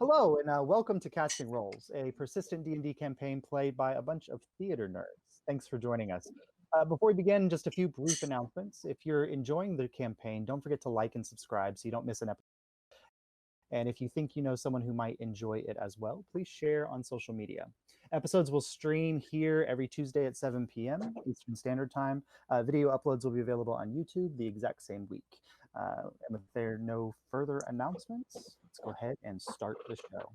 Hello, and welcome to Casting Roles, a persistent D&D campaign played by a bunch of theater nerds. Thanks for joining us. Before we begin, just a few brief announcements. If you're enjoying the campaign, don't forget to like and subscribe so you don't miss an episode. And if you think you know someone who might enjoy it as well, please share on social media. Episodes will stream here every Tuesday at 7 p.m. Eastern Standard Time. Video uploads will be available on YouTube the exact same week. And if there are no further announcements, let's go ahead and start the show.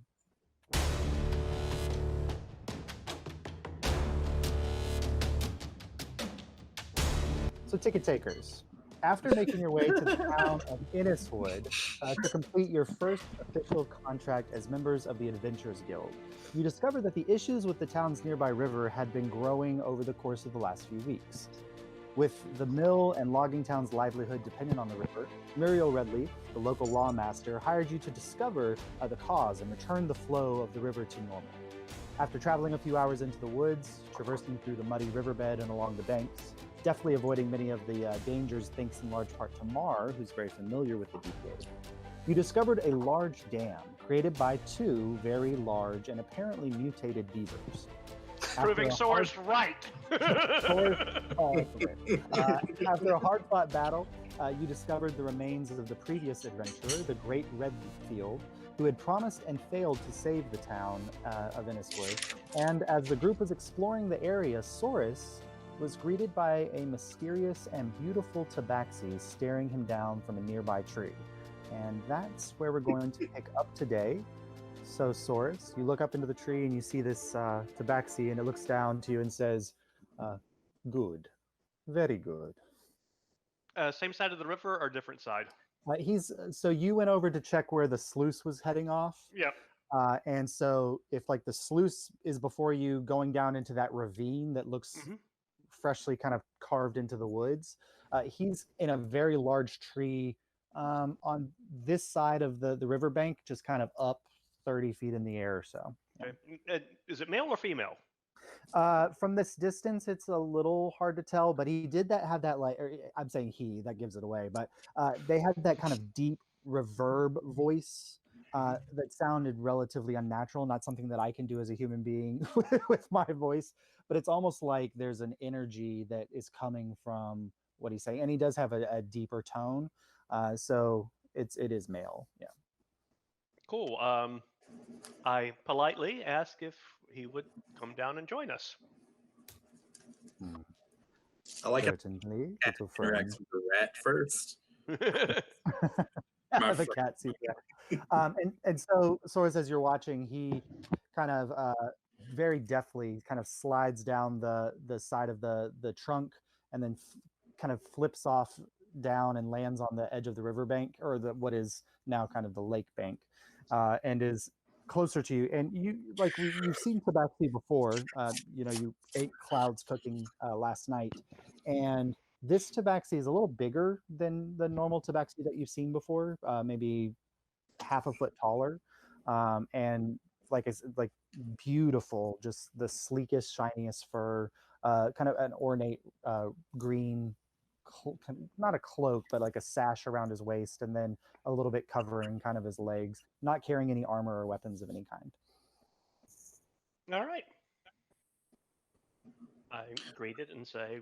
So, ticket takers. After making your way to the town of Inniswood to complete your first official contract as members of the Adventurers Guild, you discover that the issues with the town's nearby river had been growing over the course of the last few weeks. With the mill and logging town's livelihood dependent on the river, Muriel Redley, the local lawmaster, hired you to discover the cause and return the flow of the river to normal. After traveling a few hours into the woods, traversing through the muddy riverbed and along the banks, definitely avoiding many of the dangers thanks in large part to Mar, who's very familiar with the Deepwood, you discovered a large dam created by two very large and apparently mutated beavers. Proving Sora's right. After a hard-fought battle, you discovered the remains of the previous adventurer, the Great Redfield, who had promised and failed to save the town of Inniswood. And as the group was exploring the area, Soris was greeted by a mysterious and beautiful tabaxi staring him down from a nearby tree. And that's where we're going to pick up today. So, Soris, you look up into the tree and you see this tabaxi, and it looks down to you and says, good. Very good. Same side of the river or different side? So you went over to check where the sluice was heading off. Yep. And so if like the sluice is before you going down into that ravine that looks freshly kind of carved into the woods, he's in a very large tree on this side of the riverbank, just kind of up 30 feet in the air or so. Okay. Is it male or female? From this distance, it's a little hard to tell, but he did have that like, I'm saying he, that gives it away, but they had that kind of deep reverb voice that sounded relatively unnatural, not something that I can do as a human being with my voice, but it's almost like there's an energy that is coming from what he's saying, and he does have a deeper tone, so it is male. Yeah. Cool. I politely ask if he would come down and join us. I like Certainly. it. Interacts with the rat first. The cat sees that. And so Soris, as you're watching, he kind of very deftly kind of slides down the side of the trunk and then kind of flips off down and lands on the edge of the riverbank, or what is now kind of the lake bank, and is closer to you. And you, like you've seen tabaxi before. You ate clouds cooking last night, and this tabaxi is a little bigger than the normal tabaxi that you've seen before, maybe half a foot taller, and like beautiful, just the sleekest, shiniest fur, kind of an ornate green, not a cloak, but like a sash around his waist, and then a little bit covering kind of his legs, not carrying any armor or weapons of any kind. All right. I greet it and say,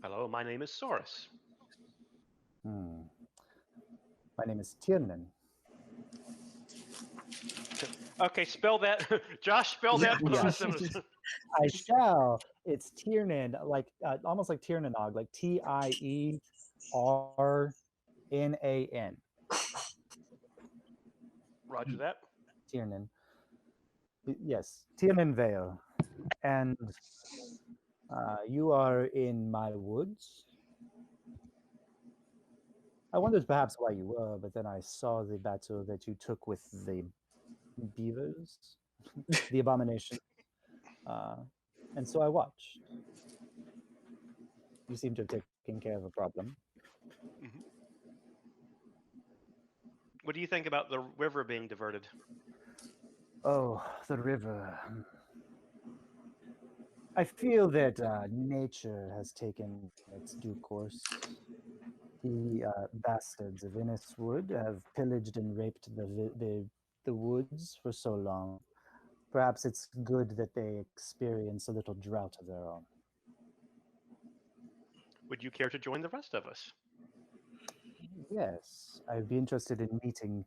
hello, my name is Soris. My name is Tiernan. Okay, spell that. Josh, spell that. Yeah. I shall. It's Tiernan, like almost like Tiernanog, like Tiernan. Roger that. Tiernan. Yes, Tiernan Vale. And you are in my woods. I wondered perhaps why you were, but then I saw the battle that you took with the beavers, the abomination. And so I watched. You seem to have taken care of a problem. Mm-hmm. What do you think about the river being diverted? Oh, the river. I feel that nature has taken its due course. The bastards of Inniswood have pillaged and raped the wood woods for so long. Perhaps it's good that they experience a little drought of their own. Would you care to join the rest of us? Yes, I'd be interested in meeting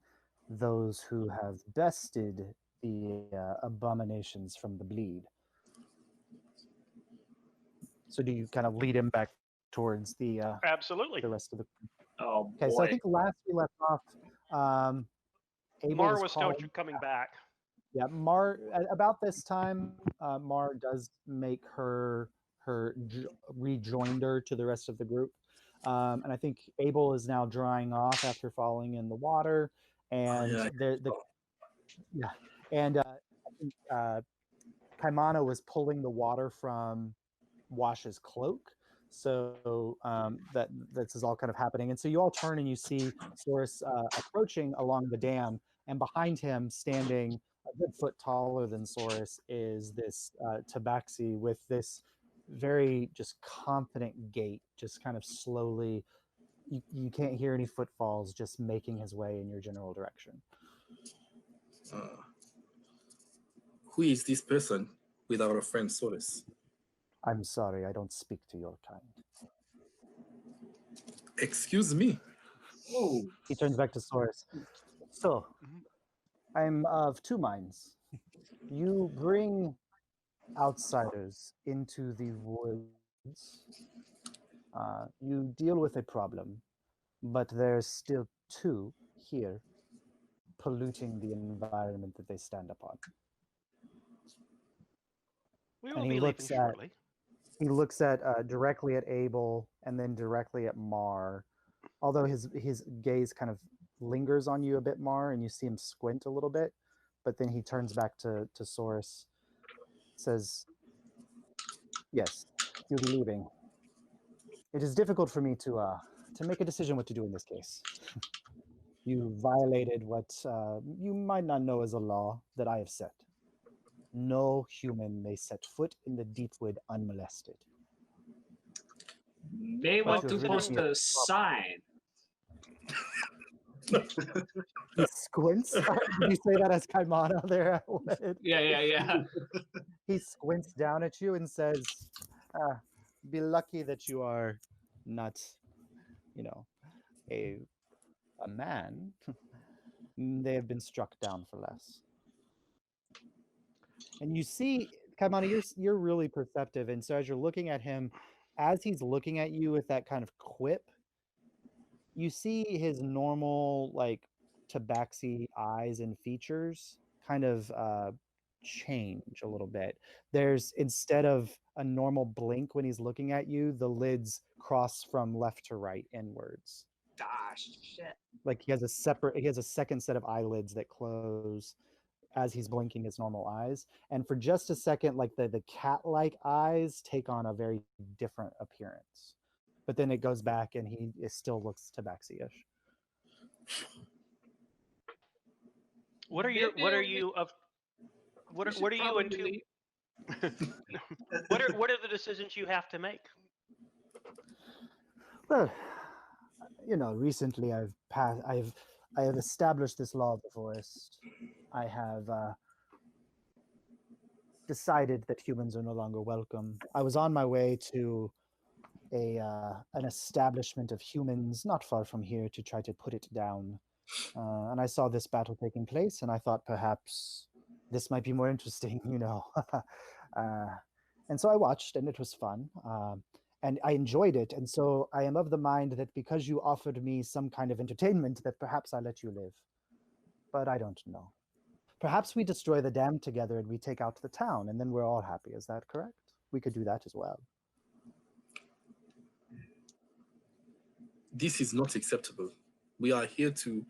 those who have bested the abominations from the bleed. So do you kind of lead him back towards Absolutely. the rest of the? Oh Okay, boy. so I think last we left off, Abel Mar was was calling. still coming back. Yeah, Mar. About this time, Mar does make her rejoinder to the rest of the group, and I think Abel is now drying off after falling in the water, and yeah. the yeah, and I think Kaimana was pulling the water from Wash's cloak. So that this is all kind of happening, and so you all turn and you see Source approaching along the dam, and behind him, standing a good foot taller than Source, is this Tabaxi with this very just confident gait, just kind of slowly. You can't hear any footfalls, just making his way in your general direction. Who is this person with our friend Solace? I'm sorry, I don't speak to your kind. Excuse me. Oh, He turns back to Source. So, I'm of two minds. You bring outsiders into the woods. You deal with a problem, but there's still two here polluting the environment that they stand upon. We And will he be leaving looks at shortly. he looks at directly at Abel and then directly at Mar. Although his gaze kind of lingers on you a bit, Mar, and you see him squint a little bit, but then he turns back to Source, says, "Yes, you'll be leaving. It is difficult for me to make a decision what to do in this case. You violated what you might not know as a law that I have set. No human may set foot in the Deepwood unmolested." they Well, want to post a sign. He squints. Did you say that as Kaimana there? Yeah. He squints down at you and says, "Be lucky that you are not, a man. They have been struck down for less." And you see, Kaimana, you're really perceptive, and so as you're looking at him, as he's looking at you with that kind of quip, you see his normal tabaxi eyes and features kind of change a little bit. There's, instead of a normal blink when he's looking at you, the lids cross from left to right inwards. Gosh, shit. Like he has a second set of eyelids that close as he's blinking his normal eyes, and for just a second, like the cat-like eyes take on a very different appearance, but then it goes back and it still looks tabaxi-ish. What are you into? What are the decisions you have to make? Well, recently I have established this law of the forest. I have decided that humans are no longer welcome. I was on my way to an establishment of humans not far from here to try to put it down. And I saw this battle taking place, and I thought perhaps this might be more interesting, And so I watched, and it was fun. And I enjoyed it. And so I am of the mind that because you offered me some kind of entertainment, that perhaps I let you live. But I don't know. Perhaps we destroy the dam together and we take out the town, and then we're all happy. Is that correct? We could do that as well. This is not acceptable. We are here to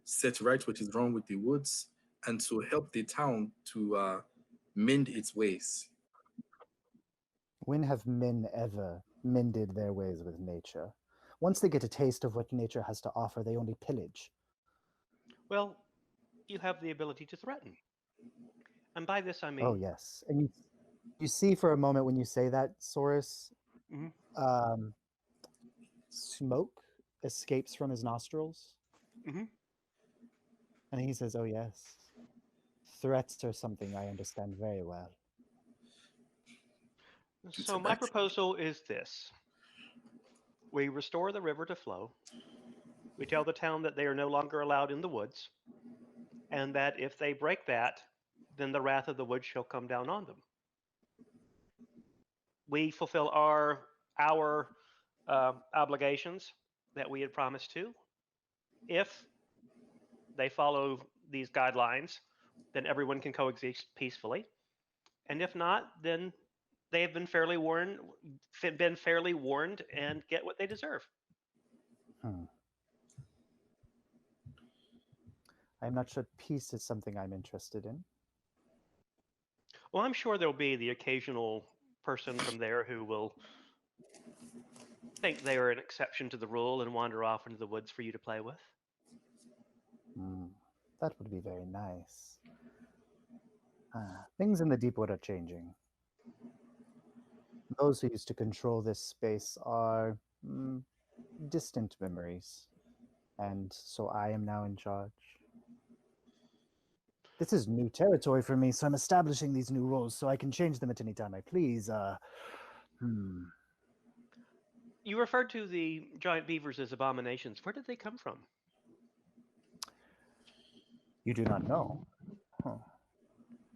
set right what is wrong with the woods and to help the town to mend its ways. When have men ever mended their ways with nature? Once they get a taste of what nature has to offer, they only pillage. Well, you have the ability to threaten. And by this I mean... Oh, yes. And you see for a moment when you say that, Saurus, smoke escapes from his nostrils. Mm-hmm. And he says, "Oh, yes. threats are something I understand very well. So my proposal is this. We restore the river to flow. We tell the town that they are no longer allowed in the woods, and that if they break that, then the wrath of the woods shall come down on them. We fulfill our obligations that we had promised to. If they follow these guidelines, then everyone can coexist peacefully. And if not, then they have been fairly warned and get what they deserve. I'm not sure peace is something I'm interested in. Well, I'm sure there'll be the occasional person from there who will think they are an exception to the rule and wander off into the woods for you to play with. That would be very nice. Things in the Deepwood are changing. Those who used to control this space are distant memories, and so I am now in charge. This is new territory for me, so I'm establishing these new roles so I can change them at any time I please. You referred to the giant beavers as abominations. Where did they come from? You do not know.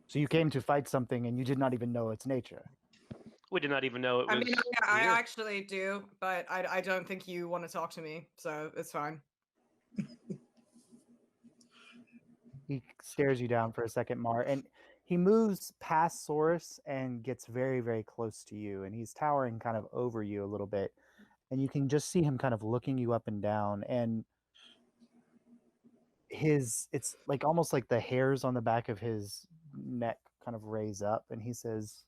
So you came to fight something and you did not even know its nature. We did not even know it was. I mean, I here. actually do, but I don't think you want to talk to me, so it's fine. He stares you down for a second, Mar, and he moves past Saurus and gets very, very close to you, and he's towering kind of over you a little bit, and you can just see him kind of looking you up and down, and it's like almost like the hairs on the back of his neck kind of raise up, and he says,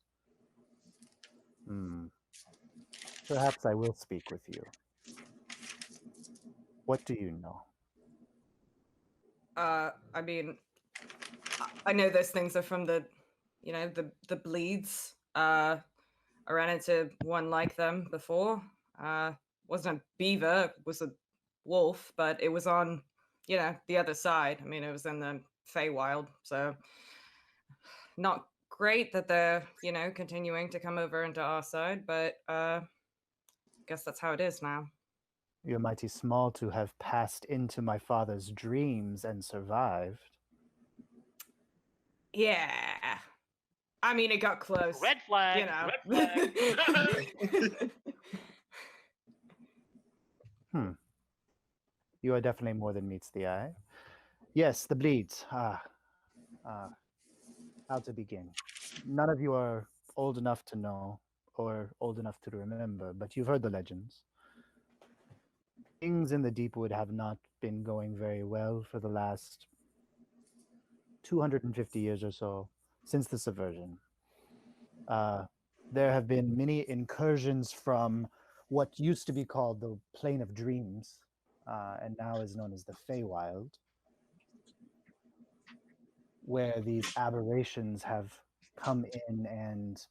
perhaps I will speak with you. What do you know? I mean, I know those things are from the bleeds. I ran into one like them before. Wasn't a beaver, it was a wolf, but it was on, the other side. I mean, it was in the Feywild, so not great that they're, continuing to come over into our side, but guess that's how it is now. You're mighty small to have passed into my father's dreams and survived. Yeah. I mean, it got close. Red flag. Red flag. You are definitely more than meets the eye. Yes, the bleeds. How to begin? None of you are old enough to know or old enough to remember, but you've heard the legends. Things in the Deepwood have not been going very well for the last 250 years or so, since the subversion. There have been many incursions from what used to be called the Plane of Dreams, and now is known as the Feywild, where these aberrations have come in, and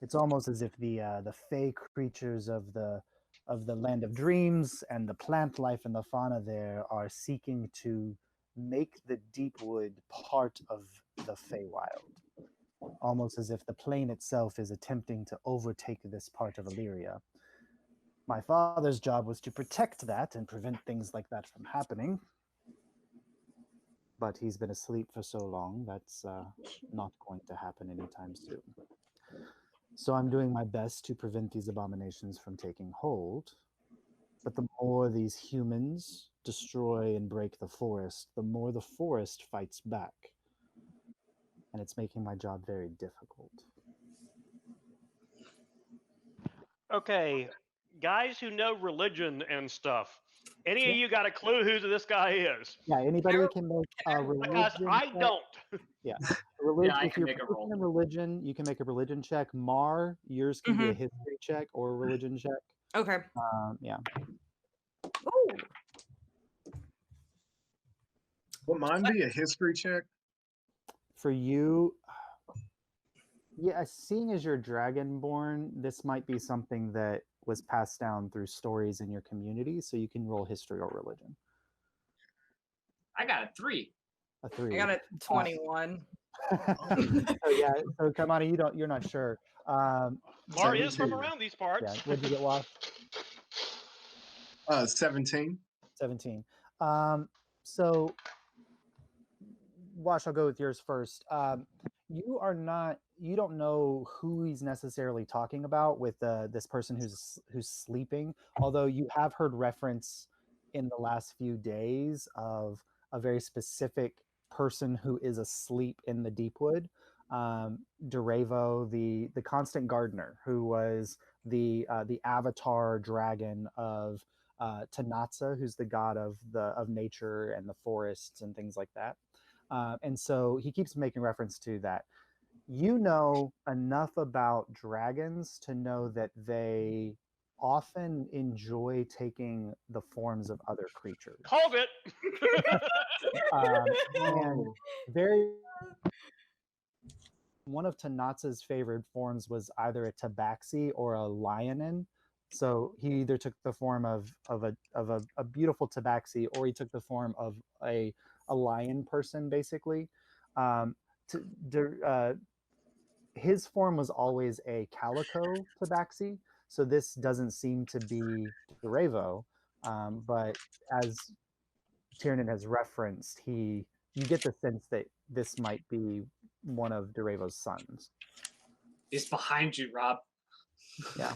it's almost as if the Fey creatures of the Land of Dreams and the plant life and the fauna there are seeking to make the Deepwood part of the Feywild, almost as if the plane itself is attempting to overtake this part of Alyria. My father's job was to protect that and prevent things like that from happening, but he's been asleep for so long that's not going to happen anytime soon. So I'm doing my best to prevent these abominations from taking hold. But the more these humans destroy and break the forest, the more the forest fights back. And it's making my job very difficult. Okay, guys who know religion and stuff. Any of you got a clue who this guy is? Yeah, anybody can make a religion Because I check. don't. Yeah. Yeah, I if can you're make a roll. in religion, you can make a religion check. Mar, yours can be a history check or a religion check. Okay. Yeah. Ooh. Will mine be a history check? For you, yeah, seeing as you're dragonborn, this might be something that was passed down through stories in your community, so you can roll history or religion. I got a 3. A 3. I got a 21. So yeah, so Kamani, you're not sure. Mar is from 17. around these parts. Yeah, what'd you get, Wash? 17. 17. So Wash, I'll go with yours first. You don't know who he's necessarily talking about with this person who's sleeping, although you have heard reference in the last few days of a very specific person who is asleep in the Deepwood. Derevo, the constant gardener, who was the avatar dragon of Tanatsa, who's the god of nature and the forests and things like that. And so he keeps making reference to that. You know enough about dragons to know that they often enjoy taking the forms of other creatures. Called it. And very one of Tanatsa's favorite forms was either a tabaxi or a lionin. So he either took the form of a beautiful tabaxi, or he took the form of a lion person, basically. His form was always a calico tabaxi, so this doesn't seem to be Derevo, but as Tiernan has referenced, you get the sense that this might be one of Derevo's sons. He's behind you, Rob. Yeah.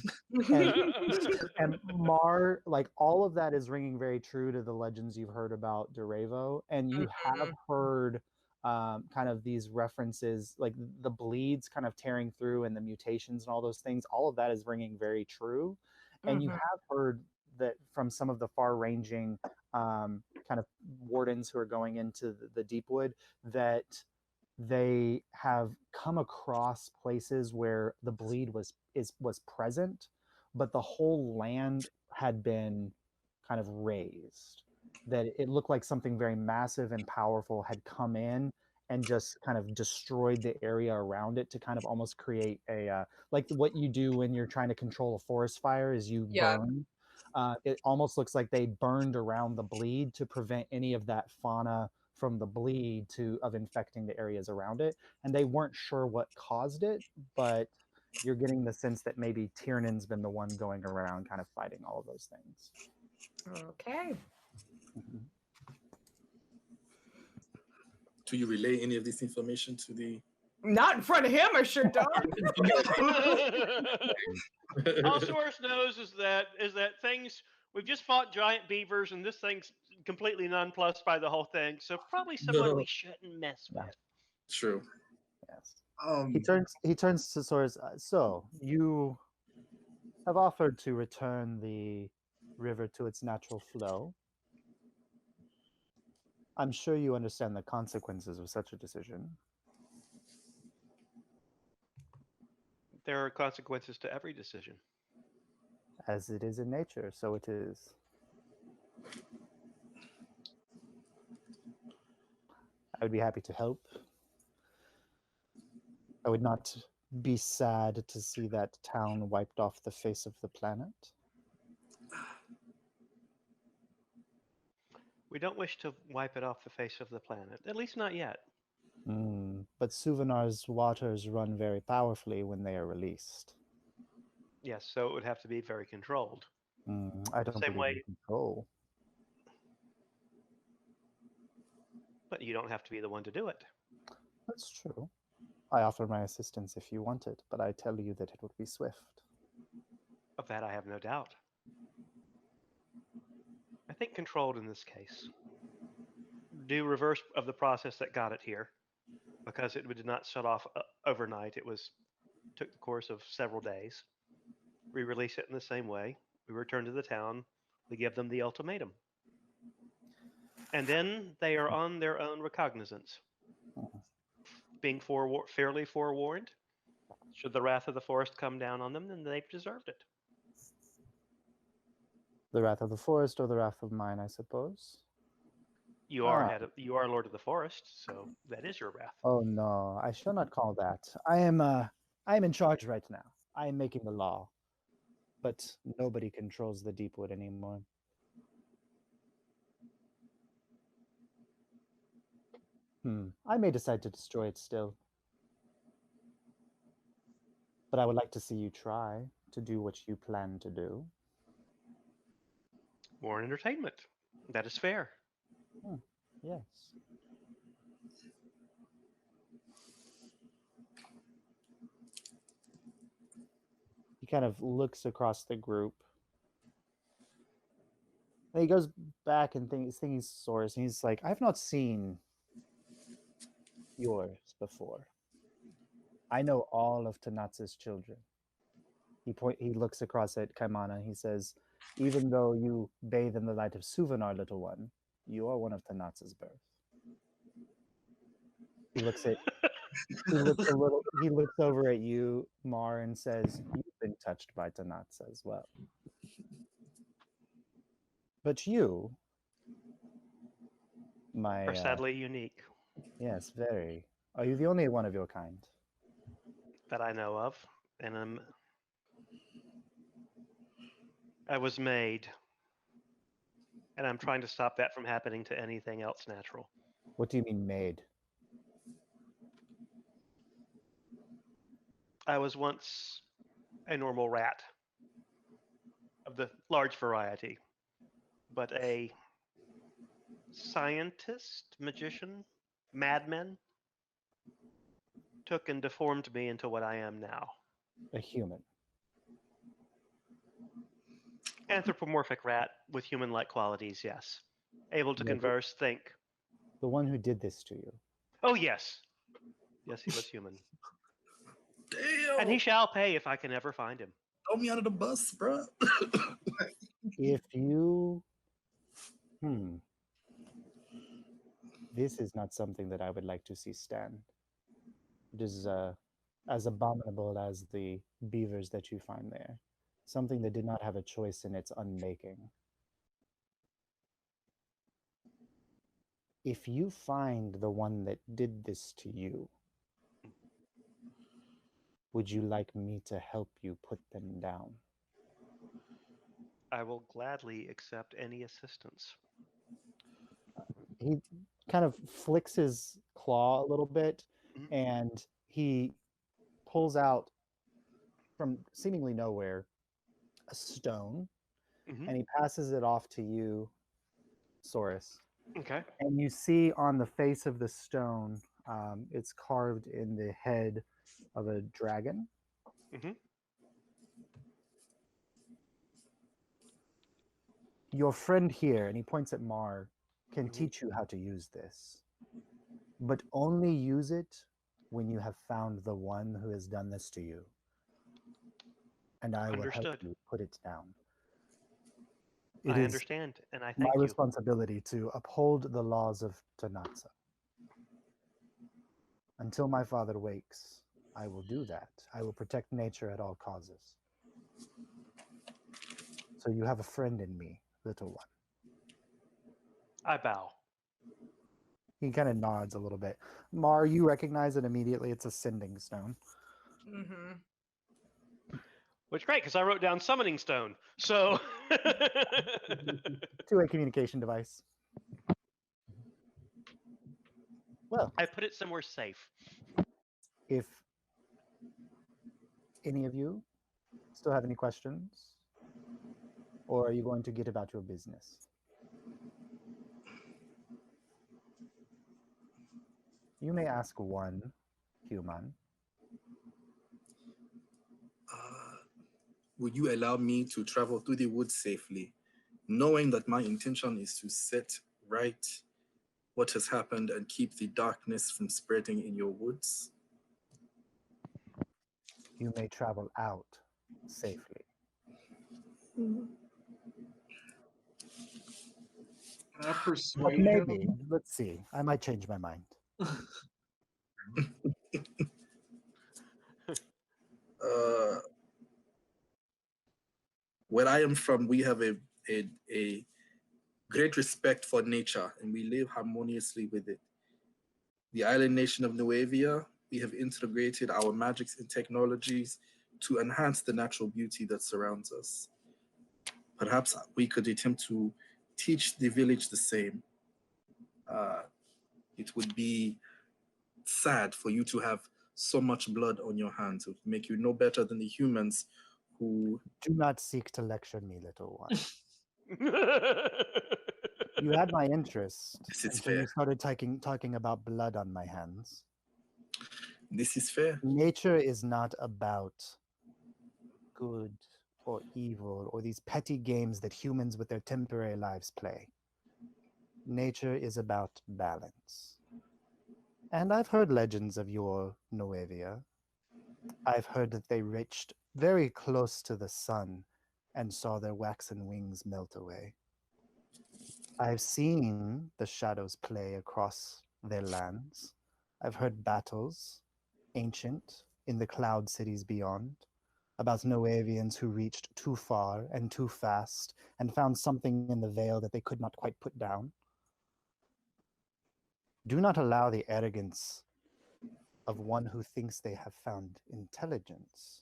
And Mar, like, all of that is ringing very true to the legends you've heard about Derevo, and you have heard kind of these references, like the bleeds kind of tearing through and the mutations and all those things. All of that is ringing very true, and you have heard that from some of the far-ranging kind of wardens who are going into the Deepwood, that they have come across places where the bleed was present, but the whole land had been kind of razed. That it looked like something very massive and powerful had come in and just kind of destroyed the area around it to kind of almost create a like what you do when you're trying to control a forest fire is you burn. It almost looks like they burned around the bleed to prevent any of that fauna from the bleed of infecting the areas around it, and they weren't sure what caused it, but you're getting the sense that maybe Tiernan's been the one going around kind of fighting all of those things. Okay. Do you relay any of this information to the? Not in front of him, I sure don't. All Source knows is that things, we've just fought giant beavers, and this thing's completely nonplussed by the whole thing. So probably someone we shouldn't mess with. True. Yes. He turns to Source. So you have offered to return the river to its natural flow. I'm sure you understand the consequences of such a decision. There are consequences to every decision. As it is in nature, so it is. I would be happy to help. I would not be sad to see that town wiped off the face of the planet. We don't wish to wipe it off the face of the planet, at least not yet. But Suvanar's waters run very powerfully when they are released. Yes, so it would have to be very controlled. I don't believe in control. But you don't have to be the one to do it. That's true. I offer my assistance if you want it, but I tell you that it would be swift. Of that I have no doubt. I think controlled in this case. Do reverse of the process that got it here, because it did not shut off overnight. It took the course of several days. We release it in the same way. We return to the town. We give them the ultimatum. And then they are on their own recognizance. Being fairly forewarned, should the wrath of the forest come down on them, then they've deserved it. The wrath of the forest or the wrath of mine, I suppose. You are Lord of the Forest, so that is your wrath. Oh no, I shall not call that. I am in charge right now. I am making the law. But nobody controls the Deepwood anymore. I may decide to destroy it still. But I would like to see you try to do what you plan to do. More entertainment. That is fair. Yes. He kind of looks across the group. And he goes back and thinking Source, and he's like, I've not seen yours before. I know all of Tanatsu's children. He looks across at Kaimana. He says, even though you bathe in the light of Suvanar, little one, you are one of Tanatsu's birth. He looks over at you, Mar, and says, you've been touched by Tanatsu as well. But you, Are sadly unique. Yes, very. Are you the only one of your kind? That I know of. And I was made. And I'm trying to stop that from happening to anything else natural. What do you mean made? I was once a normal rat of the large variety, but a scientist, magician, madman took and deformed me into what I am now. A human. Anthropomorphic rat with human-like qualities, yes. Able to converse, think. The one who did this to you. Oh, yes. Yes, he was human. Damn. And he shall pay if I can ever find him. Throw me under the bus, bro. If you... This is not something that I would like to see stand. It is as abominable as the beavers that you find there. Something that did not have a choice in its unmaking. If you find the one that did this to you, would you like me to help you put them down? I will gladly accept any assistance. He kind of flicks his claw a little bit, Mhm. and he pulls out from seemingly nowhere a stone, Mhm. and he passes it off to you, Saurus. Okay. And you see on the face of the stone, it's carved in the head of a dragon. Mhm. Your friend here, and he points at Mar, can teach you how to use this. But only use it when you have found the one who has done this to you. And I will help Understood. you put it down. I understand, and I my thank you. responsibility to uphold the laws of Tanatsu. Until my father wakes, I will do that. I will protect nature at all causes. So you have a friend in me, little one. I bow. He kind of nods a little bit. Mar, you recognize it immediately. It's a sending stone. Mm-hmm. Which is great, because I wrote down summoning stone. So Two-way communication device. Well, I put it somewhere safe. if any of you still have any questions, or are you going to get about your business? You may ask one human. Would you allow me to travel through the woods safely, knowing that my intention is to set right what has happened and keep the darkness from spreading in your woods? You may travel out safely. Can I But persuade maybe, him? let's see. I might change my mind. Where I am from, we have a great respect for nature, and we live harmoniously with it. The island nation of Nuevia, we have integrated our magics and technologies to enhance the natural beauty that surrounds us. Perhaps we could attempt to teach the village the same. It would be sad for you to have so much blood on your hands. It would make you no better than the humans who. Do not seek to lecture me, little one. You had my interest This is until you fair. started talking about blood on my hands. This is fair. Nature is not about good or evil or these petty games that humans with their temporary lives play. Nature is about balance. And I've heard legends of your Noevia. I've heard that they reached very close to the sun and saw their waxen wings melt away. I've seen the shadows play across their lands. I've heard battles, ancient, in the cloud cities beyond, about Noavians who reached too far and too fast and found something in the veil that they could not quite put down. Do not allow the arrogance of one who thinks they have found intelligence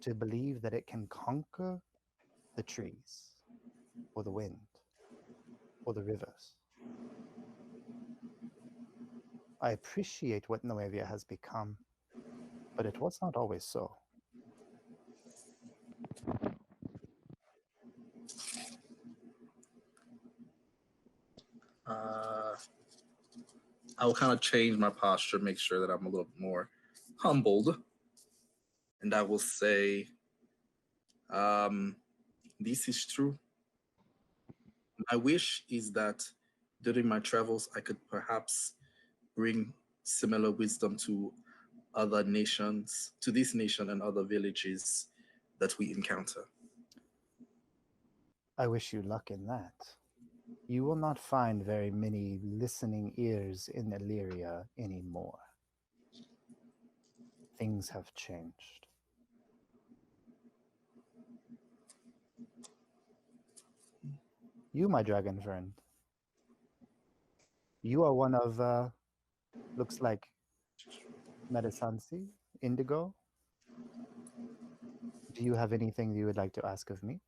to believe that it can conquer the trees or the wind or the rivers. I appreciate what Noevia has become, but it was not always so. I will kind of change my posture, make sure that I'm a little more humbled. And I will say, this is true. My wish is that during my travels, I could perhaps bring similar wisdom to other nations, to this nation and other villages that we encounter. I wish you luck in that. You will not find very many listening ears in Alyria anymore. Things have changed. You, my dragon friend. You are one of, looks like Medisansi, Indigo. Do you have anything you would like to ask of me?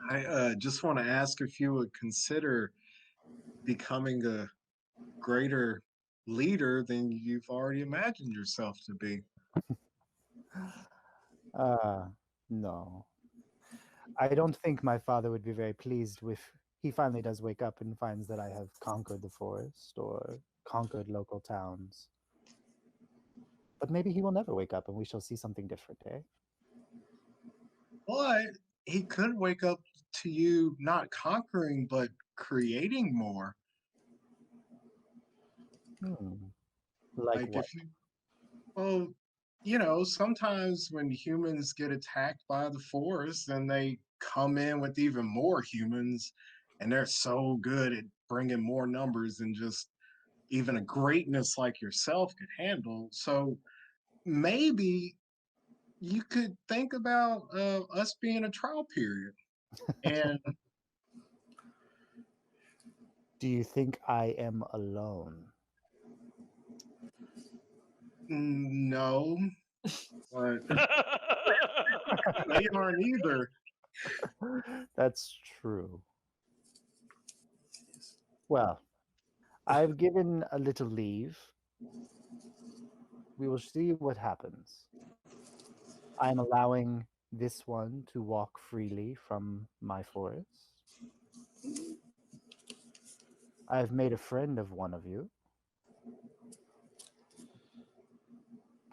I just want to ask if you would consider becoming a greater leader than you've already imagined yourself to be. No. I don't think my father would be very pleased if he finally does wake up and finds that I have conquered the forest or conquered local towns. But maybe he will never wake up and we shall see something different, eh? But he could wake up to you not conquering, but creating more. Like what? If you, well, you know, sometimes when humans get attacked by the forest, then they come in with even more humans, and they're so good at bringing more numbers than just even a greatness like yourself could handle. So maybe you could think about us being a trial period. And Do you think I am alone? no, but they aren't either. That's true. Well, I've given a little leave. We will see what happens. I'm allowing this one to walk freely from my forest. I've made a friend of one of you.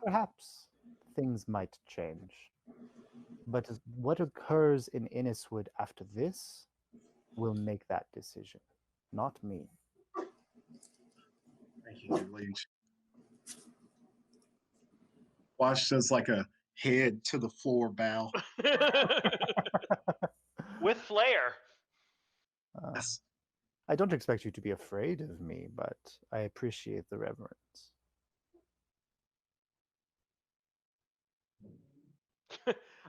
Perhaps things might change. But what occurs in Inniswood after this will make that decision, not me. Thank you, Leech. Watch as like a head to the floor bow. With flair. Yes. I don't expect you to be afraid of me, but I appreciate the reverence.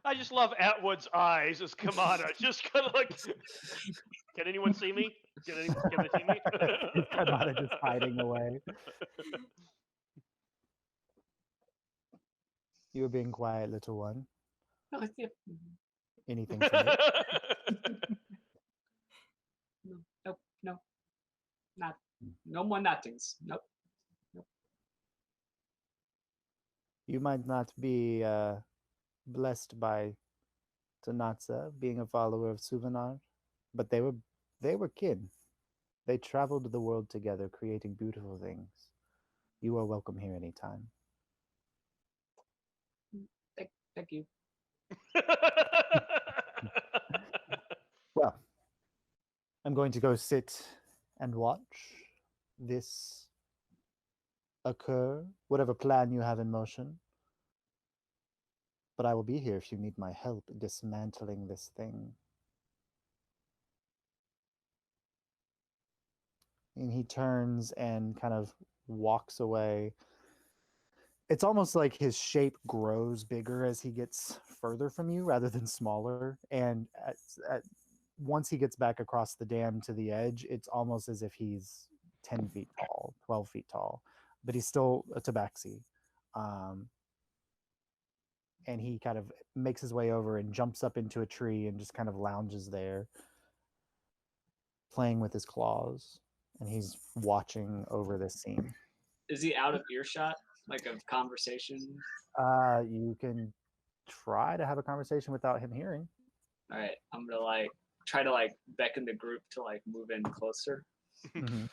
I just love Atwood's eyes as Kamada. Just kind of like, can anyone see me? Can they see me? Is Kamada just hiding away? You were being quiet, little one. No, yeah. Anything to me? No, No more nothings. Nope. You might not be blessed by Tanatsa being a follower of Suvanar, but they were kin. They traveled the world together, creating beautiful things. You are welcome here anytime. Thank you. Well, I'm going to go sit and watch this occur, whatever plan you have in motion. But I will be here if you need my help dismantling this thing. And he turns and kind of walks away. It's almost like his shape grows bigger as he gets further from you rather than smaller. And once he gets back across the dam to the edge, it's almost as if he's 10 feet tall, 12 feet tall. But he's still a tabaxi. And he kind of makes his way over and jumps up into a tree and just kind of lounges there, playing with his claws. And he's watching over this scene. Is he out of earshot, like of conversation? You can try to have a conversation without him hearing. All right, I'm gonna try to beckon the group to move in closer. Mhm.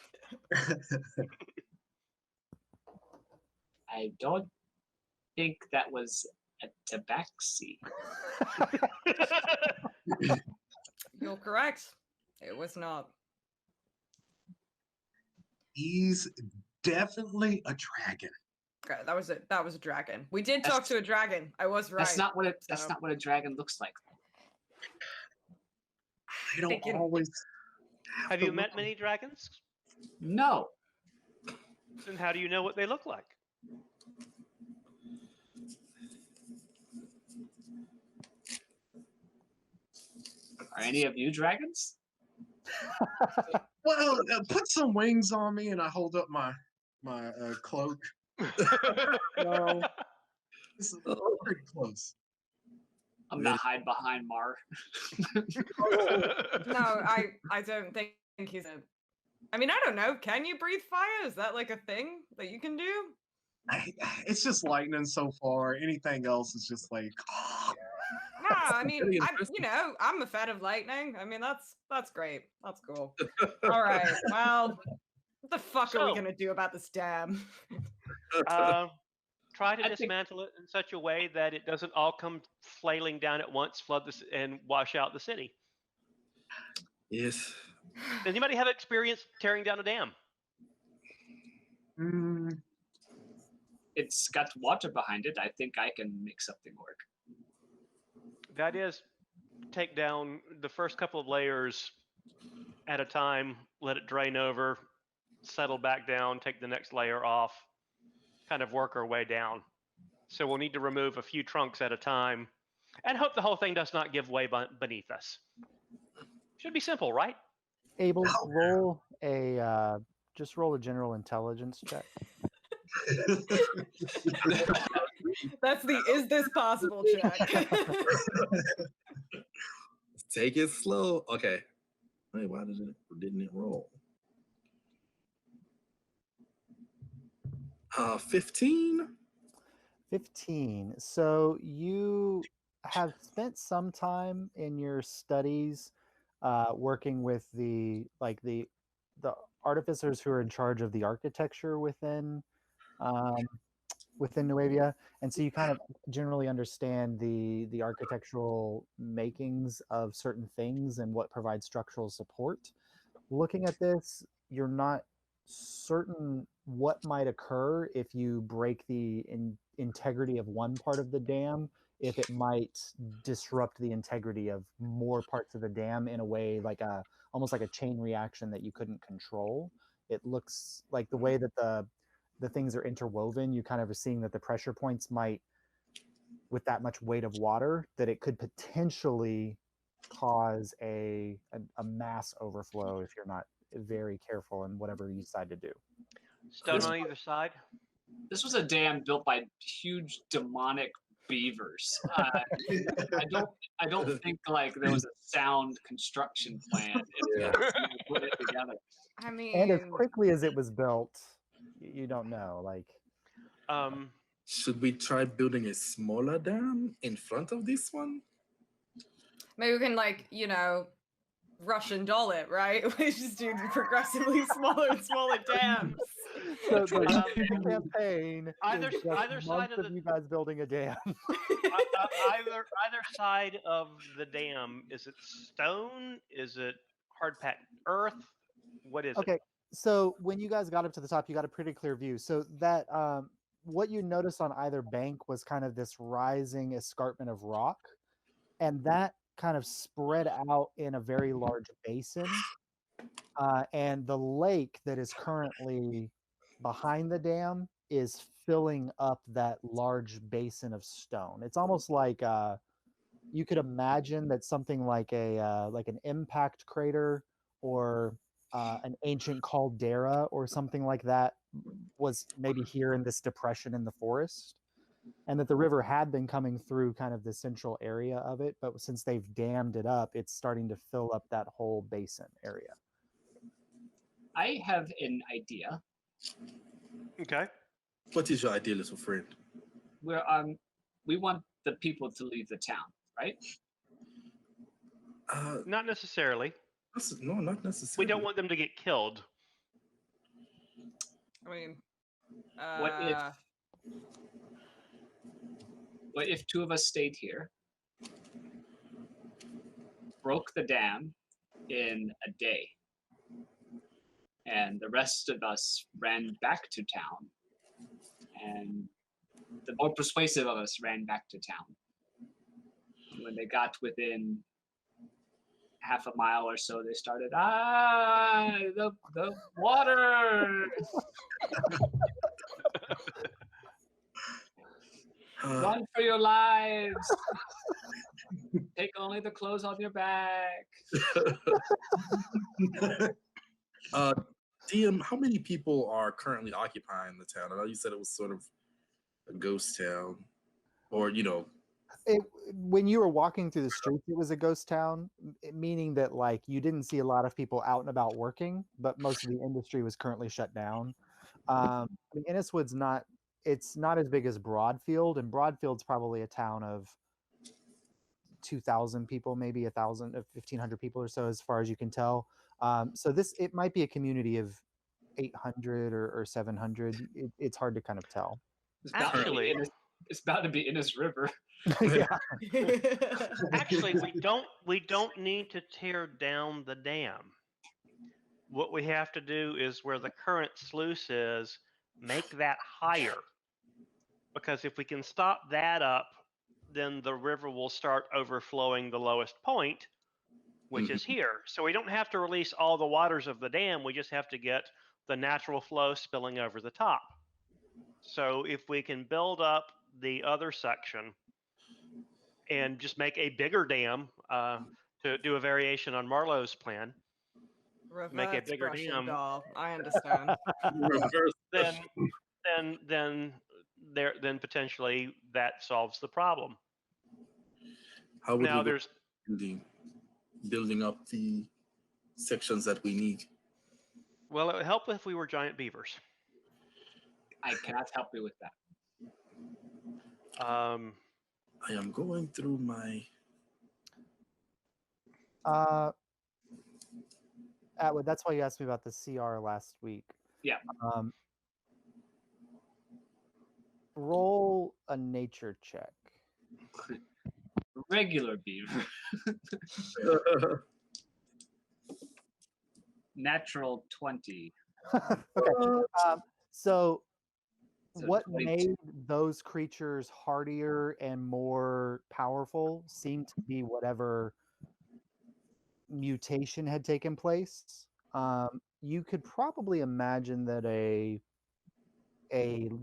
I don't think that was a tabaxi. You're correct. It was not. He's definitely a dragon. Okay, that was it. That was a dragon. We did talk to a dragon. I was right. That's not what that's not what a dragon looks like. I don't Thinking- always. Have you met many dragons? No. Then how do you know what they look like? Are any of you dragons? Well, put some wings on me, and I hold up my cloak. No, this is pretty close. I'm gonna hide behind Mar. No, I don't think he's a. I mean, I don't know. Can you breathe fire? Is that like a thing that you can do? It's just lightning so far. Anything else is just like. No, I mean, Very I'm a fan of lightning. I mean, that's great. That's cool. All right. Well, what the fuck are we So- gonna do about this dam? Try to I think- dismantle it in such a way that it doesn't all come flailing down at once, flood this, and wash out the city. Yes. Does anybody have experience tearing down a dam? It's got water behind it. I think I can make something work. That is, take down the first couple of layers at a time, let it drain over, settle back down, take the next layer off, kind of work our way down. So we'll need to remove a few trunks at a time and hope the whole thing does not give way beneath us. Should be simple, right? Abel, roll a just roll a general intelligence check. That's the is this possible check. Take it slow. Okay. Wait, why didn't it roll? 15. 15. So you have spent some time in your studies working with the artificers who are in charge of the architecture within Nuevia, and so you kind of generally understand the architectural makings of certain things and what provides structural support. Looking at this, you're not certain what might occur if you break the integrity of one part of the dam, if it might disrupt the integrity of more parts of the dam in a way like almost like a chain reaction that you couldn't control. It looks like the way that the things are interwoven, you kind of are seeing that the pressure points might, with that much weight of water, that it could potentially cause a mass overflow if you're not very careful in whatever you decide to do. Stone on either side. This was a dam built by huge demonic beavers. I don't think like there was a sound construction plan if Yeah. we put it together. I And as mean, quickly as it was built, you don't know. Like, Should we try building a smaller dam in front of this one? maybe we can like, Russian doll it, right? We just do progressively smaller and smaller dams. so the rest of the Um, campaign either- is just either side months of of the- you guys building a dam. either side of the dam, is it stone? Is it hard packed earth? What is Okay, so when you guys got up to the top, you got a pretty clear view. So that what you noticed on either bank was kind of this rising escarpment of rock, and that kind of spread out in a very large basin. And the lake that is currently behind the dam is filling up that large basin of stone. It's almost like you could imagine that something like an impact crater or an ancient caldera or something like that was maybe here in this depression in the forest, and that the river had been coming through kind of the central area of it, but since they've dammed it up, it's starting to fill up that whole basin area. I have an idea. it? Okay. What is your idea, little friend? We want the people to leave the town, right? Not necessarily. No, not necessarily. We don't want them to get killed. I mean, What if two of us stayed here, broke the dam in a day, and the rest of us ran back to town, and the more persuasive of us ran back to town. When they got within half a mile or so, they started, the water! Run for your lives! Take only the clothes on your back. DM, how many people are currently occupying the town? I know you said it was sort of a ghost town, or When you were walking through the streets, it was a ghost town, meaning that like you didn't see a lot of people out and about working, but most of the industry was currently shut down. I mean, Inniswood's not as big as Broadfield, and Broadfield's probably a town of 2,000 people, maybe 1,000 of 1,500 people or so, as far as you can tell. So it might be a community of 800 or 700. It's hard to kind of tell. Actually, it's about to be Innis River. Yeah. actually, we don't need to tear down the dam. What we have to do is where the current sluice is, make that higher. Because if we can stop that up, then the river will start overflowing the lowest point, which is here. So we don't have to release all the waters of the dam. We just have to get the natural flow spilling over the top. So if we can build up the other section and just make a bigger dam to do a variation on Marlowe's plan, make a reverse bigger brush dam. and doll. I understand. then potentially that solves the problem. How would Now we go there's building up the sections that we need? well, it would help if we were giant beavers. I cannot help you with that. I am going through my. Atwood, that's why you asked me about the CR last week. Yeah. Roll a nature check. Regular beaver. Natural 20. Okay. So So what 22. made those creatures hardier and more powerful seemed to be whatever mutation had taken place. You could probably imagine that a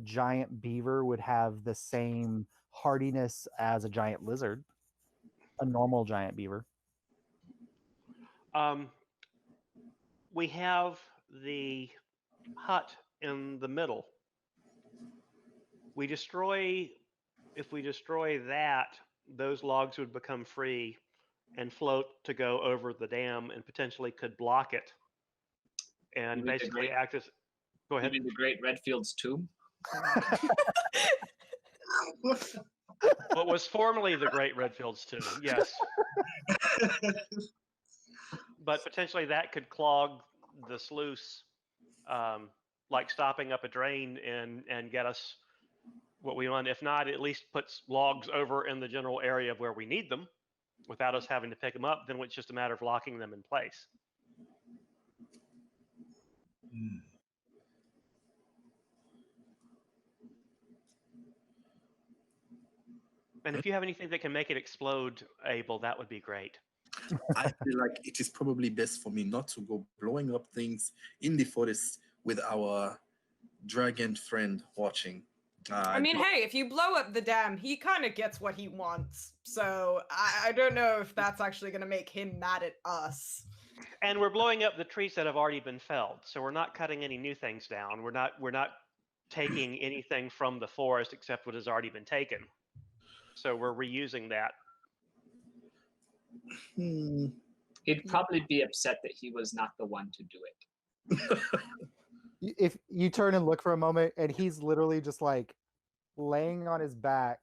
giant beaver would have the same hardiness as a giant lizard, a normal giant beaver. We have the hut in the middle. We destroy If we destroy that, those logs would become free and float to go over the dam and potentially could block it and You mean the basically great- act as. Go You ahead. mean the Great Redfield's tomb? What was formerly the Great Redfield's tomb, yes. But potentially that could clog the sluice, like stopping up a drain and get us what we want. If not, it at least puts logs over in the general area of where we need them without us having to pick them up. Then it's just a matter of locking them in place. And if you have anything that can make it explode, Abel, that would be great. I feel like it is probably best for me not to go blowing up things in the forest with our dragon friend watching. I mean, hey, if you blow up the dam, he kind of gets what he wants. So I don't know if that's actually going to make him mad at us. And we're blowing up the trees that have already been felled, so we're not cutting any new things down. We're not taking anything from the forest except what has already been taken. So we're reusing that. He'd probably be upset that he was not the one to do it. If you turn and look for a moment, and he's literally just like laying on his back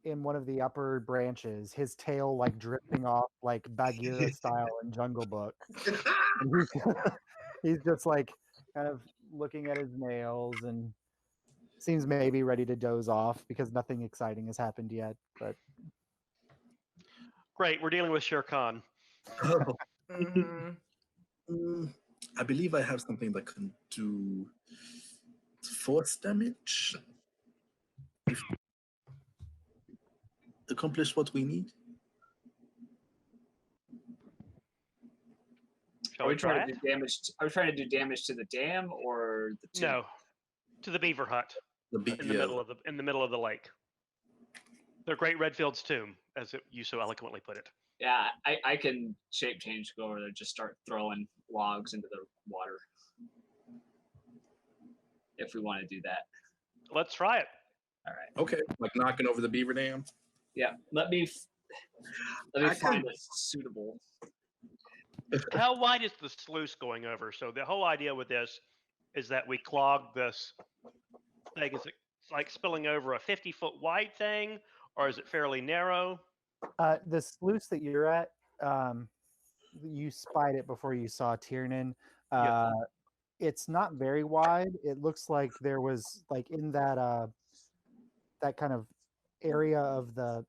in one of the upper branches, his tail like dripping off like Bagheera style in Jungle Book. And he's just like kind of looking at his nails and seems maybe ready to doze off because nothing exciting has happened yet. But Great, we're dealing with Shere Khan. I believe I have something that can do force damage. Accomplish what we need. Shall Are we we try trying to it? do damage? Are we trying to do damage to the dam or the tomb? No, to the beaver hut in the middle of the lake. The Great Redfield's tomb, as you so eloquently put it. Yeah, I can shape change, go over there, just start throwing logs into the water. If we want to do that. Let's try it. All right. Okay, like knocking over the beaver dam. Yeah, let me find a suitable. How wide is the sluice going over? So the whole idea with this is that we clog this thing. Is it like spilling over a 50-foot wide thing, or is it fairly narrow? the sluice that you're at, you spied it before you saw Tiernan. Yes. It's not very wide. It looks like there was like in that that kind of area of the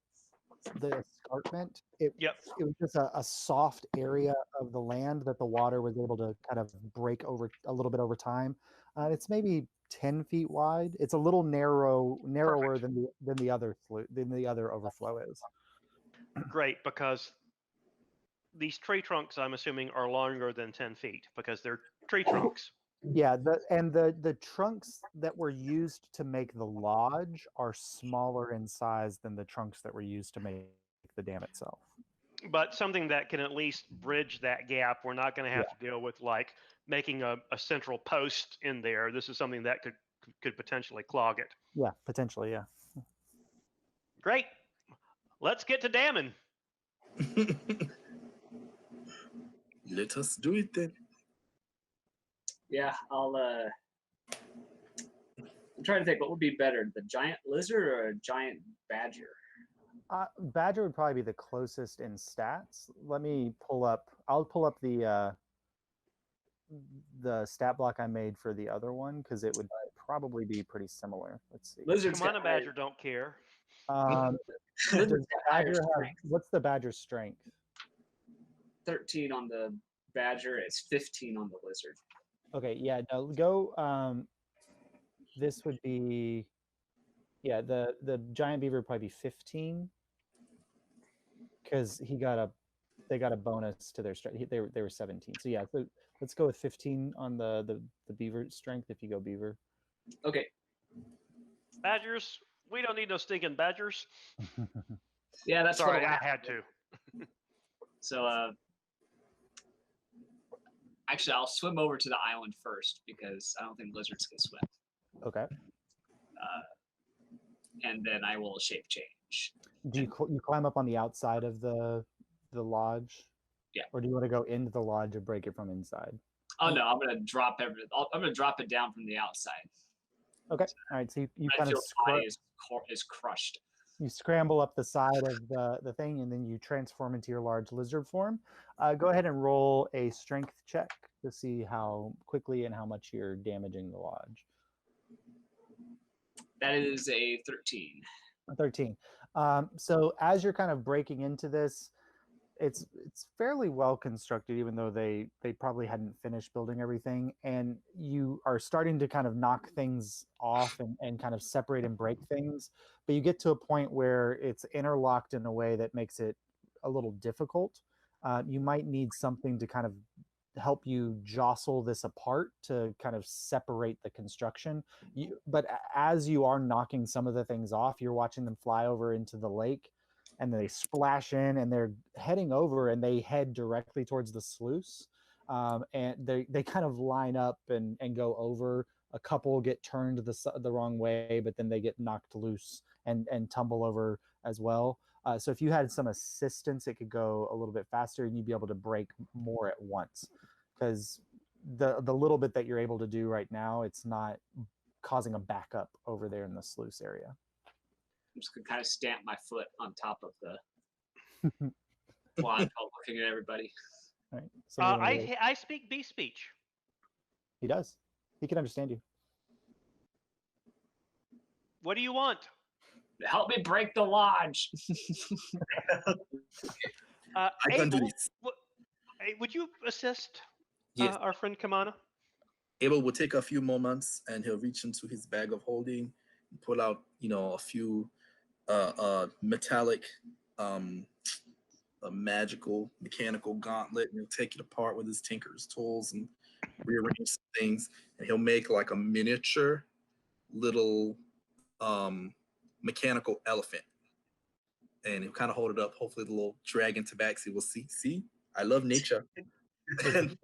escarpment. It was just a soft area of the land that the water was able to kind of break over a little bit over time. It's maybe 10 feet wide. It's a little narrower than the other overflow is. Great, because these tree trunks, I'm assuming, are longer than 10 feet because they're tree trunks. Yeah, the trunks that were used to make the lodge are smaller in size than the trunks that were used to make the dam itself. But something that can at least bridge that gap. We're not going to have to deal with like making a central post in there. This is something that could potentially clog it. Yeah, potentially, yeah. Great. Let's get to damming. Let us do it then. Yeah, I'm trying to think what would be better, the giant lizard or a giant badger? Badger would probably be the closest in stats. Let me pull up. I'll pull up the stat block I made for the other one because it would probably be pretty similar. Let's see. Lizard's Come on, a badger don't care. What's the badger's strength? 13 on the badger. It's 15 on the lizard. Okay, yeah, no, go. This would be, yeah, the giant beaver would probably be 15 because they got a bonus to their strength. They were 17. So yeah, so let's go with 15 on the beaver strength if you go beaver. Okay. Badgers, we don't need no stinking badgers. Yeah, that's sorry, I had to. So actually, I'll swim over to the island first because I don't think lizards can swim. Okay. and then I will shape change. Do you climb up on the outside of the lodge? Yeah. Or do you want to go into the lodge and break it from inside? Oh no, I'm gonna drop I'm gonna drop it down from the outside. Okay. All right. So you I kind of feel eye is crushed. you scramble up the side of the thing, and then you transform into your large lizard form. Go ahead and roll a strength check to see how quickly and how much you're damaging the lodge. That is a 13. 13. So as you're kind of breaking into this, it's fairly well constructed, even though they probably hadn't finished building everything, and you are starting to kind of knock things off and kind of separate and break things, but you get to a point where it's interlocked in a way that makes it a little difficult. You might need something to kind of help you jostle this apart to kind of separate the construction. But as you are knocking some of the things off, you're watching them fly over into the lake, and they splash in, and they're heading over, and they head directly towards the sluice. And they kind of line up and go over. A couple get turned the wrong way, but then they get knocked loose and tumble over as well. So if you had some assistance, it could go a little bit faster, and you'd be able to break more at once. Because the little bit that you're able to do right now, it's not causing a backup over there in the sluice area. I'm just gonna kind of stamp my foot on top of the wand while looking at everybody. All right. So I speak beast speech. he does. He can understand you. What do you want? Help me break the lodge. I can do Abel, this. would you assist Yes. our friend Kamana? Abel will take a few moments, and he'll reach into his bag of holding and pull out, a few metallic, a magical mechanical gauntlet, and he'll take it apart with his tinker's tools and rearrange some things, and he'll make like a miniature little mechanical elephant, and he'll kind of hold it up. Hopefully the little dragon tabaxi will see I love nature. And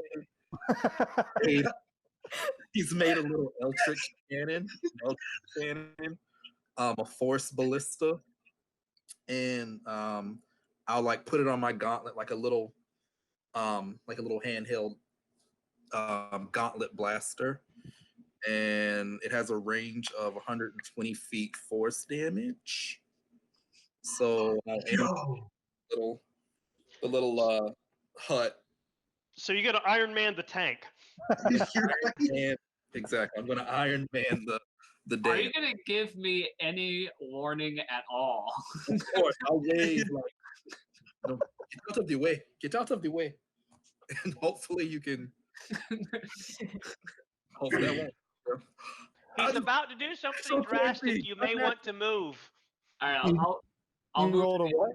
he's made a little electric cannon, a force ballista, and I'll like put it on my gauntlet like a little handheld gauntlet blaster, and it has a range of 120 feet force damage. So the little hut. So you're gonna Iron Man the tank. And exactly, I'm gonna Iron Man the day. Are you gonna give me any warning at all? Of course, I'll wave like, get out of the way. Get out of the way. And hopefully you can. Hopefully that won't. He's about to do something drastic. You may want to move. All right, I'll you move. rolled a what?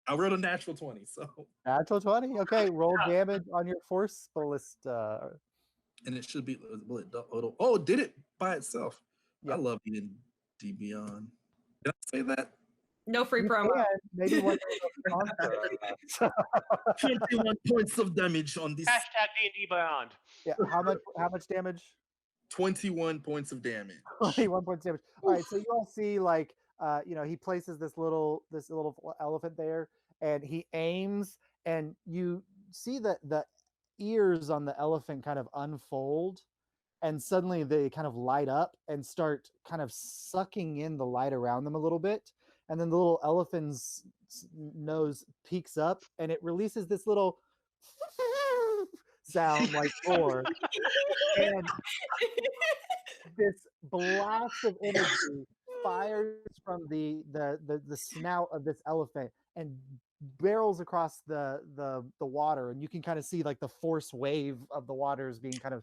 I rolled a natural 20, so. Natural 20? Okay, roll damage on your force ballista. And it should be, oh, it did it by itself. Yeah. I love being D Beyond. Did I say that? No free promo. Maybe one 21 points of damage on this. Hashtag D&D Beyond. Yeah, how much damage? 21 points of damage. 21 points damage. All right, so you all see like he places this little elephant there, and he aims, and you see that the ears on the elephant kind of unfold, and suddenly they kind of light up and start kind of sucking in the light around them a little bit, and then the little elephant's nose peeks up, and it releases this little sound like roar, and this blast of energy fires from the snout of this elephant and barrels across the water, and you can kind of see like the force wave of the waters being kind of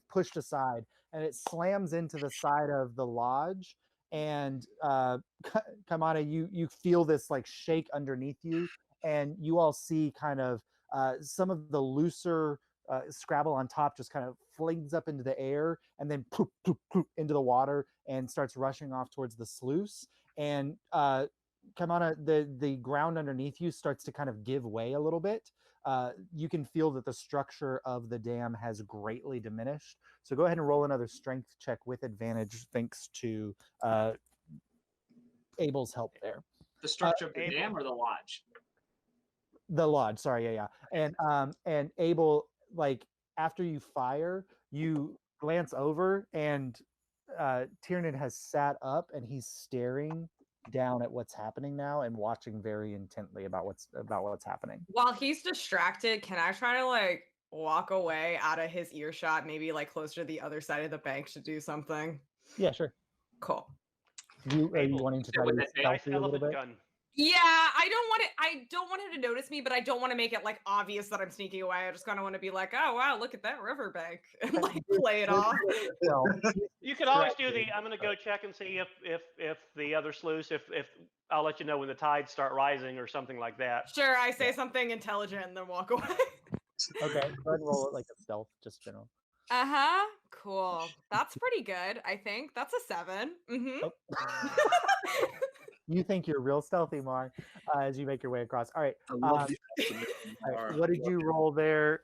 pushed aside, and it slams into the side of the lodge. And Kamana, you feel this like shake underneath you, and you all see kind of some of the looser Scrabble on top just kind of flings up into the air, and then poop, poop, poop into the water, and starts rushing off towards the sluice. And Kamana, the ground underneath you starts to kind of give way a little bit. You can feel that the structure of the dam has greatly diminished. So go ahead and roll another strength check with advantage, thanks to Abel's help there. The structure of the Abel. dam or the lodge? The lodge, sorry, yeah. And Abel, like after you fire, you glance over and Tiernan has sat up and he's staring down at what's happening now and watching very intently about what's happening. While he's distracted, can I try to like walk away out of his earshot, maybe like closer to the other side of the bank to do something? Yeah, sure. Cool. Are you Abel, wanting to still try to with be that big Nice stealthy a little elephant bit? gun. Yeah, I don't want him to notice me, but I don't want to make it like obvious that I'm sneaking away. I just kind of want to be like, oh wow, look at that riverbank, and like play it off. Well, You could always do the. I'm going to go check and see if the other sluice. If I'll let you know when the tides start rising or something like that. Sure, I say something intelligent and then walk away. okay, go ahead and roll it like a stealth, just general. Uh-huh. Cool. That's pretty good, I think. That's a 7. Mm-hmm. Oh. You think you're real stealthy, Mar, as you make your way across. All right. I love the optimism, All Mar. right. What did you roll there,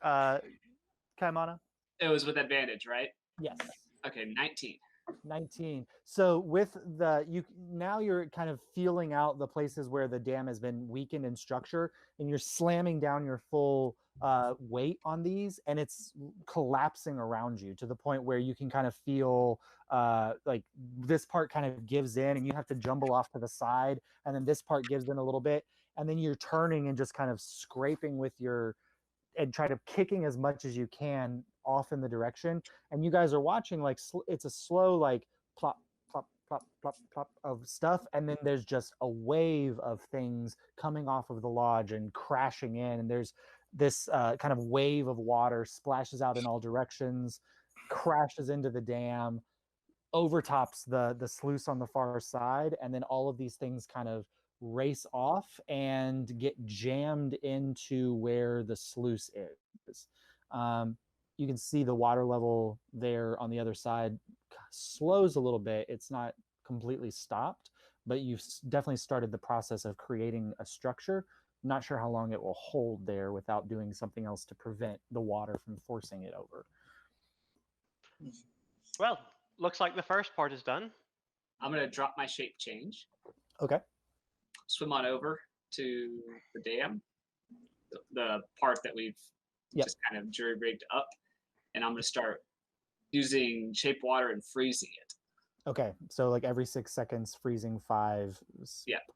Kaimana? It was with advantage, right? Yes. Okay, 19. 19. So with you're kind of feeling out the places where the dam has been weakened in structure, and you're slamming down your full weight on these, and it's collapsing around you to the point where you can kind of feel like this part kind of gives in, and you have to jumble off to the side, and then this part gives in a little bit, and then you're turning and just kind of scraping with your and try to kicking as much as you can off in the direction. And you guys are watching like it's a slow like plop, plop, plop, plop, plop of stuff. And then there's just a wave of things coming off of the lodge and crashing in. And there's this kind of wave of water splashes out in all directions, crashes into the dam, overtops the sluice on the far side. And then all of these things kind of race off and get jammed into where the sluice is. You can see the water level there on the other side slows a little bit. It's not completely stopped, but you've definitely started the process of creating a structure. I'm not sure how long it will hold there without doing something else to prevent the water from forcing it over. Well, looks like the first part is done. I'm going to drop my shape change. Okay. Swim on over to the dam, the part that we've just kind of jury-rigged up, and I'm going to start using shape water and freezing it. Okay, so like every 6 seconds, freezing 5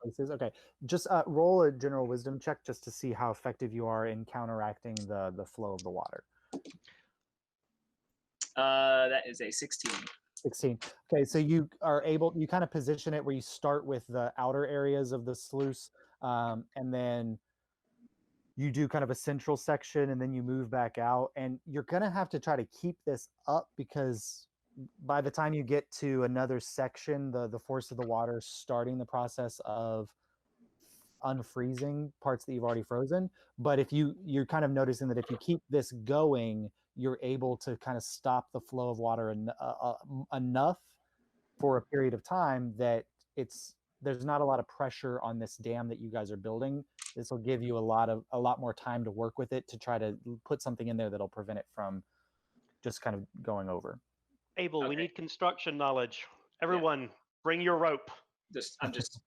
places. Okay, just roll a general wisdom check just to see how effective you are in counteracting the flow of the water. That is a 16. 16. Okay, so you are able, you kind of position it where you start with the outer areas of the sluice, and then you do kind of a central section, and then you move back out. And you're going to have to try to keep this up because by the time you get to another section, the force of the water is starting the process of unfreezing parts that you've already frozen. But if you're kind of noticing that if you keep this going, you're able to kind of stop the flow of water enough for a period of time that there's not a lot of pressure on this dam that you guys are building. This will give you a lot more time to work with it to try to put something in there that'll prevent it from just kind of going over. Abel, we need construction knowledge. Everyone, bring your rope. I'm just,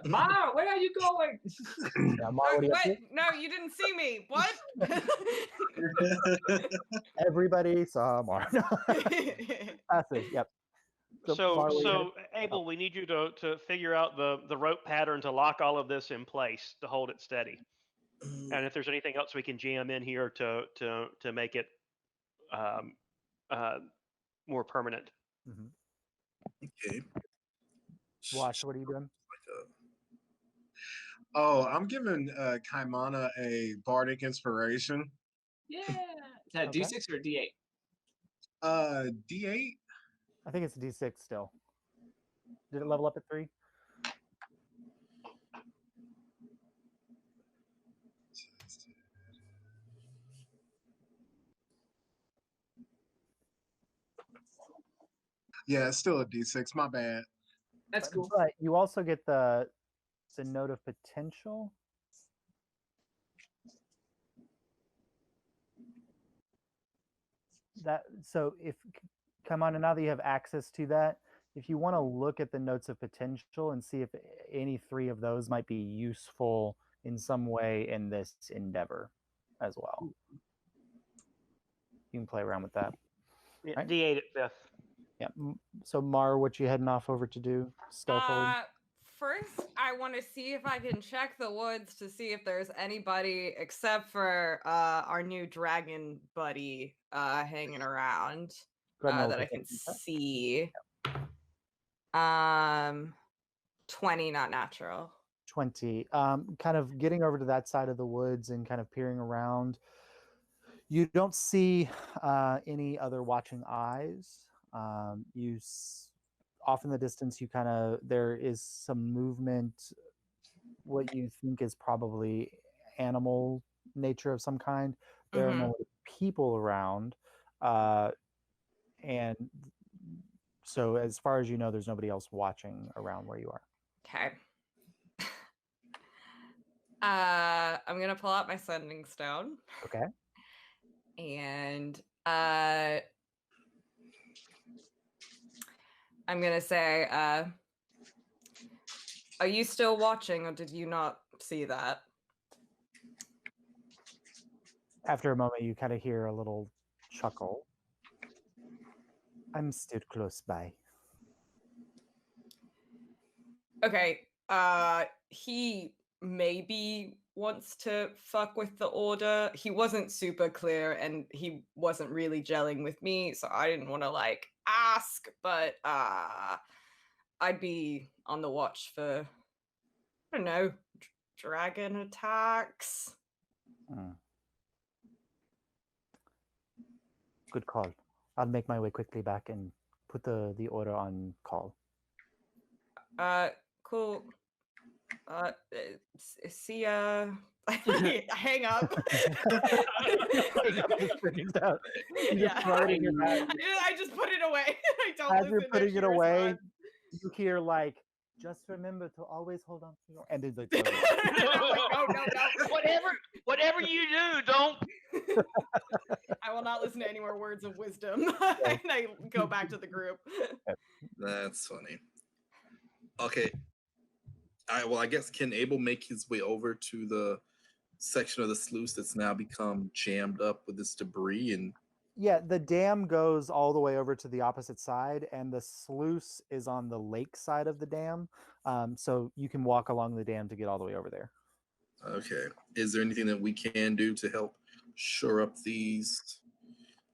Ma, where are you going? Yeah, Mar, what do you What? No, you didn't see me. What? Everybody saw Mar. Passive, yep. So Abel, we need you to figure out the rope pattern to lock all of this in place to hold it steady. And if there's anything else we can jam in here to make it more permanent. Mm-hmm. Okay. Wash, what are you doing? Oh, I'm giving Kaimana a bardic inspiration. Yeah. Is that Okay. D6 or D8? D8. I think it's a D6 still. Did it level up at 3? Yeah, it's still a D6. My bad. That's cool. But you also get the note of potential. So if come on, and now that you have access to that, if you want to look at the notes of potential and see if any 3 of those might be useful in some way in this endeavor as well. You can play around with that. Yeah, Right. D8 at 5th. Yeah. So Mar, what you heading off over to do stealthily? First, I want to see if I can check the woods to see if there's anybody except for our new dragon buddy hanging around Go ahead and roll a that I can perception check. see. 20, not natural. 20. Kind of getting over to that side of the woods and kind of peering around. You don't see any other watching eyes. Off in the distance, there is some movement, what you think is probably animal nature of some kind. There are no people around. And so as far as you know, there's nobody else watching around where you are. Okay. I'm going to pull out my sending stone. Okay. And I'm going to say, are you still watching or did you not see that? After a moment, you kind of hear a little chuckle. I'm still close by. Okay. He maybe wants to fuck with the order. He wasn't super clear and he wasn't really gelling with me, so I didn't want to ask, but I'd be on the watch for, I don't know, dragon attacks. Good call. I'll make my way quickly back and put the order on call. Cool. See ya. Hang up. I just put it away. I don't. As you're putting it away, you hear just remember to always hold on to your end. No. Whatever you do, don't. I will not listen to any more words of wisdom. And I go back to the group. That's funny. Okay. I guess can Abel make his way over to the section of the sluice that's now become jammed up with this debris? And yeah, the dam goes all the way over to the opposite side, and the sluice is on the lake side of the dam. So you can walk along the dam to get all the way over there. Okay. Is there anything that we can do to help shore up these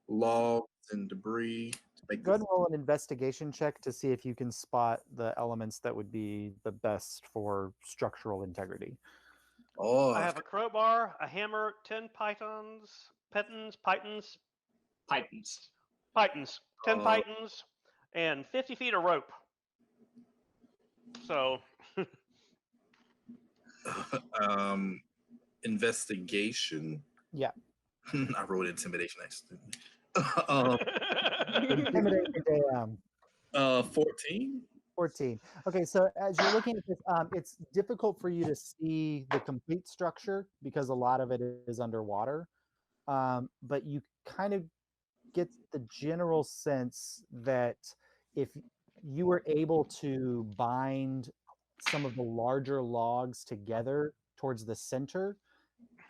logs and debris? Go ahead and roll an investigation check to see if you can spot the elements that would be the best for structural integrity. Oh, I have a crowbar, a hammer, 10 pythons, 10 pythons, and 50 feet of rope. So, Yeah. investigation. I wrote intimidation accidentally. Intimidate the dam. 14. 14. Okay, so as you're looking at this, it's difficult for you to see the complete structure because a lot of it is underwater. But you kind of get the general sense that if you were able to bind some of the larger logs together towards the center,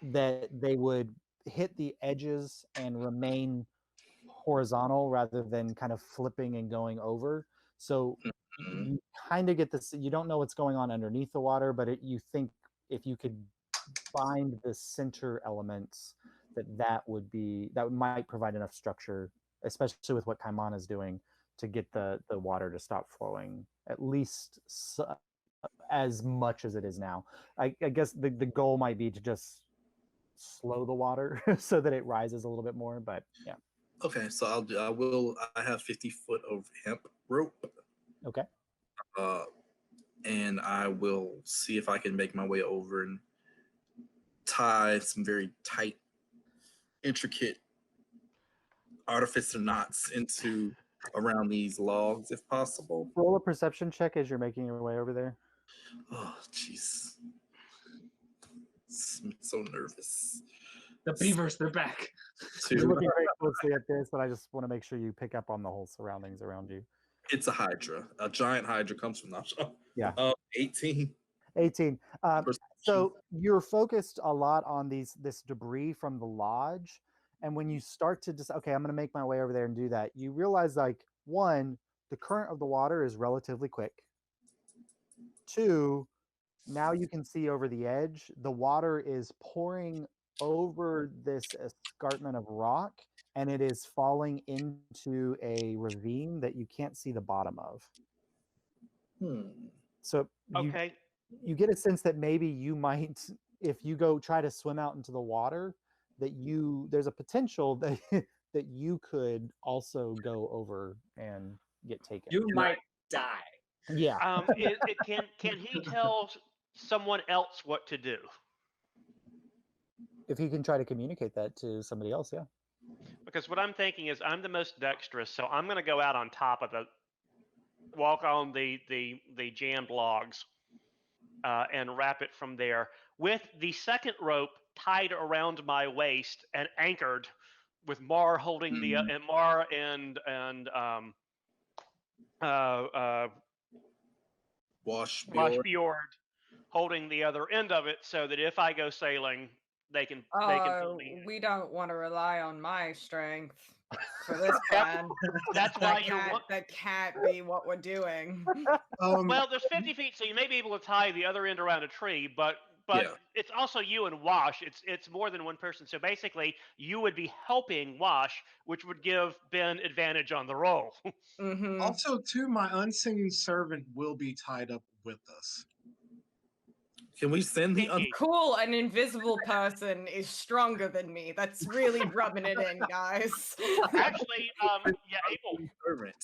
that they would hit the edges and remain horizontal rather than kind of flipping and going over. So you kind of get this, you don't know what's going on underneath the water, but you think if you could bind the center elements, that might provide enough structure, especially with what Kaimana is doing, to get the water to stop flowing, at least as much as it is now. I guess the goal might be to just slow the water so that it rises a little bit more, but yeah. Okay, so I have 50 foot of hemp rope. Okay. And I will see if I can make my way over and tie some very tight, intricate artificer knots around these logs if possible. Roll a perception check as you're making your way over there. Oh, jeez. So nervous. The beavers, they're back. You're looking very closely at this, but I just want to make sure you pick up on the whole surroundings around you. It's a hydra. A giant hydra comes from Nacha. Yeah. 18. 18. Perception. So you're focused a lot on this debris from the lodge, and when you start to just okay, I'm going to make my way over there and do that, you realize like one, the current of the water is relatively quick. Two, now you can see over the edge, the water is pouring over this escarpment of rock, and it is falling into a ravine that you can't see the bottom of. So Okay. you get a sense that maybe you might, if you go try to swim out into the water, that there's a potential that that you could also go over and get taken. You might die. Yeah. Can he tell someone else what to do? If he can try to communicate that to somebody else, yeah. Because what I'm thinking is I'm the most dexterous, so I'm going to go out on top of walk on the jammed logs, and wrap it from there with the second rope tied around my waist and anchored, with Mar holding the and Mar and Wash Fjord holding the other end of it, so that if I go sailing, they can pull me in. We don't want to rely on my strength for this plan. That's why that can't be what we're doing. Well, there's 50 feet, so you may be able to tie the other end around a tree, but Yeah. it's also you and Wash. It's more than one person. So basically, you would be helping Wash, which would give Ben advantage on the roll. Mhm. Also, too, my unseen servant will be tied up with us. Can we send the Kinky. Cool, an invisible person is stronger than me. That's really rubbing it in, guys. Actually, yeah, Abel. servant?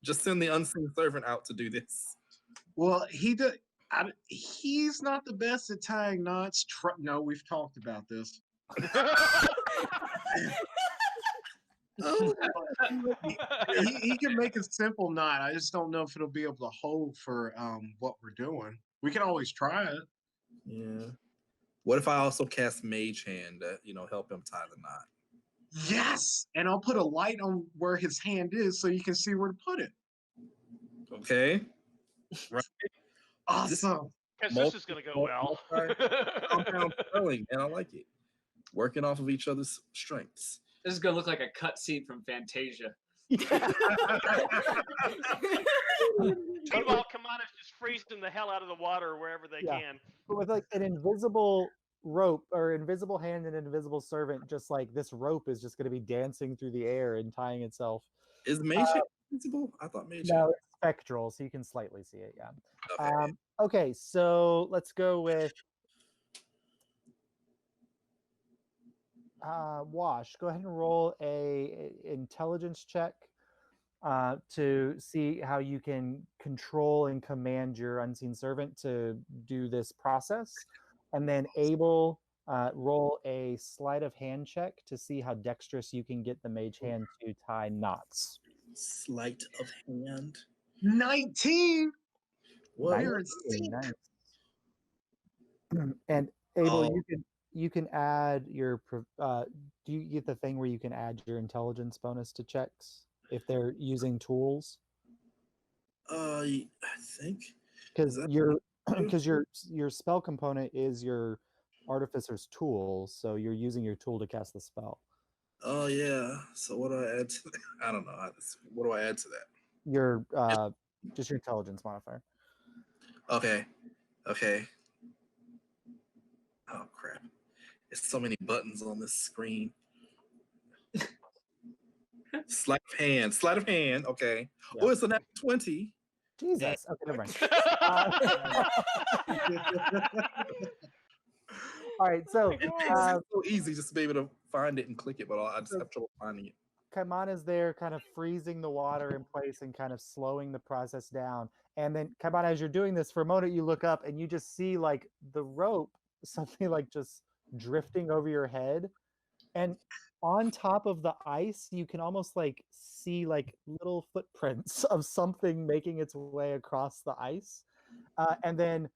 Just send the unseen servant out to do this. Well, he's not the best at tying knots. No, we've talked about this. He can make a simple knot. I just don't know if it'll be able to hold for what we're doing. We can always try it. Yeah. What if I also cast Mage Hand to, help him tie the knot? Yes, and I'll put a light on where his hand is so you can see where to put it. Okay. Right. Awesome. Because this is going to go well. Compound spelling, and I like it. Working off of each other's strengths. This is gonna look like a cutscene from Fantasia. Meanwhile, Kamana's just freezing the hell out of the water wherever they can. But with like an invisible rope or invisible hand and an invisible servant, just like this rope is just going to be dancing through the air and tying itself. Is Mage Hand invisible? I thought Mage Hand. No, it's spectral, so you can slightly see it. Yeah. Okay. Okay, so let's go with Wash. Go ahead and roll a intelligence check to see how you can control and command your unseen servant to do this process. And then Abel, roll a sleight of hand check to see how dexterous you can get the mage hand to tie knots. Sleight of hand. 19. What? Nice. And Abel, you can add your. Do you get the thing where you can add your intelligence bonus to checks if they're using tools? I think because your spell component is your artificer's tool, so you're using your tool to cast the spell. Oh yeah. So what do I add to that? I don't know. What do I add to that? Your just your intelligence modifier. Okay. Oh crap! There's so many buttons on this screen. Sleight of hand. Okay. Yeah. Oh, it's a nat 20. Jesus. Okay, never mind. All right, so it's so easy just to be able to find it and click it, but I just have trouble finding it. Kaimana's there kind of freezing the water in place and kind of slowing the process down. And then Kaimana, as you're doing this, for a moment you look up and you just see like the rope suddenly like just drifting over your head. And on top of the ice, you can almost like see like little footprints of something making its way across the ice. And then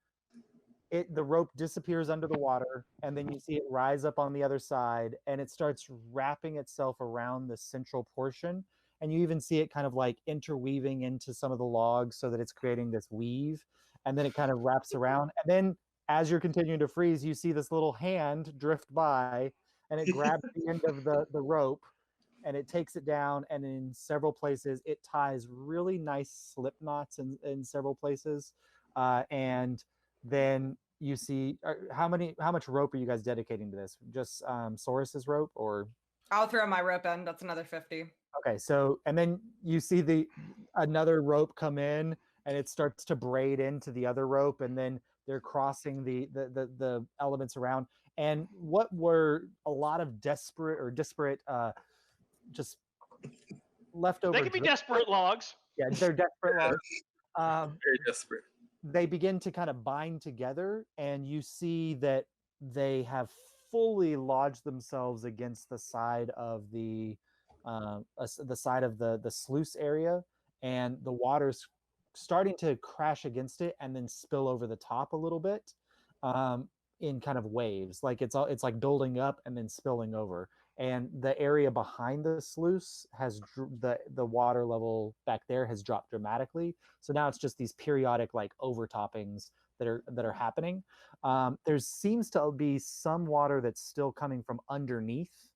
the rope disappears under the water, and then you see it rise up on the other side, and it starts wrapping itself around the central portion. and you even see it kind of like interweaving into some of the logs so that it's creating this weave, and then it kind of wraps around, and then as you're continuing to freeze, you see this little hand drift by, and it grabs the end of the rope, and it takes it down, and in several places it ties really nice slip knots in several places, and then you see how much rope are you guys dedicating to this? Just Saurus's rope, or I'll throw my rope in. That's another 50. okay, so and then you see another rope come in, and it starts to braid into the other rope, and then they're crossing the elements around. And what were a lot of disparate just leftover. They can be desperate logs. Yeah, they're desperate logs. Very desperate. They begin to kind of bind together, and you see that they have fully lodged themselves against the side of the side of the sluice area, and the water's starting to crash against it and then spill over the top a little bit, in kind of waves. Like it's like building up and then spilling over. And the area behind the sluice has the water level back there has dropped dramatically. So now it's just these periodic like overtoppings that are happening. There seems to be some water that's still coming from underneath.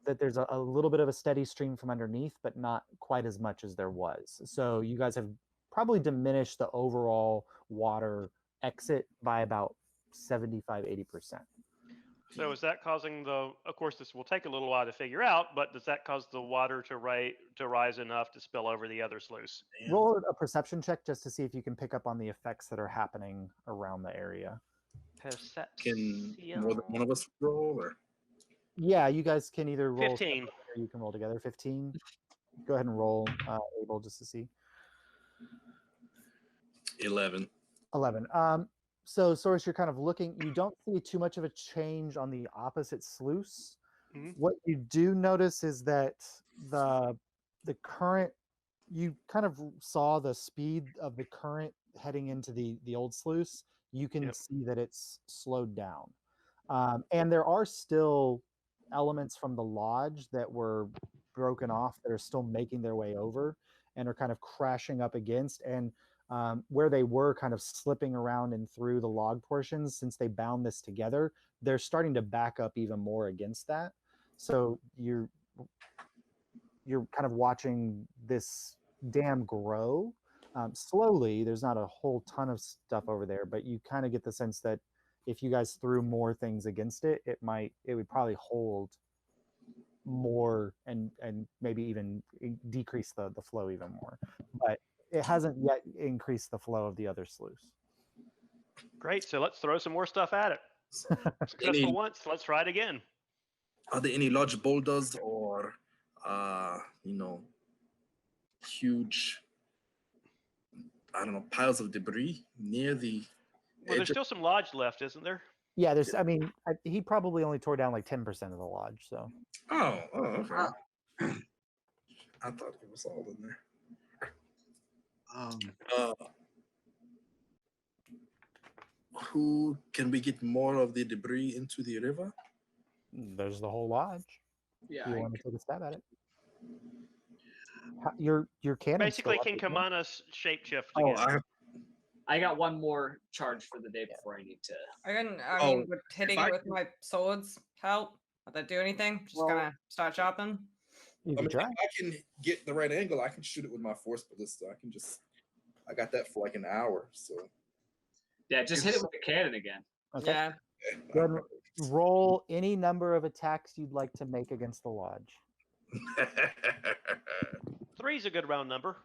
That there's a little bit of a steady stream from underneath, but not quite as much as there was. So you guys have probably diminished the overall water exit by about 75-80%. So is that causing of course this will take a little while to figure out, but does that cause the water to rise enough to spill over the other sluice? Roll a perception check just to see if you can pick up on the effects that are happening around the area. Can more than one of us roll, or? Yeah, you guys can either roll 15. Or you can roll together. 15. Go ahead and roll, Abel, just to see. 11. 11. So Saurus, you're kind of looking. You don't see too much of a change on the opposite sluice. Mm-hmm. What you do notice is that the current. You kind of saw the speed of the current heading into the old sluice. You can see that it's slowed down, and there are still elements from the lodge that were broken off that are still making their way over and are kind of crashing up against, and where they were kind of slipping around and through the log portions, since they bound this together, they're starting to back up even more against that. So you're kind of watching this dam grow slowly. There's not a whole ton of stuff over there, but you kind of get the sense that if you guys threw more things against it, it would probably hold more and maybe even decrease the flow even more. But it hasn't yet increased the flow of the other sluice. Great. So let's throw some more stuff at it. Successful once. Let's try it again. Are there any large boulders or, huge, I don't know, piles of debris near the Well, there's still some lodge left, isn't there? Yeah, there's. I mean, he probably only tore down like 10% of the lodge. So. Oh, okay. I thought it was all in there. Who can we get more of the debris into the river? There's the whole lodge. Yeah. You want to take a stab at it? Your cannon. Basically, can Kamana's shapeshift Oh, again. I got one more charge for the day before I need to. I mean, would hitting it with my swords help? Would that do anything? Just gonna start chopping. You I can mean, try. if I can get the right angle, I can shoot it with my force ballista. I got that for like an hour. So Yeah, just hit it with the cannon again. Okay. Yeah. Go ahead and roll any number of attacks you'd like to make against the lodge. 3 is a good round number.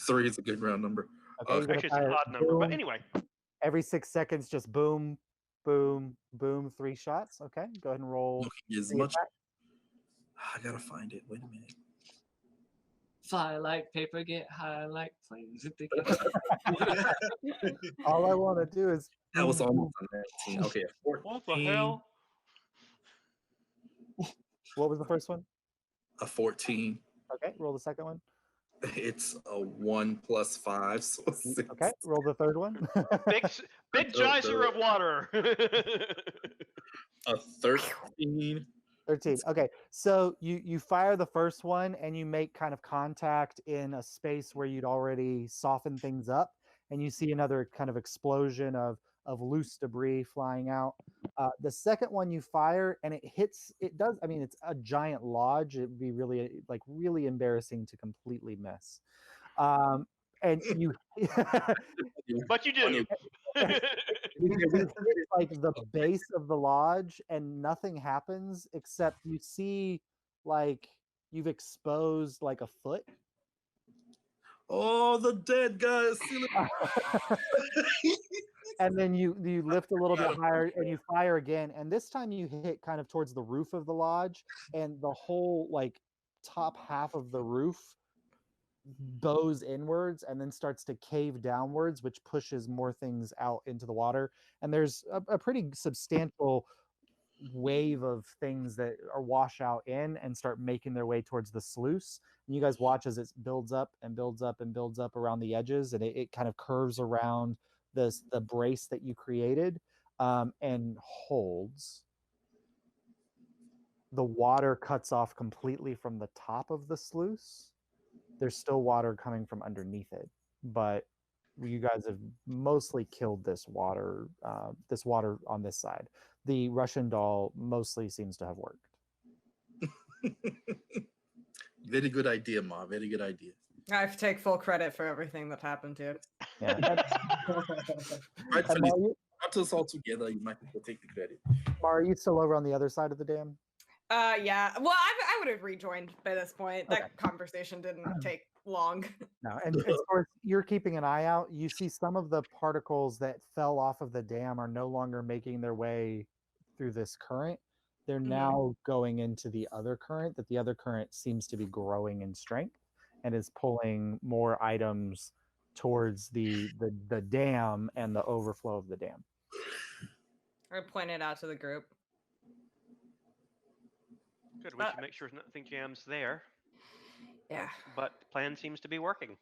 3 is a good round number. Okay, Actually, it's an odd number, but anyway. Every 6 seconds, just boom, boom, boom, 3 shots. Okay, go ahead and roll. Looking as much. I gotta find it. Wait a minute. Fly like paper, get high like planes. All I want to do is. That was almost a 19. Okay, 14. What the hell? What was the first one? A 14. Okay, roll the second one. It's a 1 plus 5, so 6. Okay, roll the third one. Big geyser of water. A 13 13. Okay, so you fire the first one and you make kind of contact in a space where you'd already softened things up, and you see another kind of explosion of loose debris flying out. The second one you fire and it hits. It does. I mean, it's a giant lodge. It'd be really embarrassing to completely miss. And you But you do. you hit like the base of the lodge and nothing happens except you see like you've exposed like a foot. Oh, the dead guy is still. And then you lift a little bit higher and you fire again, and this time you hit kind of towards the roof of the lodge, and the whole like top half of the roof bows inwards and then starts to cave downwards, which pushes more things out into the water. And there's a pretty substantial wave of things that are wash out in and start making their way towards the sluice. And you guys watch as it builds up and builds up and builds up around the edges, and it kind of curves around the brace that you created, and holds. The water cuts off completely from the top of the sluice. There's still water coming from underneath it, but you guys have mostly killed this water on this side. The Russian doll mostly seems to have worked. Very good idea, Ma. Very good idea. I have to take full credit for everything that happened here. Yeah. Rightfully, not us all together. You might take the credit. Are you still over on the other side of the dam? Yeah. Well, I would have rejoined by this point. Okay. That conversation didn't take long. No, and as far as you're keeping an eye out, you see some of the particles that fell off of the dam are no longer making their way through this current. They're now going into the other current, that the other current seems to be growing in strength and is pulling more items towards the dam and the overflow of the dam. I pointed out to the group. Good. We should make sure nothing jams there. Yeah. But the plan seems to be working.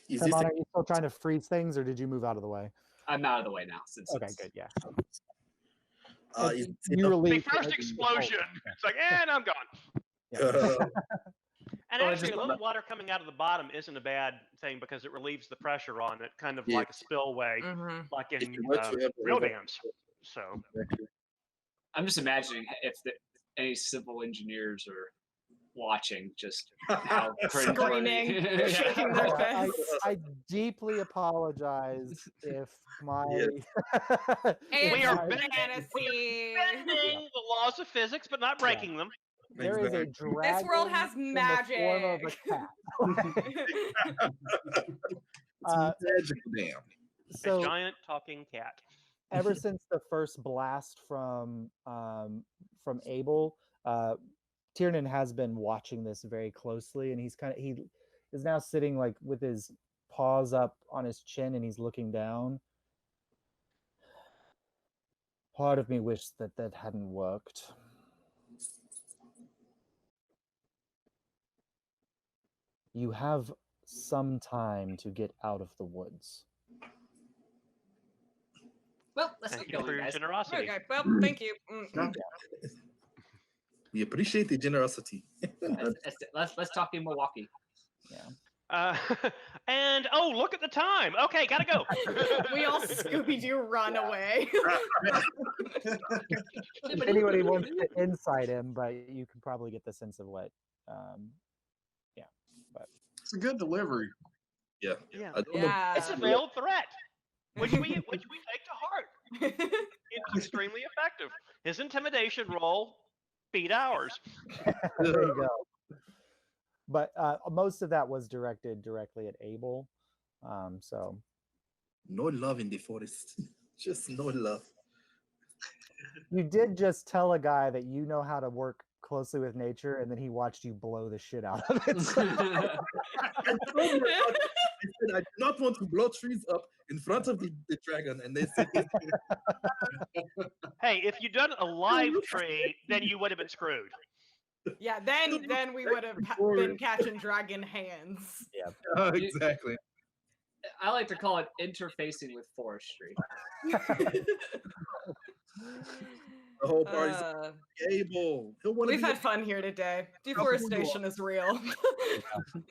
Is this Are you still trying to freeze things, or did you move out of the way? I'm out of the way now. Since Okay, good. Yeah. is You it relieve The first explosion. It's like, and I'm gone. uh, And Oh, I actually, just- a little water coming out of the bottom isn't a bad thing because it relieves the pressure on it, kind of like a spillway, like in real dams. So I'm just imagining if any civil engineers are watching, just how Screaming, cringeworthy- shaking their I, fists. I deeply apologize if my And We are fantasy. bending the laws of physics, but not breaking them. there is a Exactly. dragon. This world has in the form of a magic. cat. magical dam. A So giant talking cat. ever since the first blast from Abel, Tiernan has been watching this very closely, and he is now sitting like with his paws up on his chin, and he's looking down. Part of me wished that hadn't worked. You have some time to get out of the woods. Well, let's Thank get you for going, your guys. generosity. Okay, well, thank you. We appreciate the generosity. Let's talk in Milwaukee. And oh, look at the time. Okay, gotta go. We all Scooby-Doo run away. If anybody wants to insight him, but you can probably get the sense of what. It's a good delivery. Yeah. Yeah. I don't Yeah. It's a veiled threat, which we take to heart. It's extremely effective. His intimidation roll beat ours. There you go. But most of that was directed directly at Abel. So No love in the forest. Just no love. you did just tell a guy that you know how to work closely with nature, and then he watched you blow the shit out of it. I told you about it. I said I do not want to blow trees up in front of the dragon, and they said, Hey, if you'd done a live tree, then you would have been screwed. Yeah, then we would have been catching dragon hands. exactly. I like to call it interfacing with forestry. The whole party's Uh, Abel. He'll want to we've be had fun here today. Deforestation is real.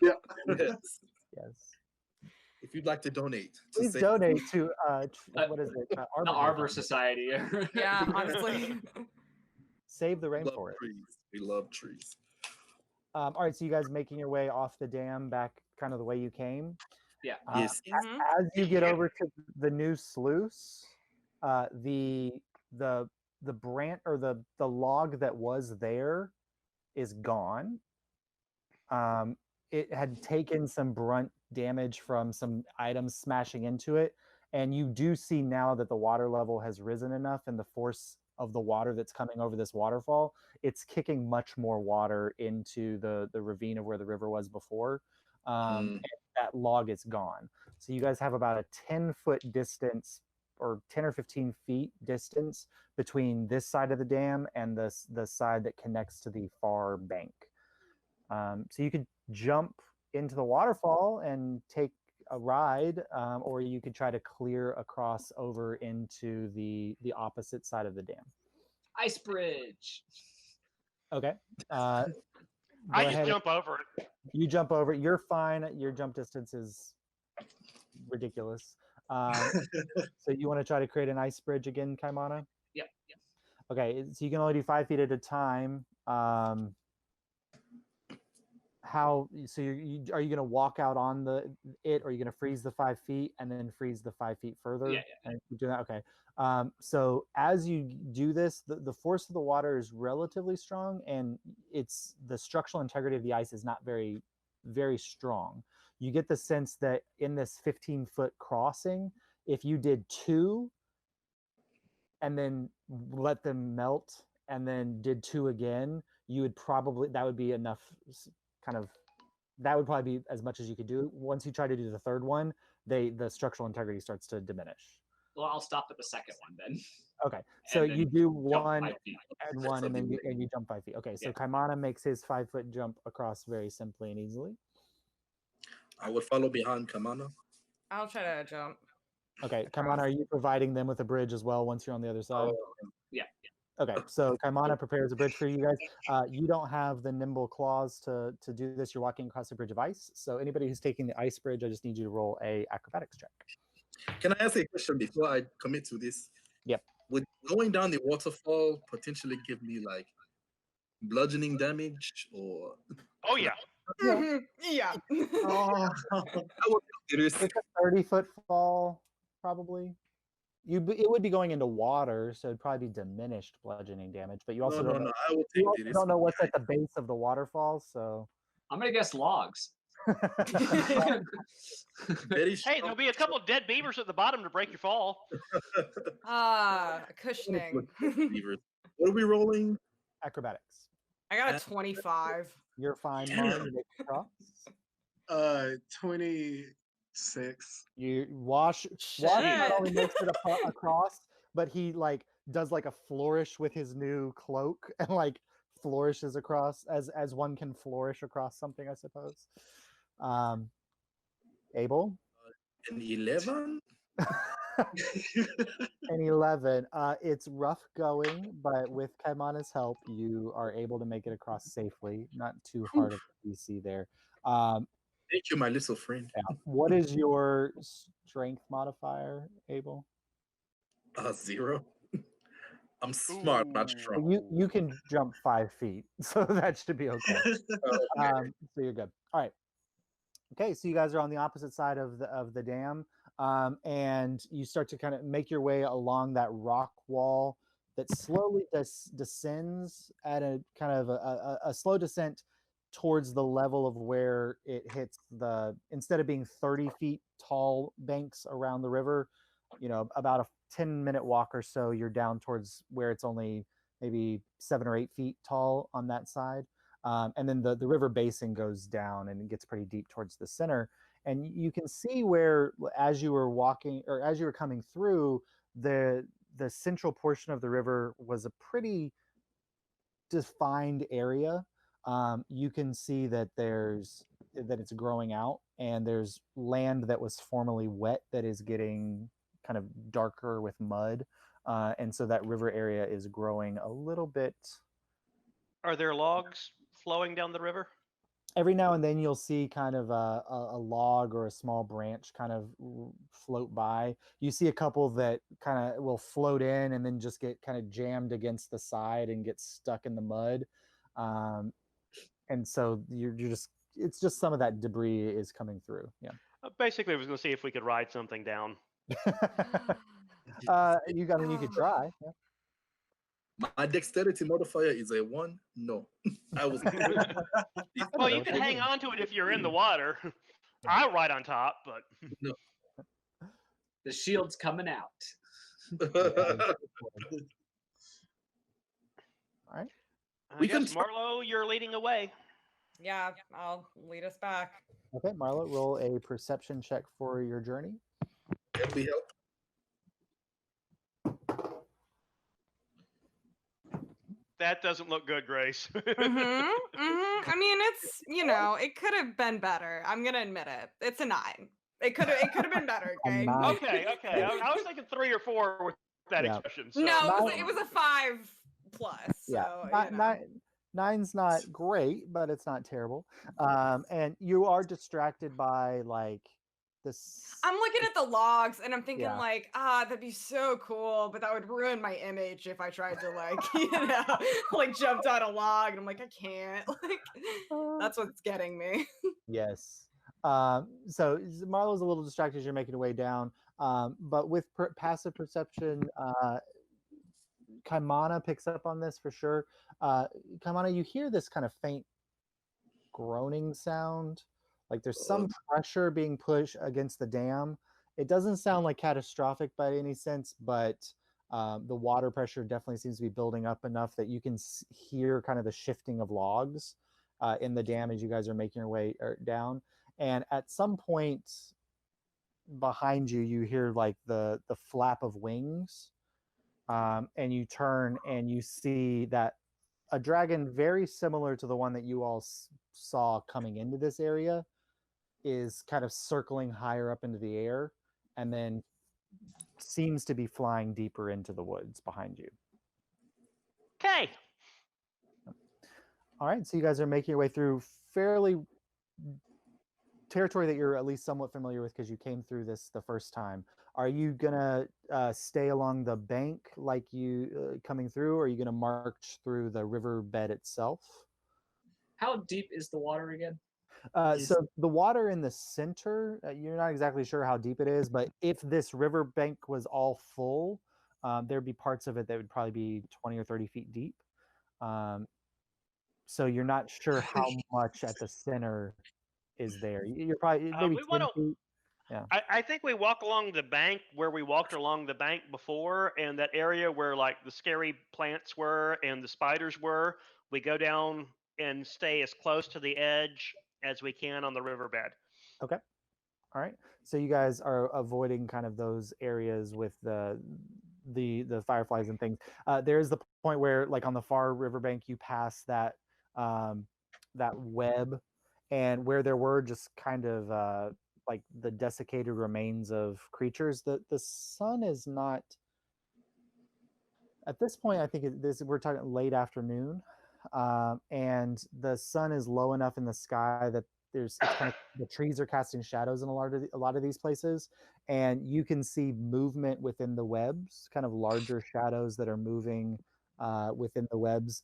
Yeah. Yes. Yes. If you'd like to donate, Please save- donate to what is it? The Arbor Society. Yeah, honestly. Save the we love rainforest. trees. We love trees. All right, so you guys making your way off the dam back kind of the way you came. Yeah. Yes. Mhm. As you get over to the new sluice, the branch or the log that was there is gone. It had taken some brunt damage from some items smashing into it, and you do see now that the water level has risen enough, and the force of the water that's coming over this waterfall, it's kicking much more water into the ravine of where the river was before. And that log is gone. So you guys have about a 10-foot distance or 10 or 15 feet distance between this side of the dam and the side that connects to the far bank. So you could jump into the waterfall and take a ride, or you could try to clear across over into the opposite side of the dam. Ice bridge. Okay. I Go just ahead. jump over it. You jump over it. You're fine. Your jump distance is ridiculous. So you want to try to create an ice bridge again, Kaimana? Yep. Okay, so you can only do 5 feet at a time. How so are you going to walk out on or are you going to freeze the 5 feet and then freeze the 5 feet further? Yeah. And keep doing that. Okay. So as you do this, the force of the water is relatively strong, and it's the structural integrity of the ice is not very, very strong. You get the sense that in this 15-foot crossing, if you did 2 and then let them melt and then did 2 again, you would probably, that would be enough kind of, that would probably be as much as you could do. Once you try to do the third one, the structural integrity starts to diminish. Well, I'll stop at the second one then. Okay, so And then you do jump 1 5 feet. and 1, and then you jump 5 feet. Okay, so Yeah. Kaimana makes his 5-foot jump across very simply and easily. I would follow behind Kamana. I'll try to jump. Okay, Kaimana, are you providing them with a bridge as well once you're on the other side? Yeah. Okay, so Kaimana prepares a bridge for you guys. You don't have the nimble claws to do this. You're walking across a bridge of ice. So anybody who's taking the ice bridge, I just need you to roll a acrobatics check. Can I ask a question before I commit to this? Yep. Would going down the waterfall potentially give me like bludgeoning damage or? Oh yeah. Yeah. Oh, It is. It's a 30-foot fall, probably. It would be going into water, so it'd probably be diminished bludgeoning damage. But you also No. don't I will you take also it. don't know what's at the base of the waterfall, so. I'm gonna guess logs. Very Hey, strong. there'll be a couple of dead beavers at the bottom to break your fall. Cushioning. Beavers. What are we rolling? Acrobatics. I got a 25. You're fine, Damn. Marn. You make the cross. 26. You Wash not only makes it across, but he like does like a flourish with his new cloak and like flourishes across as one can flourish across something, I suppose. Abel? An 11? An 11. It's rough going, but with Kaimana's help, you are able to make it across safely. Not too hard of a DC there. Thank you, my little friend. Yeah. What is your strength modifier, Abel? 0. I'm smart, not strong. You can jump 5 feet, so that should be okay. So you're good. All right. Okay, so you guys are on the opposite side of the dam, and you start to kind of make your way along that rock wall that slowly descends at a kind of a slow descent towards the level of where it hits instead of being 30 feet tall banks around the river, about a 10-minute walk or so, you're down towards where it's only maybe 7 or 8 feet tall on that side. And then the river basin goes down and it gets pretty deep towards the center. And you can see where, as you were walking or as you were coming through, the central portion of the river was a pretty defined area. You can see that it's growing out, and there's land that was formerly wet that is getting kind of darker with mud. and so that river area is growing a little bit. Are there logs flowing down the river? Every now and then you'll see kind of a log or a small branch kind of float by. You see a couple that kind of will float in and then just get kind of jammed against the side and get stuck in the mud. And so you're just, it's just some of that debris is coming through. Yeah. Basically, I was going to see if we could ride something down. I mean, you could try. Yeah. My dexterity modifier is a 1. No, I was. Well, you can hang on to it if you're in the water. I'll ride on top, but No. The shield's coming out. All right. I guess, Marlo, you're leading away. Yeah, I'll lead us back. Okay, Marlo, roll a perception check for your journey. Can we help? That doesn't look good, Grace. I mean, it's, you know, it could have been better. I'm gonna admit it. It's a 9. It could have been better. Okay. Okay. I was thinking 3 or 4 with that expression. So. No, it was a 5 plus. So, yeah, 9's not great, but it's not terrible. And you are distracted by like this. I'm looking at the logs and I'm thinking like, that'd be so cool, but that would ruin my image if I tried to like, you know, like jump down a log and I'm like, I can't. Like, that's what's getting me. Yes. So Marlo's a little distracted as you're making your way down. But with passive perception, Kaimana picks up on this for sure. Kaimana, you hear this kind of faint groaning sound. Like there's some pressure being pushed against the dam. It doesn't sound like catastrophic by any sense, but the water pressure definitely seems to be building up enough that you can hear kind of the shifting of logs in the dam as you guys are making your way down. And at some point behind you, you hear like the flap of wings. And you turn and you see that a dragon very similar to the one that you all saw coming into this area is kind of circling higher up into the air and then seems to be flying deeper into the woods behind you. Okay. All right, so you guys are making your way through fairly territory that you're at least somewhat familiar with because you came through this the first time. Are you gonna stay along the bank like you coming through, or are you gonna march through the riverbed itself? How deep is the water again? So the water in the center, you're not exactly sure how deep it is, but if this riverbank was all full, there'd be parts of it that would probably be 20 or 30 feet deep. So you're not sure how much at the center is there. You're probably maybe 10 feet. Yeah. I think we walk along the bank where we walked along the bank before, and that area where like the scary plants were and the spiders were, we go down and stay as close to the edge as we can on the riverbed. Okay. All right. So you guys are avoiding kind of those areas with the fireflies and things. There is the point where, like on the far riverbank, you pass that that web, and where there were just kind of like the desiccated remains of creatures. The sun is not at this point. I think we're talking late afternoon, and the sun is low enough in the sky that it's kind of, the trees are casting shadows in a lot of these places, and you can see movement within the webs, kind of larger shadows that are moving within the webs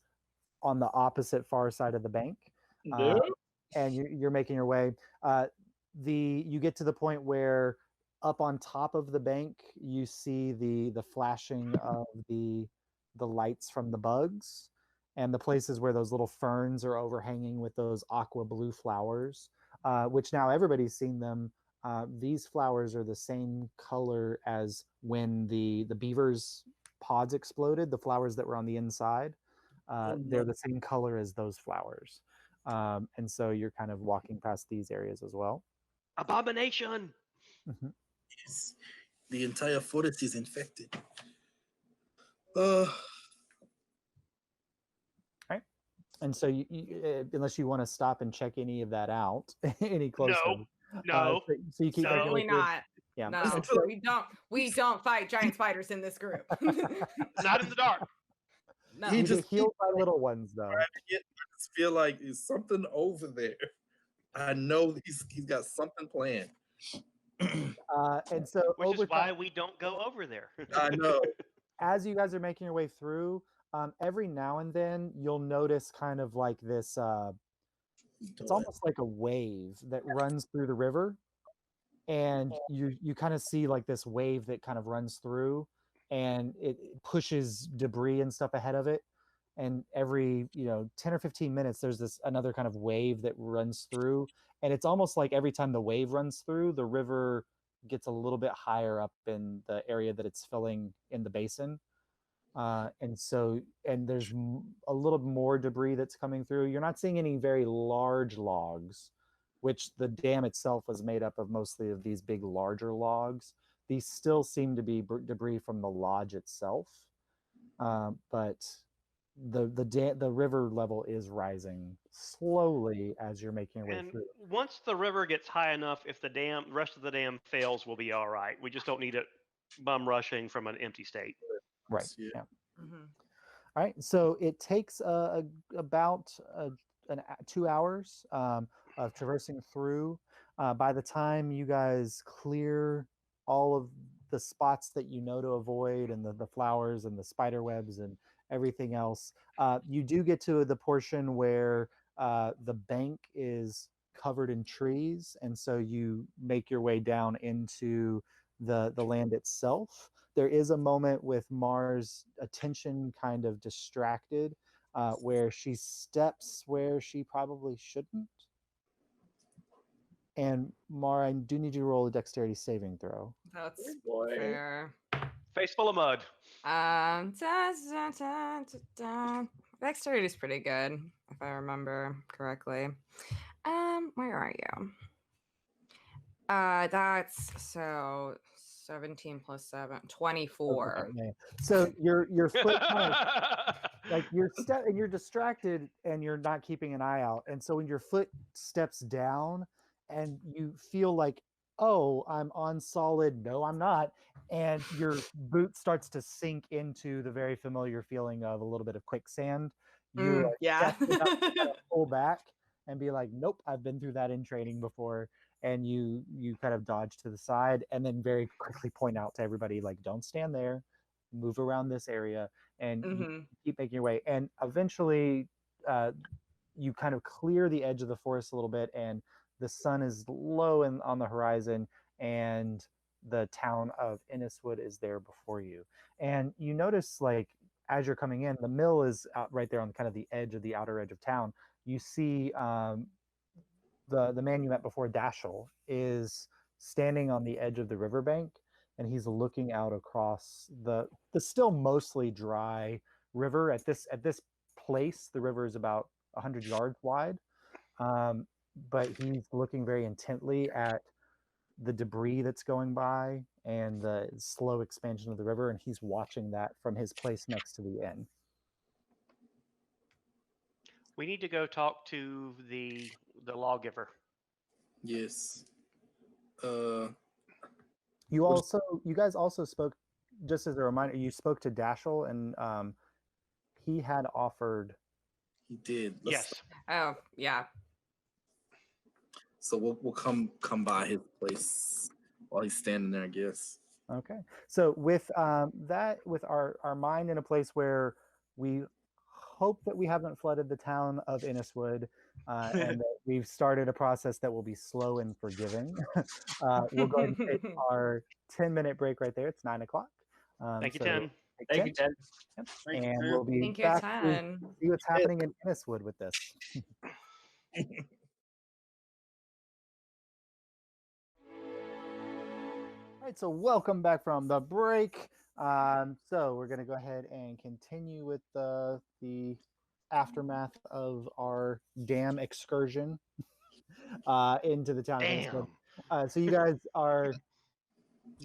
on the opposite far side of the bank. And you're making your way. You get to the point where up on top of the bank you see the flashing of the lights from the bugs, and the places where those little ferns are overhanging with those aqua blue flowers, which now everybody's seen them. These flowers are the same color as when the beavers' pods exploded. The flowers that were on the inside, they're the same color as those flowers. And so you're kind of walking past these areas as well. Abomination. Mm-hmm. Yes. The entire forest is infected. Right. And so you unless you want to stop and check any of that out any closer. No. So you keep Certainly not. Yeah. No, And so- we don't fight giant spiders in this group. Not in the dark. No. He you just get healed by little ones, though. I just feel like there's something over there. I know he's got something planned. And so Which over is why time, we don't go over there. I know. as you guys are making your way through, every now and then you'll notice kind of like this. It's almost like a wave that runs through the river, and you kind of see like this wave that kind of runs through, and it pushes debris and stuff ahead of it. And every 10 or 15 minutes, there's this another kind of wave that runs through, and it's almost like every time the wave runs through, the river gets a little bit higher up in the area that it's filling in the basin. And there's a little more debris that's coming through. You're not seeing any very large logs, which the dam itself was made up of mostly of these big larger logs. These still seem to be debris from the lodge itself, but the river level is rising slowly as you're making your way And through. once the river gets high enough, if the rest of the dam fails, we'll be all right. We just don't need it bum rushing from an empty state. Right. Yeah. Yeah. Mhm. All right. So it takes about 2 hours of traversing through. By the time you guys clear all of the spots that you know to avoid, and the flowers and the spider webs and everything else, you do get to the portion where the bank is covered in trees, and so you make your way down into the land itself. There is a moment with Mars' attention kind of distracted, where she steps where she probably shouldn't. And Mara, I do need you to roll a dexterity saving throw. That's Boy. fair. Face full of mud. Dexterity is pretty good, if I remember correctly. Where are you? That's so 17 plus 7, 24. Okay, yeah. So your foot kind of like you're distracted and you're not keeping an eye out, and so when your foot steps down and you feel like, oh, I'm on solid, no I'm not, and your boot starts to sink into the very familiar feeling of a little bit of quicksand, you are Yeah. just enough to kind of pull back and be like, nope, I've been through that in training before. And you kind of dodge to the side, and then very quickly point out to everybody, like, don't stand there, move around this area, and you keep making your way. And eventually you kind of clear the edge of the forest a little bit, and the sun is low on the horizon, and the town of Inniswood is there before you. And you notice, like, as you're coming in, the mill is out right there on kind of the edge of the outer edge of town. You see the man you met before, Dashel, is standing on the edge of the riverbank, and he's looking out across the still mostly dry river. At this place, the river is about 100 yards wide, but he's looking very intently at the debris that's going by and the slow expansion of the river, and he's watching that from his place next to the inn. We need to go talk to the lawgiver. Yes. You guys also spoke, just as a reminder, you spoke to Dashel, and he had offered. He did. Yes. Oh, yeah. So we'll come by his place while he's standing there, I guess. Okay. So with that, with our mind in a place where we hope that we haven't flooded the town of Inniswood, and that we've started a process that will be slow and forgiving, we'll go ahead and take our 10-minute break right there. It's 9 o'clock. Thank you, so 10. take Thank you, 10. Yep. Thank you, And 10. we'll be Thank you, back to 10. see what's happening in Inniswood with this. All right, so welcome back from the break. So we're going to go ahead and continue with the aftermath of our dam excursion into the town of Inniswood. So you guys are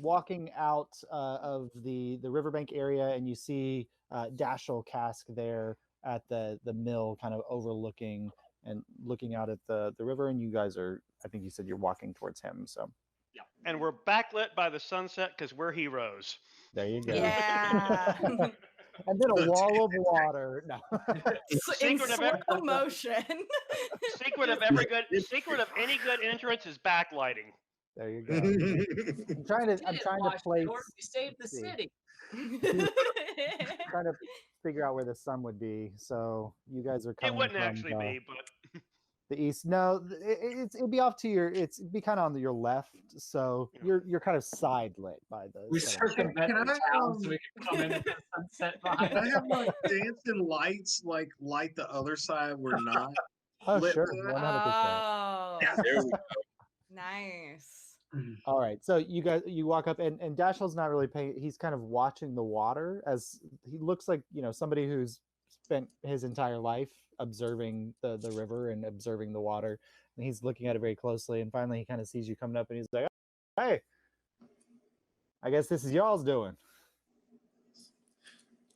walking out of the riverbank area, and you see Dashel Cask there at the mill, kind of overlooking and looking out at the river. And you guys are, I think you said you're walking towards him. So Yeah. and we're backlit by the sunset because we're heroes. There you go. Yeah. And then a wall of water. No. In Secret of slow motion. Secret of any good entrance is backlighting. There you go. I'm trying to place. We saved the see. city. Trying to figure out where the sun would be. So you guys are coming It wouldn't from actually be, but the east. No, it'd be off to it'd be kind of on your left. So you're kind of side lit by the. We sun. circumvent Can the I, town so we can come in at the sunset behind. I have like dancing lights, like light the other side. We're not. Oh lit sure, by. 100%. Oh, There we go. nice. All right, so you walk up, and Dashiell's not really paying. He's kind of watching the water, as he looks like somebody who's spent his entire life observing the river and observing the water, and he's looking at it very closely. And finally, he kind of sees you coming up, and he's like, "Hey, I guess this is y'all's doing."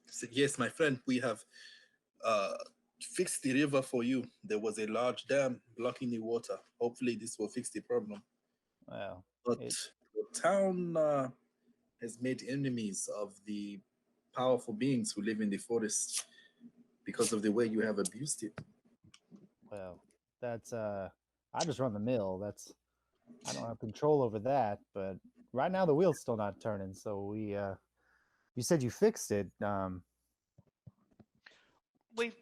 So, yes, my friend, we have fixed the river for you. There was a large dam blocking the water. Hopefully, this will fix the problem. Well, But the town has made enemies of the powerful beings who live in the forest because of the way you have abused it. well, that's I just run the mill. I don't have control over that, but right now the wheel's still not turning. So we you said you fixed it.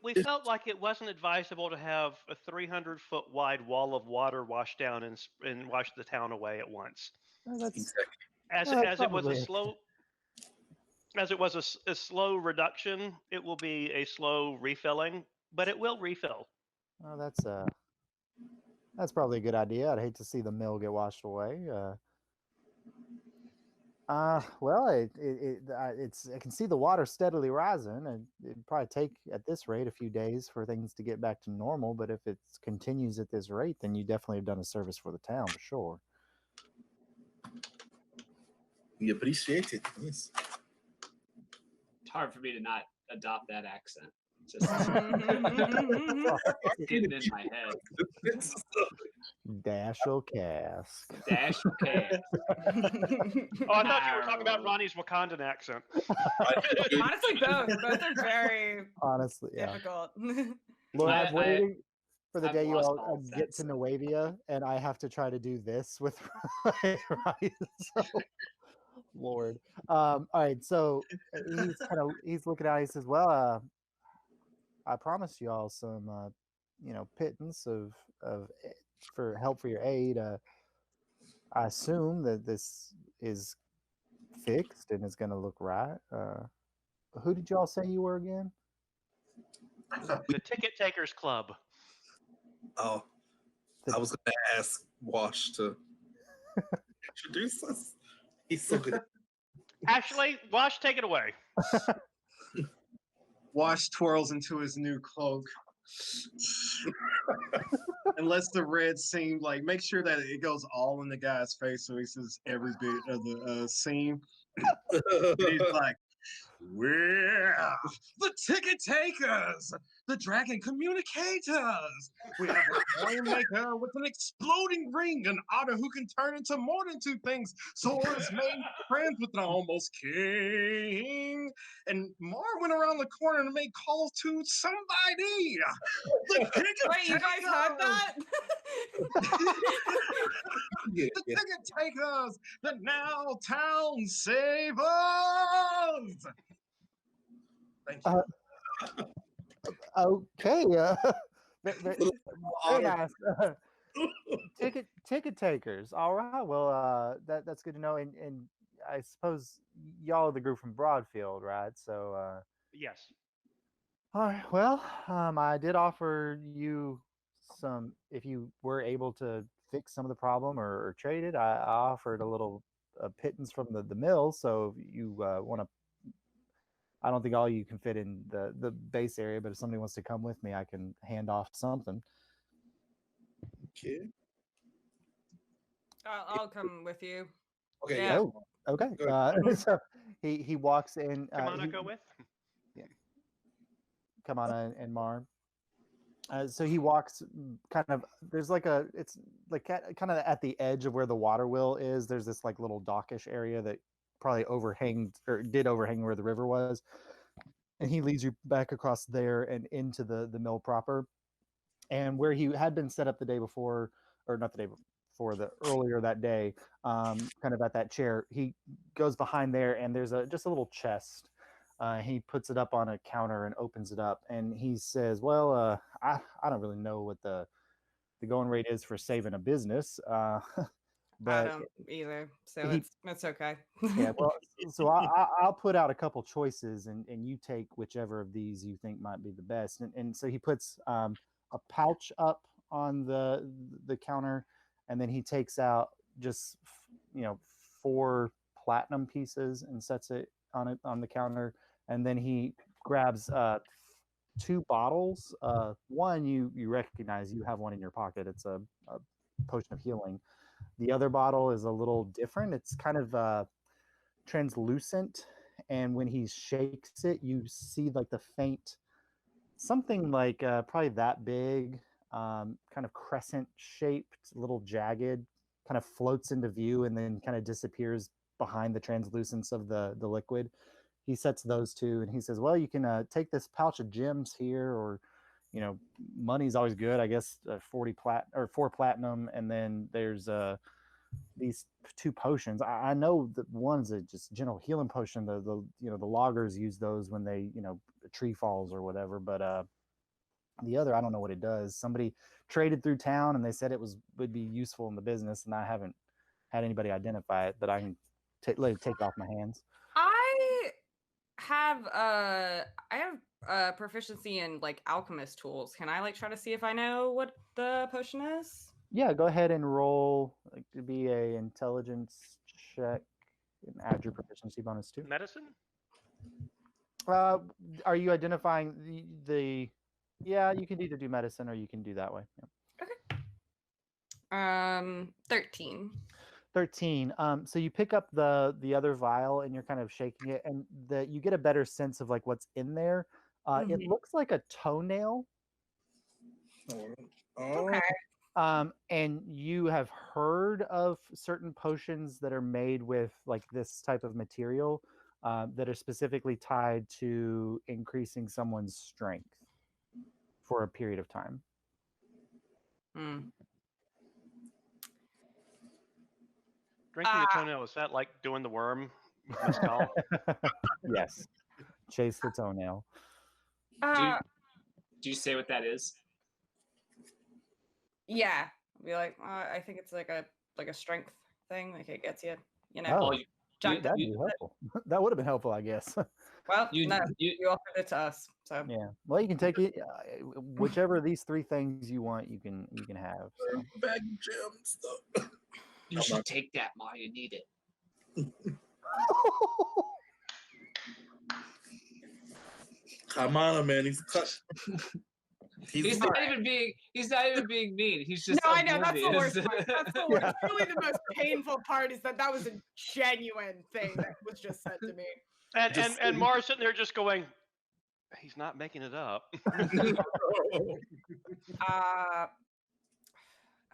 we felt like it wasn't advisable to have a 300-foot wide wall of water wash down and wash the town away at once. That's Exactly. As it was probably a slow reduction, it will be a slow refilling, but it will refill. well, that's probably a good idea. I'd hate to see the mill get washed away. Well, I can see the water steadily rising, and it'd probably take at this rate a few days for things to get back to normal. But if it continues at this rate, then you definitely have done a service for the town for sure. We appreciate it. Yes. It's hard for me to not adopt that accent. Just getting in my head. Dashiell Cask. Dash okay. Oh, I thought you were talking about Ronnie's Wakandan accent. Honestly, both are very Honestly, yeah. difficult. Lord, I'm waiting for the I've day you lost all all get to sense. Nuevia, and I have to try to do this with right. So, Lord. All right, so he's looking out. He says, "Well, I promised you all some, pittance for help for your aid. I assume that this is fixed and is going to look right. Who did y'all say you were again?" The Ticket Takers Club. Oh, I was going to ask Wash to introduce us. He's so good. Actually, Wash, take it away. Wash twirls into his new cloak. And lets the red seam, like, make sure that it goes all in the guy's face so he sees every bit of the seam. And he's like, "We're the ticket takers, the dragon communicators. We have a flame maker with an exploding ring, an otter who can turn into more than two things. Swords made friends with an almost king. And Mar went around the corner and made calls to somebody. The ticket Wait, you guys heard that? Yeah, The yeah. ticket takers, the now town savers. Thank you. Okay. Very Otter. nice. Ticket takers. All right. Well, that's good to know. And I suppose y'all are the group from Broadfield, right? So, Yes. all right. Well, I did offer you some, if you were able to fix some of the problem or trade it. I offered a little pittance from the mill. So if you want to, I don't think all you can fit in the base area, but if somebody wants to come with me, I can hand off something. Okay. I'll come with you. Okay. Yeah. Oh, okay. Good. So he walks in. Come on, I go with. Come on, and Mar. So he walks kind of. There's like it's like kind of at the edge of where the water wheel is. There's this like little dockish area that probably overhanged or did overhang where the river was, and he leads you back across there and into the mill proper. And where he had been set up the day before, or not the day before, the earlier that day, kind of at that chair, he goes behind there, and there's just a little chest. He puts it up on a counter and opens it up, and he says, "Well, I don't really know what the going rate is for saving a business, I but don't either, so he it's okay. yeah, well, so I'll put out a couple choices, and you take whichever of these you think might be the best." And so he puts a pouch up on the counter, and then he takes out just 4 platinum pieces and sets it on the counter, and then he grabs 2 bottles. One you recognize, you have one in your pocket. It's a potion of healing. The other bottle is a little different. It's kind of translucent, and when he shakes it, you see like the faint something like probably that big, kind of crescent shaped, little jagged, kind of floats into view and then kind of disappears behind the translucence of the liquid. He sets those 2, and he says, "Well, you can take this pouch of gems here, or money's always good, I guess. 4 platinum, and then there's these 2 potions. I know that one's a just general healing potion. The loggers use those when they a tree falls or whatever, but the other, I don't know what it does. Somebody traded through town, and they said would be useful in the business, and I haven't had anybody identify it, but I can let it take it off my hands." I have proficiency in like alchemist tools. Can I like try to see if I know what the potion is? Yeah, go ahead and roll. Like, to be a intelligence check and add your proficiency bonus too. Medicine? Are you identifying the? Yeah, you can either do medicine or you can do that way. Yeah. 13. 13. So you pick up the other vial and you're kind of shaking it, and you get a better sense of like what's in there. It looks like a toenail. Okay. And you have heard of certain potions that are made with like this type of material that are specifically tied to increasing someone's strength for a period of time. Drinking a toenail, is that like doing the worm with mescal? Yes. Chase the toenail. Do you say what that is? Yeah. I'll be like, I think it's like a strength thing. Like it gets you, Oh, jacked up. that'd be helpful. That would have been helpful, I guess. Well, you offered it to us, so yeah. Well, you can take it. Whichever of these 3 things you want, you can have. So. Bag of gems, though. You should take that, Ma. You need it. Come on, man. He's cut. He's not even being mean. He's just no, I know that's the oblivious. worst part. That's the worst. Really, the most painful part is that was a genuine thing that was just said to me. And Mara's sitting there just going, he's not making it up. I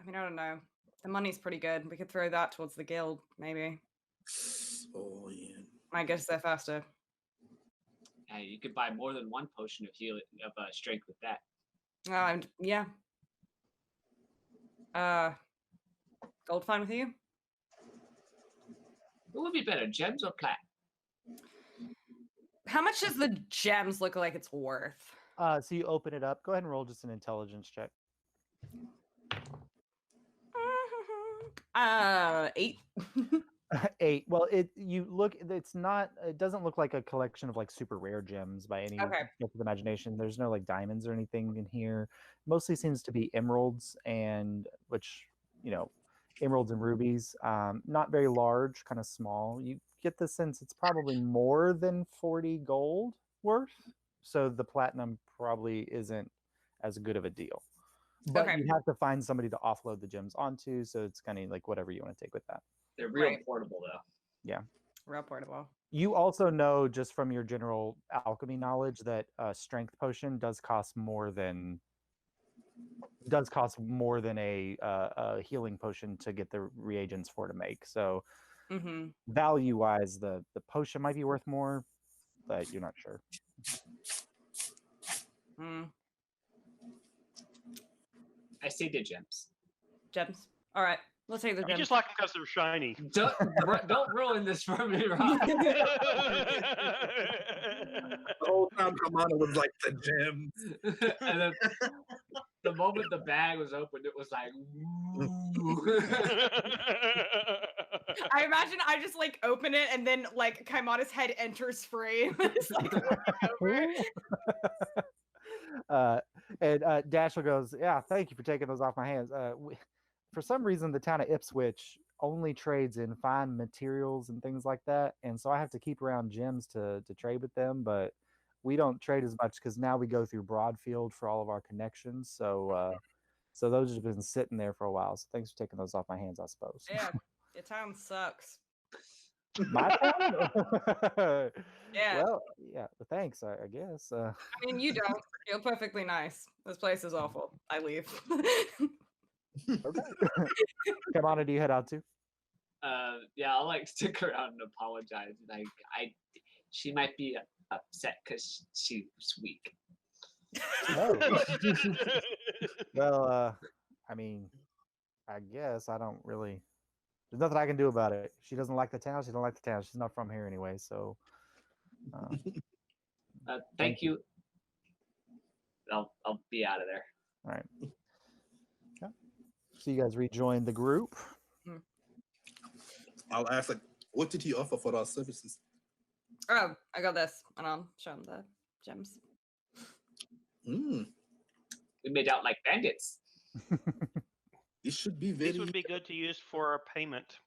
mean, I don't know. The money's pretty good. We could throw that towards the guild, maybe. Oh yeah. I guess they're faster. You could buy more than 1 potion of strength with that. Yeah. Gold fine with you? What would be better, gems or plat? How much does the gems look like it's worth? So you open it up. Go ahead and roll just an intelligence check. 8. 8. Well, it doesn't look like a collection of like super rare gems by any stretch of the imagination. There's no like diamonds or anything in here. Mostly seems to be emeralds, and emeralds and rubies. Not very large, kind of small. You get the sense it's probably more than 40 gold worth. So the platinum probably isn't as good of a deal. But you have to find somebody to offload the gems onto, so it's kind of like whatever you want to take with that. They're real portable, though. Yeah. Real portable. You also know, just from your general alchemy knowledge, that a strength potion does cost more than does cost more than a healing potion to get the reagents for to make. So Mm-hmm. value-wise, the potion might be worth more, but you're not sure. Mm. I say the gems. Gems. All right, we'll take the You gems. just like them because they're shiny. Don't ruin this for me, Rob. The whole time Commander was like the gems. And then the moment the bag was opened, it was like, ooh. I imagine I just like open it and then like Kaimana's head enters frame. It's like over. And Dasher goes, "Yeah, thank you for taking those off my hands. For some reason, the town of Ipswich only trades in fine materials and things like that, and so I have to keep around gems to trade with them. But we don't trade as much because now we go through Broadfield for all of our connections. So those have been sitting there for a while. So thanks for taking those off my hands, I suppose." Yeah, your town sucks. My town? Yeah. Well, yeah. Thanks. I guess. I mean, you don't. You're perfectly nice. This place is awful. I leave. Okay. Come on, do you head out too? Yeah, I'll like stick around and apologize. Like she might be upset because she's weak. Oh. Well, I mean, I guess I don't really. There's nothing I can do about it. She doesn't like the town. She don't like the town. She's not from here anyway. So. Thank you. I'll be out of there. All right. Okay. So you guys rejoin the group. I'll ask, like, what did he offer for our services? Oh, I got this, and I'll show him the gems. Mm, We made out like bandits. it should be very. These would be good to use for a payment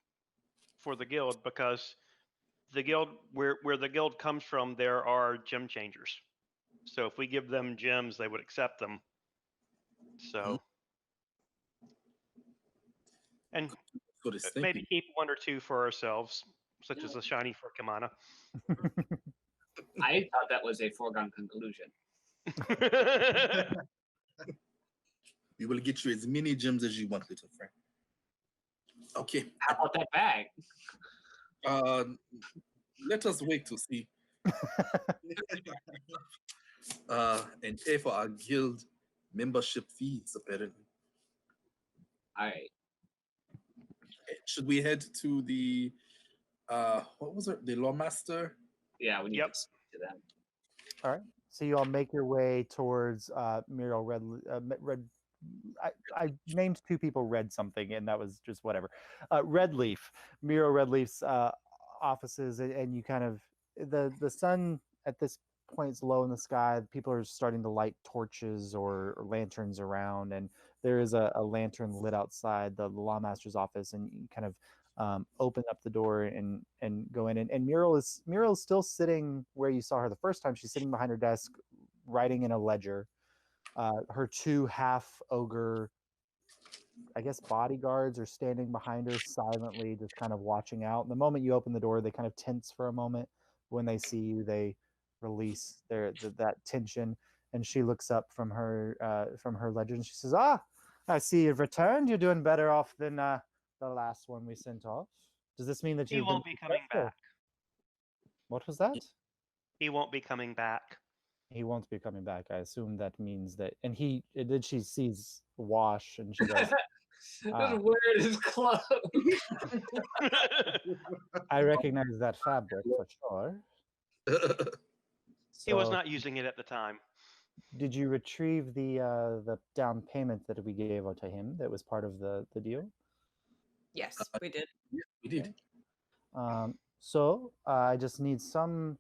for the guild because the guild, where the guild comes from, there are gem changers. So if we give them gems, they would accept them. So, and What is maybe keep one or two for ourselves, such as a shiny for Kamana. I thought that was a foregone conclusion. We will get you as many gems as you want, little friend. Okay. How about that bag? Let us wait to see. And pay for our guild membership fees, apparently. All right. Should we head to the what was it? The Lawmaster? Yeah, we need Yep. to speak to them. All right. So you all make your way towards Muriel Red. I named two people Red something, and that was just whatever. Redleaf, Muriel Redleaf's offices, and you kind of the sun at this point is low in the sky. People are starting to light torches or lanterns around, and there is a lantern lit outside the Lawmaster's office, and you kind of open up the door and go in, and Muriel is still sitting where you saw her the first time. She's sitting behind her desk, writing in a ledger. Her two half ogre, I guess, bodyguards are standing behind her silently, just kind of watching out. And the moment you open the door, they kind of tense for a moment. When they see you, they release that tension, and she looks up from her ledger and she says, "Ah, I see you've returned. You're doing better off than the last one we sent off. Does this mean that He you've won't been be coming successful?" back. What was that? He won't be coming back. He won't be coming back. I assume that means that. And she sees Wash, and she goes, Just wearing his clothes. "I recognize that fabric for sure." He was So, not using it at the time. did you retrieve the down payment that we gave out to him? That was part of the deal. Yes, we did. Yeah, we did. So I just need some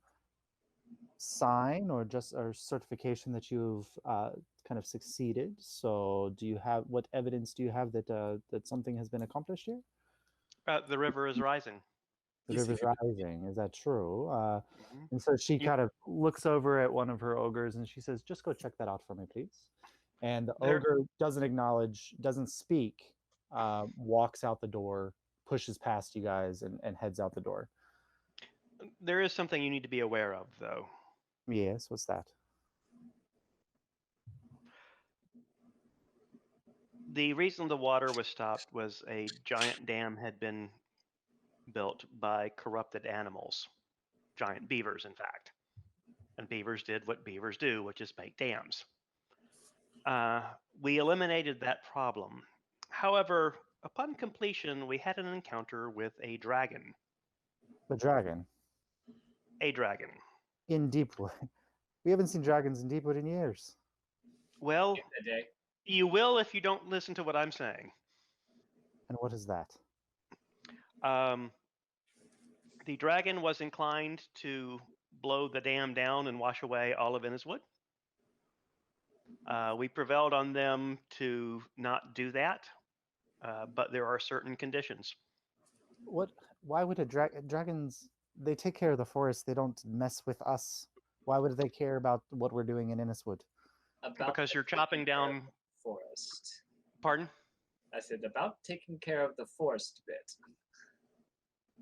sign or certification that you've kind of succeeded. So what evidence do you have that that something has been accomplished here? The river is rising. The Yes, river's if you- rising. Is that true? Mhm. And so she You- kind of looks over at one of her ogres and she says, "Just go check that out for me, please." And the There- ogre doesn't acknowledge, doesn't speak, walks out the door, pushes past you guys, and heads out the door. There is something you need to be aware of, though. Yes, what's that? The reason the water was stopped was a giant dam had been built by corrupted animals, giant beavers, in fact. And beavers did what beavers do, which is make dams. We eliminated that problem. However, upon completion, we had an encounter with a dragon. The dragon A dragon. in Deepwood. We haven't seen dragons in Deepwood in years. Well, In the day. you will if you don't listen to what I'm saying. And what is that? The dragon was inclined to blow the dam down and wash away all of Inniswood. We prevailed on them to not do that, but there are certain conditions. What? Why would dragons? They take care of the forest. They don't mess with us. Why would they care about what we're doing in Inniswood? About Because you're taking chopping care of down. the forest. Pardon? I said about taking care of the forest bit.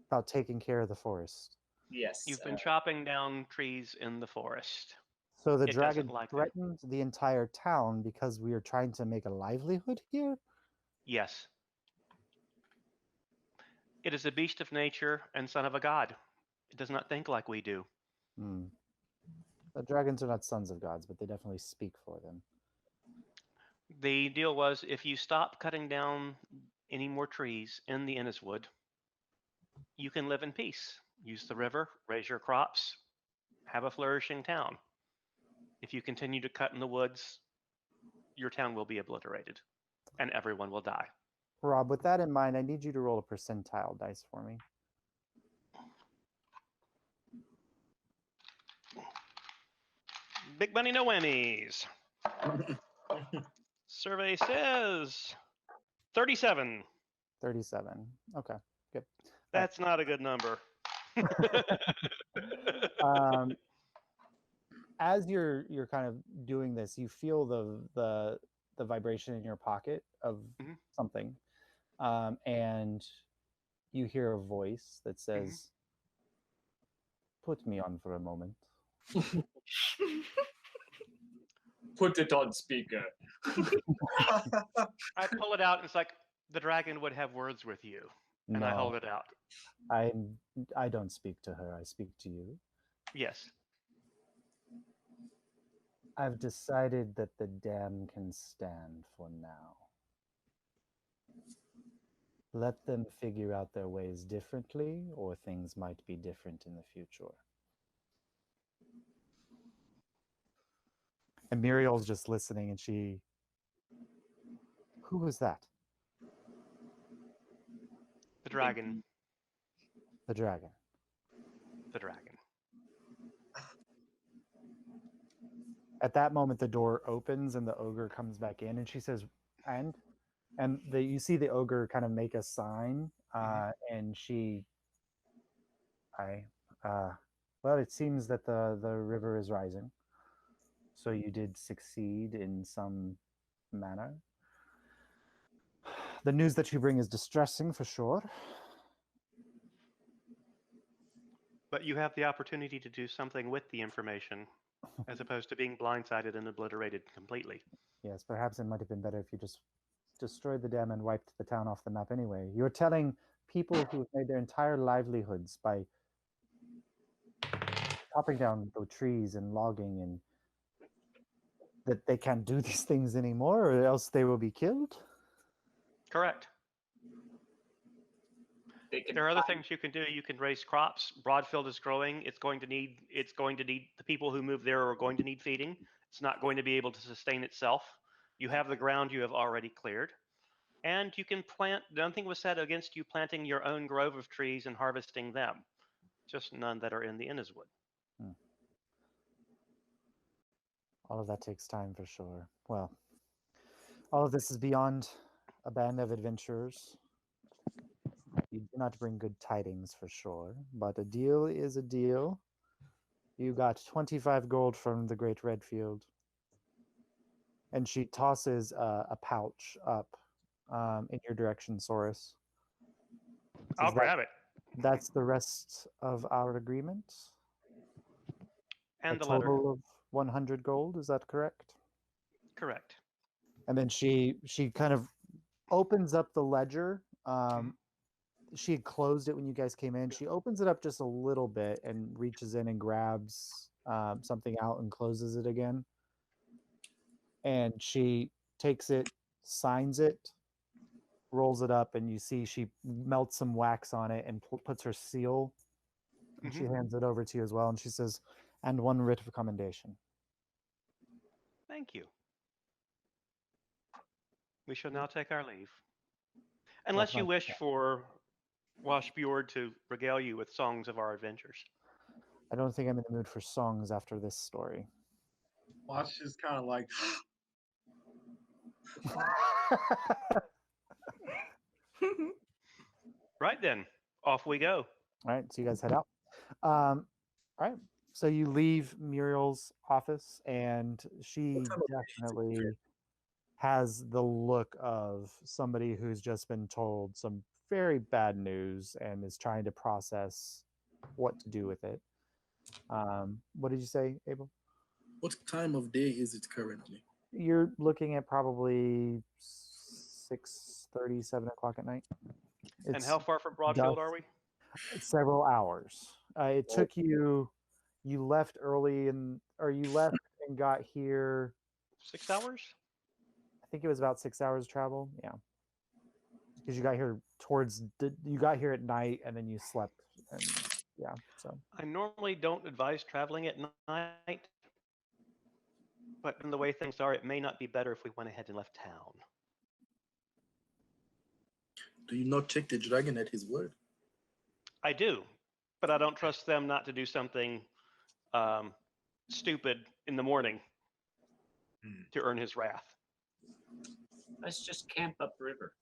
About taking care of the forest. Yes. You've been chopping down trees in the forest. So the It dragon doesn't like that. threatened the entire town because we are trying to make a livelihood here? Yes. It is a beast of nature and son of a god. It does not think like we do. Hmm. The dragons are not sons of gods, but they definitely speak for them. The deal was if you stop cutting down any more trees in the Inniswood, you can live in peace. Use the river, raise your crops, have a flourishing town. If you continue to cut in the woods, your town will be obliterated and everyone will die. Rob, with that in mind, I need you to roll a percentile dice for me. Big money, no whammies. Survey says 37. 37. Okay, good. That's not a good number. As you're kind of doing this, you feel the vibration in your pocket of Mhm. something, and you hear a voice that says, "Put me on for a moment." Put it on speaker. I pull it out and it's like the dragon would have words with you. And I hold it out. I don't speak to her. I speak to you. Yes. I've decided that the dam can stand for now. Let them figure out their ways differently, or things might be different in the future. And Muriel's just listening, and she... Who was that? The dragon. The dragon. The dragon. At that moment, the door opens, and the ogre comes back in, and she says, and you see the ogre kind of make a sign, and well, it seems that the river is rising. So you did succeed in some manner. The news that you bring is distressing for sure. But you have the opportunity to do something with the information, as opposed to being blindsided and obliterated completely. Yes, perhaps it might have been better if you just destroyed the dam and wiped the town off the map anyway. You're telling people who have made their entire livelihoods by chopping down the trees and logging and that they can't do these things anymore, or else they will be killed? Correct. There are other things you can do. You can raise crops. Broadfield is growing. It's going to need the people who move there are going to need feeding. It's not going to be able to sustain itself. You have the ground you have already cleared. And you can plant, nothing was said against you planting your own grove of trees and harvesting them. Just none that are in the Inniswood. All of that takes time for sure. Well, all of this is beyond a band of adventurers. You do not bring good tidings for sure, but a deal is a deal. You got 25 gold from the Great Redfield. And she tosses a pouch up in your direction, Saurus. I'll grab it. That's the rest of our agreement? And a the letter. total of 100 gold, is that correct? Correct. And then she kind of opens up the ledger. She had closed it when you guys came in. She opens it up just a little bit and reaches in and grabs something out and closes it again. And she takes it, signs it, rolls it up, and you see she melts some wax on it and puts her seal. And she hands it over to you as well. And she says, "And one writ of commendation." Thank you. We shall now take our leave. Unless you wish for Washbjord to regale you with songs of our adventures. I don't think I'm in the mood for songs after this story. Wash is kind of like, Right then, off we go. All right, so you guys head out. All right, so you leave Muriel's office, and she definitely has the look of somebody who's just been told some very bad news and is trying to process what to do with it. What did you say, Abel? What time of day is it currently? You're looking at probably 6:30, 7 o'clock at night. And how far from Broadfield are we? Several hours. It took you left early you left and got here 6 hours? I think it was about 6 hours travel. Yeah. Because you got here you got here at night and then you slept. And yeah, so. I normally don't advise traveling at night, but in the way things are, it may not be better if we went ahead and left town. Do you not take the dragon at his word? I do, but I don't trust them not to do something stupid in the morning to earn his wrath. Let's just camp upriver.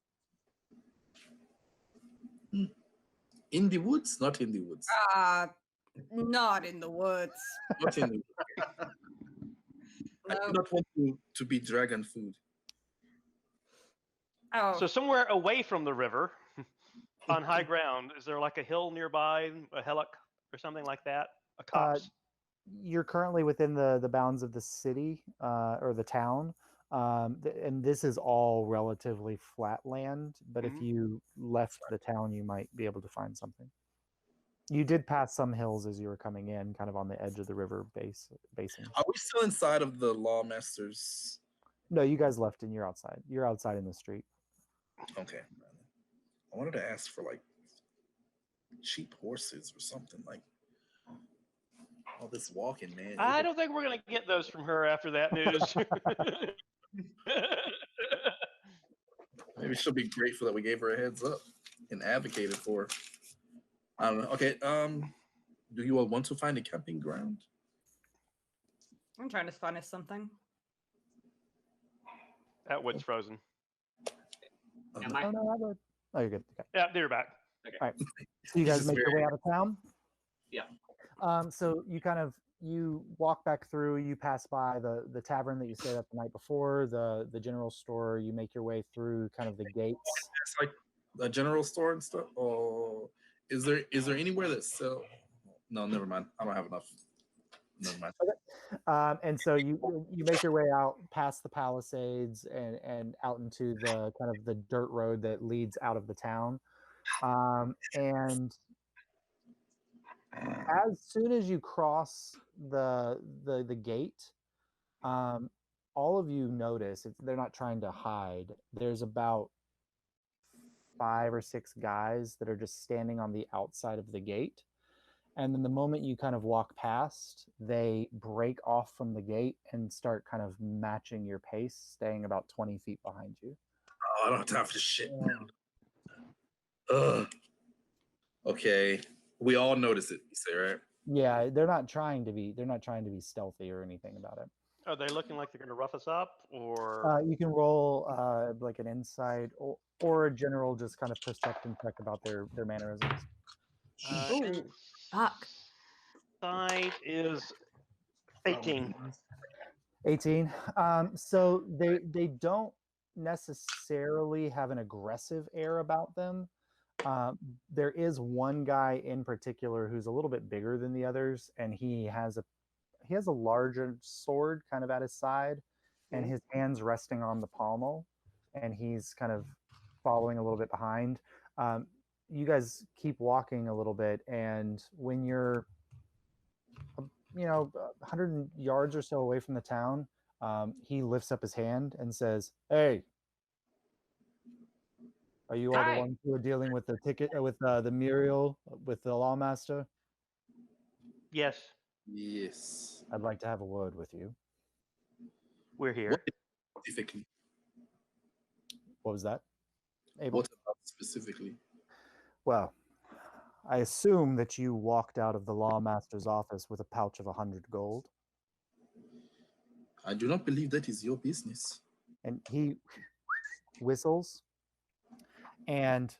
In the woods? Not in the woods. Not in the woods. Not in the woods. I No. do not want to be dragon food. Oh, So somewhere away from the river, on high ground, is there like a hill nearby, a hillock or something like that? A copse? You're currently within the bounds of the city or the town. And this is all relatively flat land, but if you left the town, you might be able to find something. You did pass some hills as you were coming in, kind of on the edge of the river basin. Are we still inside of the Lawmasters? No, you guys left and you're outside. You're outside in the street. Okay. I wanted to ask for like cheap horses or something, like all this walking, man. I don't think we're going to get those from her after that news. Maybe she'll be grateful that we gave her a heads up and advocated for her. I don't know. Okay. Do you all want to find a camping ground? I'm trying to find us something. That wood's frozen. Am I? Oh, no, I would. Oh, you're good. Okay. Yeah, you're back. Okay. All right. So you guys make your way out of town? Yeah. So you walk back through, you pass by the tavern that you stayed at the night before, the general store, you make your way through kind of the gates. It's like a general store and stuff. Or is there anywhere that sell? No, never mind. I don't have enough. Never mind. Okay. And so you make your way out past the palisades and out into the kind of the dirt road that leads out of the town. And as soon as you cross the gate, all of you notice they're not trying to hide. There's about 5 or 6 guys that are just standing on the outside of the gate. And then the moment you kind of walk past, they break off from the gate and start kind of matching your pace, staying about 20 feet behind you. Oh, I don't have time for this shit. Ugh. Okay. We all notice it, you say, right? Yeah, they're not trying to be stealthy or anything about it. Are they looking like they're going to rough us up, or You can roll like an insight or a general just kind of perception check about their mannerisms. Fuck. Insight is 18. 18. So they don't necessarily have an aggressive air about them. There is one guy in particular who's a little bit bigger than the others, and he has a larger sword kind of at his side, and his hands resting on the pommel, and he's kind of following a little bit behind. You guys keep walking a little bit, and when you're, 100 yards or so away from the town, he lifts up his hand and says, "Hey, are you all the Hi. ones who are dealing with the ticket with the Muriel with the lawmaster? Yes, Yes. I'd like to have a word with you." we're here. What specifically? What was that, Abel? What about specifically? Well, I assume that you walked out of the lawmaster's office with a pouch of 100 gold. I do not believe that is your business. And he whistles, and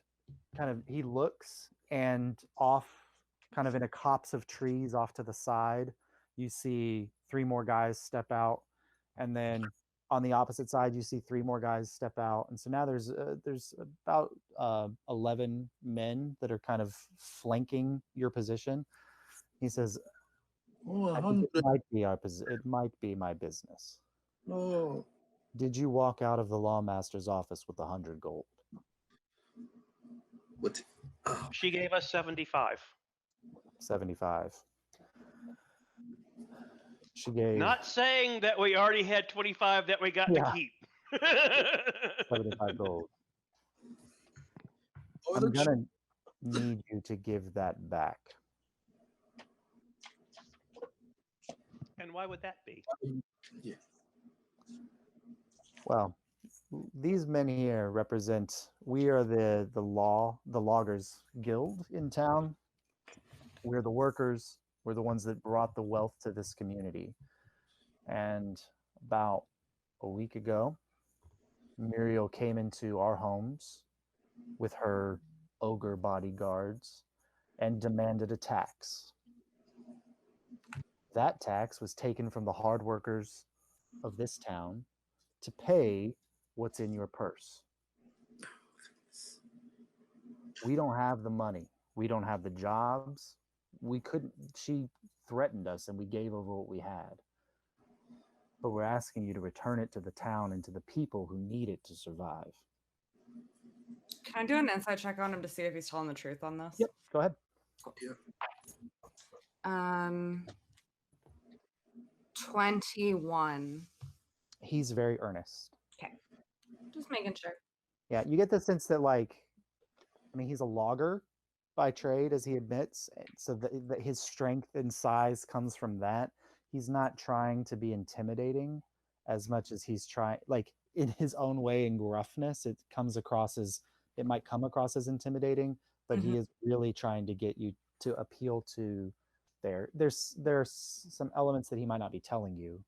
kind of he looks, and off, kind of in a copse of trees off to the side, you see 3 more guys step out, and then on the opposite side you see 3 more guys step out, and so now there's about 11 men that are kind of flanking your position. He says, Oh, "I think 100. it might be it might be my business. No. Did you walk out of the lawmaster's office with 100 gold?" What? Oh, She gave us 75. 75. She gave Not saying that we already had 25 that we got to Yeah. keep. 75 gold. oh, I'm look, gonna need you to give that back. And why would that be? yeah. Well, these men here represent, we are the loggers guild in town. We're the workers. We're the ones that brought the wealth to this community. And about a week ago, Muriel came into our homes with her ogre bodyguards and demanded a tax. That tax was taken from the hard workers of this town to pay what's in your purse. We don't have the money. We don't have the jobs. We couldn't, she threatened us and we gave over what we had. But we're asking you to return it to the town and to the people who need it to survive. Can I do an insight check on him to see if he's telling the truth on this? Yep, go ahead. Yeah. 21. He's very earnest. Just making sure. Yeah, you get the sense that, like, I mean, he's a logger by trade, as he admits, so that his strength and size comes from that. He's not trying to be intimidating as much as he's trying, like, in his own way and gruffness, it might come across as intimidating, but he is really trying to get you to appeal to there's some elements that he might not be telling you,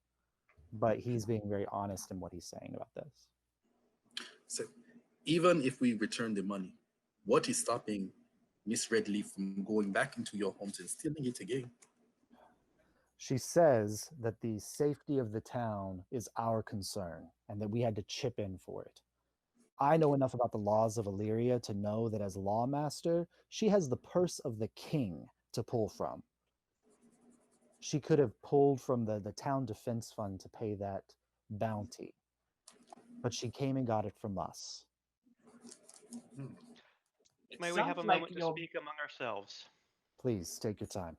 but he's being very honest in what he's saying about this. So, even if we return the money, what is stopping Miss Redleaf from going back into your homes and stealing it again? She says that the safety of the town is our concern and that we had to chip in for it. I know enough about the laws of Alyria to know that as lawmaster, she has the purse of the king to pull from. She could have pulled from the town defense fund to pay that bounty, but she came and got it from us. May we have a moment to speak among ourselves? Please take your time.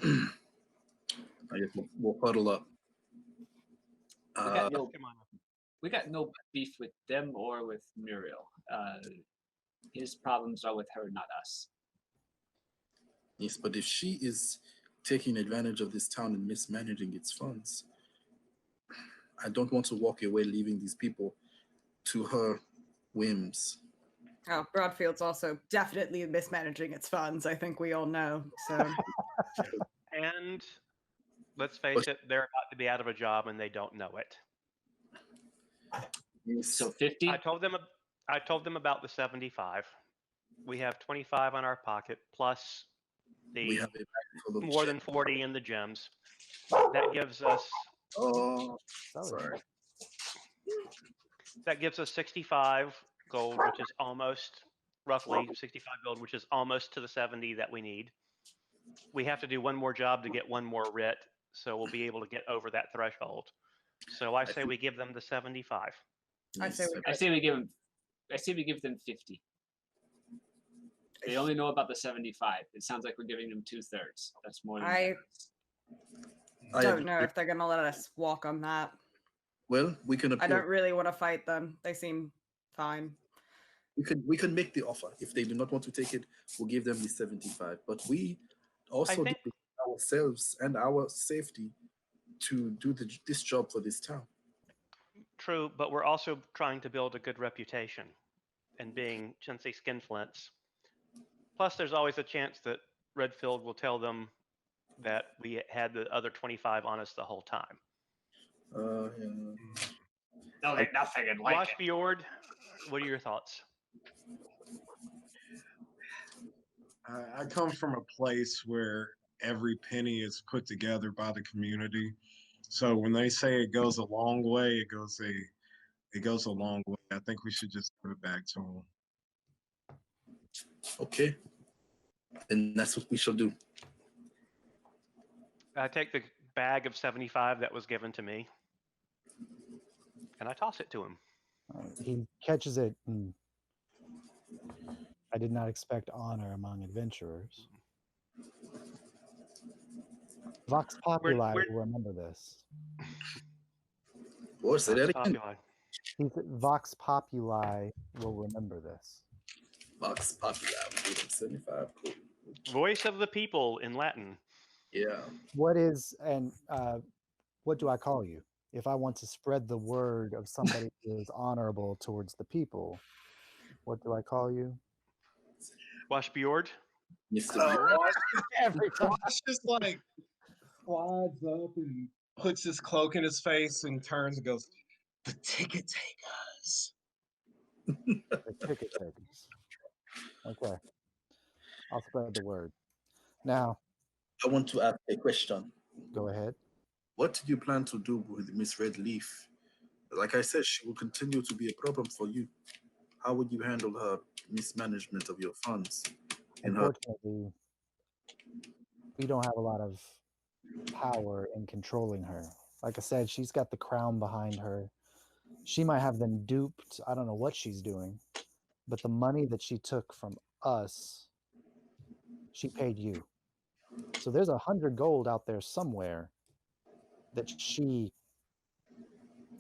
I guess we'll huddle up. We got no beef with them or with Muriel. His problems are with her, not us. Yes, but if she is taking advantage of this town and mismanaging its funds, I don't want to walk away leaving these people to her whims. Oh, Broadfield's also definitely mismanaging its funds. I think we all know. So, and let's face it, they're about to be out of a job and they don't know it. Yes. So 50. I told them about the 75. We have 25 on our pocket plus We the have a more than 40 in the gems. That gives us. Oh, sorry. That gives us 65 gold, which is almost, roughly 65 gold, which is almost to the 70 that we need. We have to do one more job to get one more writ, so we'll be able to get over that threshold. So I say we give them the 75. I say we give them I say we give them 50. They only know about the 75. It sounds like we're giving them 2/3. That's more than I I don't agree. know if they're gonna let us walk on that. Well, we can I appeal. don't really want to fight them. They seem fine. We can make the offer. If they do not want to take it, we'll give them the 75. But we also think- dedicate ourselves and our safety to do this job for this town. True, but we're also trying to build a good reputation and being chintzy skinflints. Plus, there's always a chance that Redfield will tell them that we had the other 25 on us the whole time. Yeah. They'll get nothing and like it. Washbjord, what are your thoughts? I come from a place where every penny is put together by the community. So when they say it goes a long way, it goes a long way. I think we should just give it back to them. Okay. And that's what we shall do. I take the bag of 75 that was given to me, and I toss it to him. He catches it, and I did not expect honor among adventurers. Vox Populi we're- will remember this. Or say that again. Populi. Vox Populi will remember this. Vox Populi. 75. Cool. Voice of the people in Latin. Yeah. What is, and what do I call you? If I want to spread the word of somebody who is honorable towards the people, what do I call you? Washbjord. Mr. Every time. Josh just like slides up and puts his cloak in his face and turns and goes, "The ticket takers." The ticket takers. Okay. I'll spread the word. Now, I want to ask a question. go ahead. What do you plan to do with Miss Red Leaf? Like I said, she will continue to be a problem for you. How would you handle her mismanagement of your funds? Unfortunately, we don't have a lot of power in controlling her. Like I said, she's got the crown behind her. She might have them duped. I don't know what she's doing. But the money that she took from us, she paid you. So there's 100 gold out there somewhere that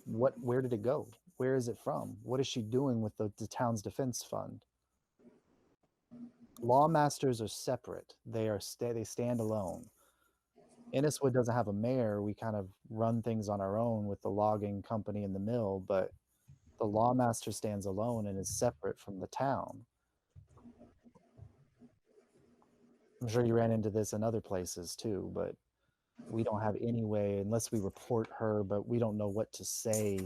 where did it go? Where is it from? What is she doing with the town's defense fund? Lawmasters are separate. They stand alone. Inniswood doesn't have a mayor. We kind of run things on our own with the logging company and the mill, but the lawmaster stands alone and is separate from the town. I'm sure you ran into this in other places too, but we don't have any way, unless we report her, but we don't know what to say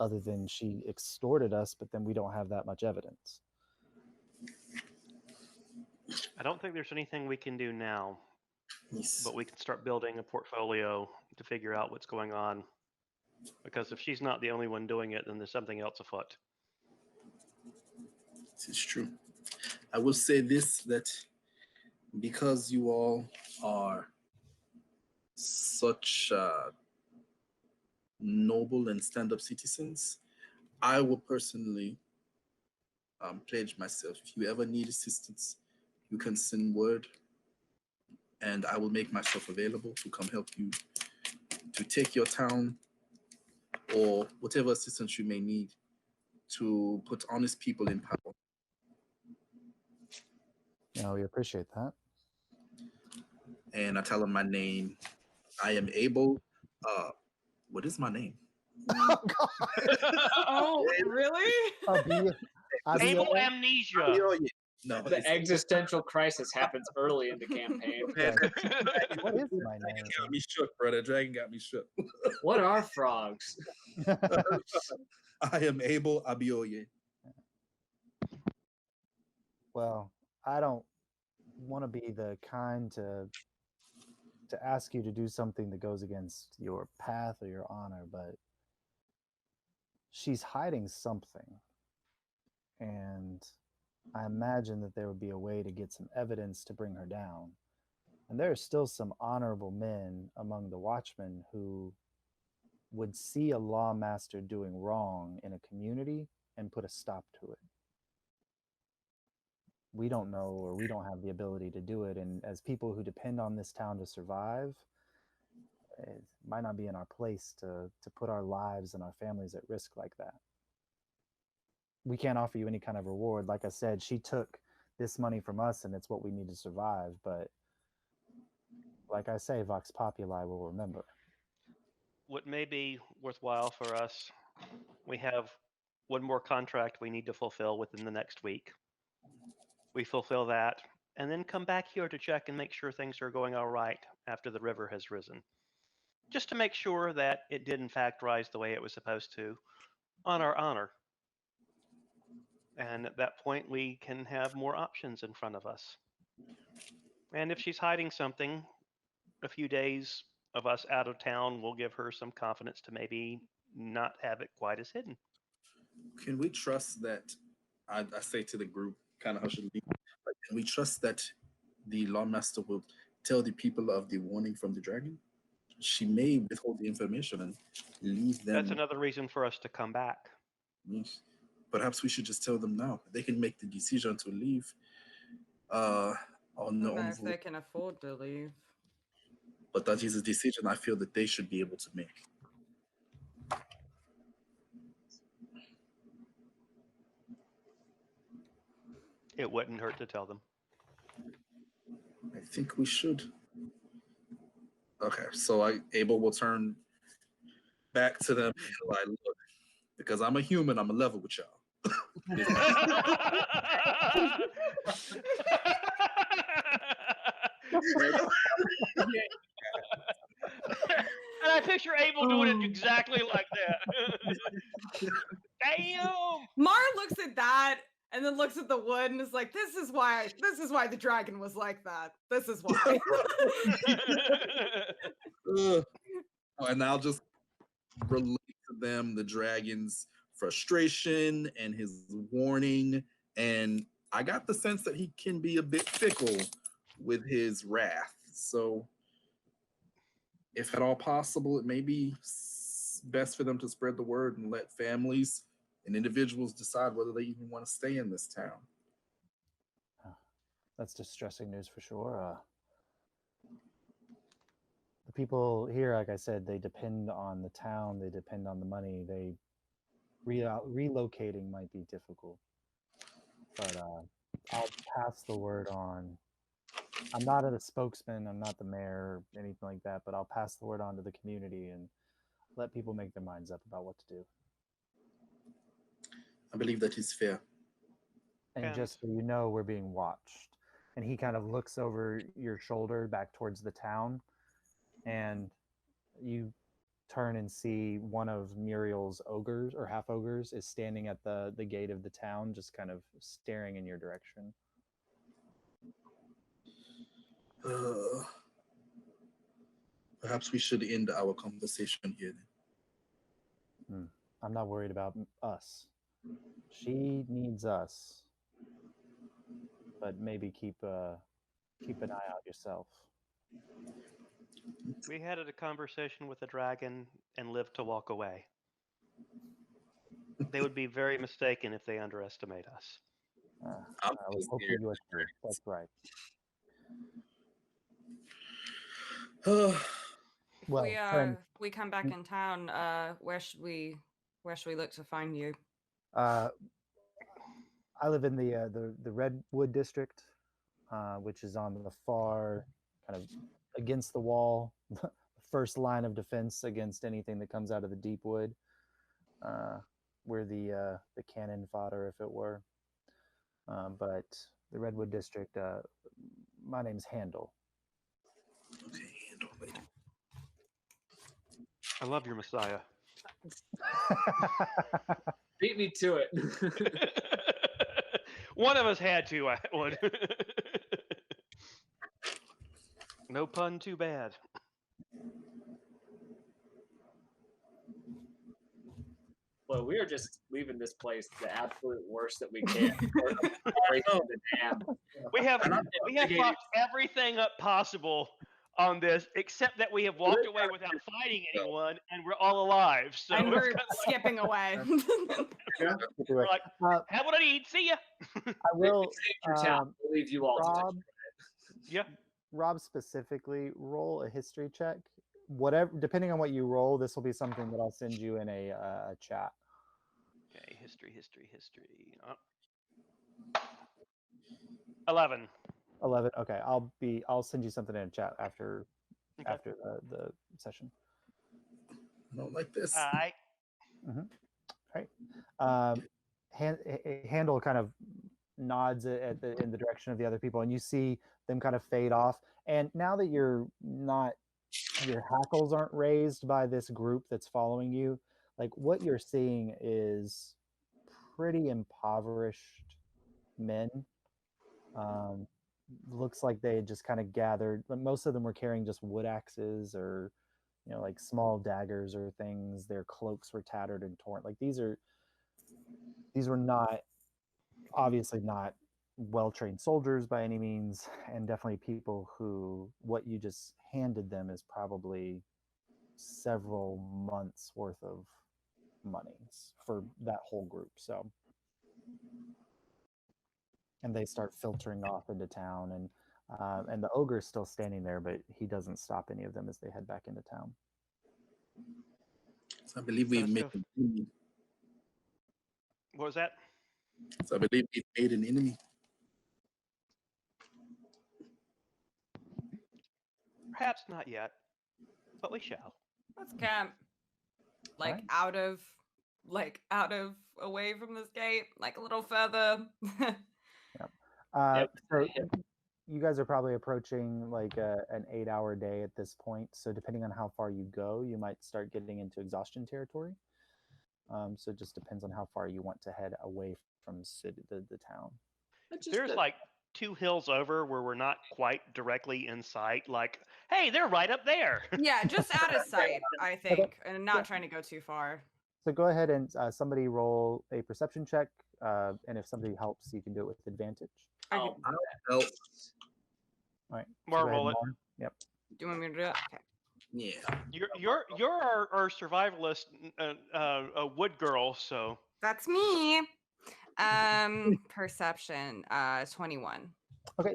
other than she extorted us, but then we don't have that much evidence. I don't think there's anything we can do now, Yes. but we can start building a portfolio to figure out what's going on. Because if she's not the only one doing it, then there's something else afoot. This is true. I will say this, that because you all are such noble and stand-up citizens, I will personally pledge myself. If you ever need assistance, you can send word, and I will make myself available to come help you to take your town, or whatever assistance you may need to put honest people in power. We appreciate that. And I tell them my name. I am able. What is my name? Oh, God. Oh, really? Able amnesia. No, The existential crisis happens early in the campaign. What is my Dragon name? got me shook, brother. Dragon got me shook. What are frogs? I am able Abioye. Well, I don't want to be the kind to ask you to do something that goes against your path or your honor, but she's hiding something. And I imagine that there would be a way to get some evidence to bring her down. And there are still some honorable men among the watchmen who would see a lawmaster doing wrong in a community and put a stop to it. we don't know or we don't have the ability to do it. And as people who depend on this town to survive, it might not be in our place to put our lives and our families at risk like that. We can't offer you any kind of reward. Like I said, she took this money from us and it's what we need to survive. But like I say, Vox Populi will remember. What may be worthwhile for us, we have one more contract we need to fulfill within the next week. We fulfill that and then come back here to check and make sure things are going all right after the river has risen. Just to make sure that it did in fact rise the way it was supposed to, on our honor. And at that point, we can have more options in front of us. And if she's hiding something, a few days of us out of town will give her some confidence to maybe not have it quite as hidden. Can we trust that? I say to the group, kind of hush and leave. But can we trust that the lawmaster will tell the people of the warning from the dragon? She may withhold the information and leave them. That's another reason for us to come back. Yes. Perhaps we should just tell them now. They can make the decision to leave. On I their don't know own if they can afford to leave. But that is a decision I feel that they should be able to make. It wouldn't hurt to tell them. I think we should. Okay, so Abel will turn back to them and like, look, because I'm a human, I'm a level with y'all. And I picture Abel doing it exactly like that. Damn! Mara looks at that and then looks at the wood and is like, this is why the dragon was like that. This is why. And I'll just relate to them the dragon's frustration and his warning. And I got the sense that he can be a bit fickle with his wrath. So if at all possible, it may be best for them to spread the word and let families and individuals decide whether they even want to stay in this town. That's distressing news for sure. The people here, like I said, they depend on the town, they depend on the money. Relocating might be difficult. But I'll pass the word on. I'm not a spokesman, I'm not the mayor or anything like that, but I'll pass the word on to the community and let people make their minds up about what to do. I believe that is fair. And just so you know, we're being watched. And he kind of looks over your shoulder back towards the town, and you turn and see one of Muriel's ogres or half ogres is standing at the gate of the town, just kind of staring in your direction. Perhaps we should end our conversation here then. I'm not worried about us. She needs us, but maybe keep an eye out yourself. We had a conversation with the dragon and lived to walk away. They would be very mistaken if they underestimate us. I was hoping you would. That's right. If we come back in town, where should we look to find you? I live in the Redwood district, which is on the far kind of against the wall, the first line of defense against anything that comes out of the Deepwood. We're the cannon fodder, if it were. But the Redwood district, my name's Handel. Okay, Handel. Wait. I love your Messiah. Beat me to it. One of us had to. No pun too bad. Well, we are just leaving this place the absolute worst that we can. Breaking the dam. We have fucked everything up possible on this, except that we have walked away without fighting anyone, and we're all alive. So And it's we're kinda like, skipping away. we're like, have what I need. See ya. I will. Save your town. We'll leave you all to Rob, Yeah. Rob specifically, roll a history check. Whatever, depending on what you roll, this will be something that I'll send you in a chat. Okay. History. 11. 11. Okay, I'll send you something in a chat after Okay. after the session. Not like this. I Right. Handle kind of nods in the direction of the other people, and you see them kind of fade off. And now that your hackles aren't raised by this group that's following you, like what you're seeing is pretty impoverished men. Looks like they had just kind of gathered. Most of them were carrying just wood axes or like small daggers or things. Their cloaks were tattered and torn. Like these were not, obviously not well-trained soldiers by any means, and definitely people who what you just handed them is probably several months worth of money for that whole group. So, and they start filtering off into town, and the ogre's still standing there, but he doesn't stop any of them as they head back into town. So I believe we've made an enemy. What was that? So I believe we've made an enemy. Perhaps not yet, but we shall. Let's camp. Like Alright. out of away from this gate, like a little further. So you guys are probably approaching like an 8-hour day at this point. So depending on how far you go, you might start getting into exhaustion territory. So it just depends on how far you want to head away from the town. There's like 2 hills over where we're not quite directly in sight. Like, hey, they're right up there. Yeah, just out of sight, I think, and not trying to go too far. So go ahead and somebody roll a perception check, and if somebody helps, you can do it with advantage. Help. All right. Mar, go ahead, roll it. Mar. Yep. Do you want me to do it? Okay. Yeah. You're our survivalist wood girl, so That's me. Perception, 21. Okay.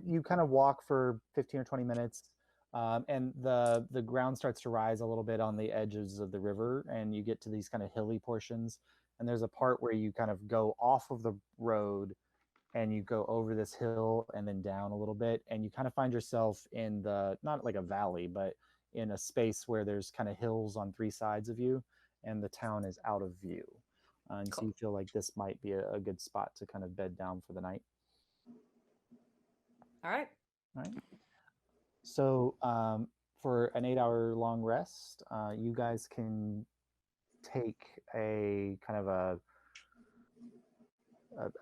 You kind of walk for 15 or 20 minutes, and the ground starts to rise a little bit on the edges of the river, and you get to these kind of hilly portions. And there's a part where you kind of go off of the road, and you go over this hill and then down a little bit, and you kind of find yourself in not like a valley, but in a space where there's kind of hills on 3 sides of you, and the town is out of view. And so you feel like this might be a good spot to kind of bed down for the night. All right. So for an 8-hour long rest, you guys can take a kind of a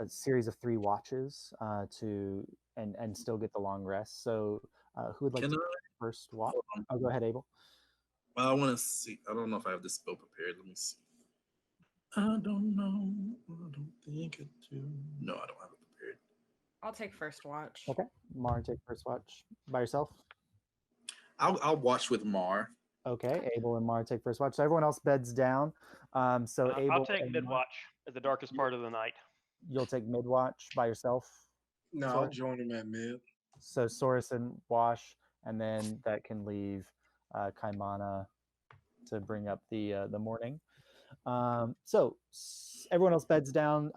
series of 3 watches and still get the long rest. So who would like to take the first watch? Oh, go ahead, Abel. Well, I want to see. I don't know if I have this spell prepared. Let me see. I don't know. I don't think I do. No, I don't have it prepared. I'll take first watch. Okay. Mar, take first watch by yourself. I'll watch with Mar. Okay. Abel and Mar take first watch. So everyone else beds down. So Abel, I'll take mid watch at the darkest part of the night. You'll take mid watch by yourself. No, I'll join him at mid. So Soros and Wash, and then that can leave Kaimana to bring up the morning. So everyone else beds down.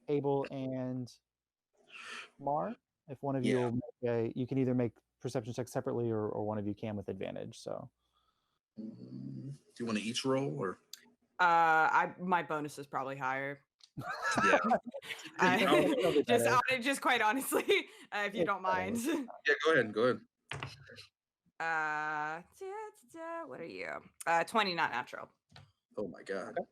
Abel and Mar, if one of you will you can either make perception checks separately, or one of you can with advantage. So Do you want to each roll, or My bonus is probably higher. Yeah. Just quite honestly, if you don't mind. Yeah, go ahead. What are you? 20, not natural. Oh my god. Okay.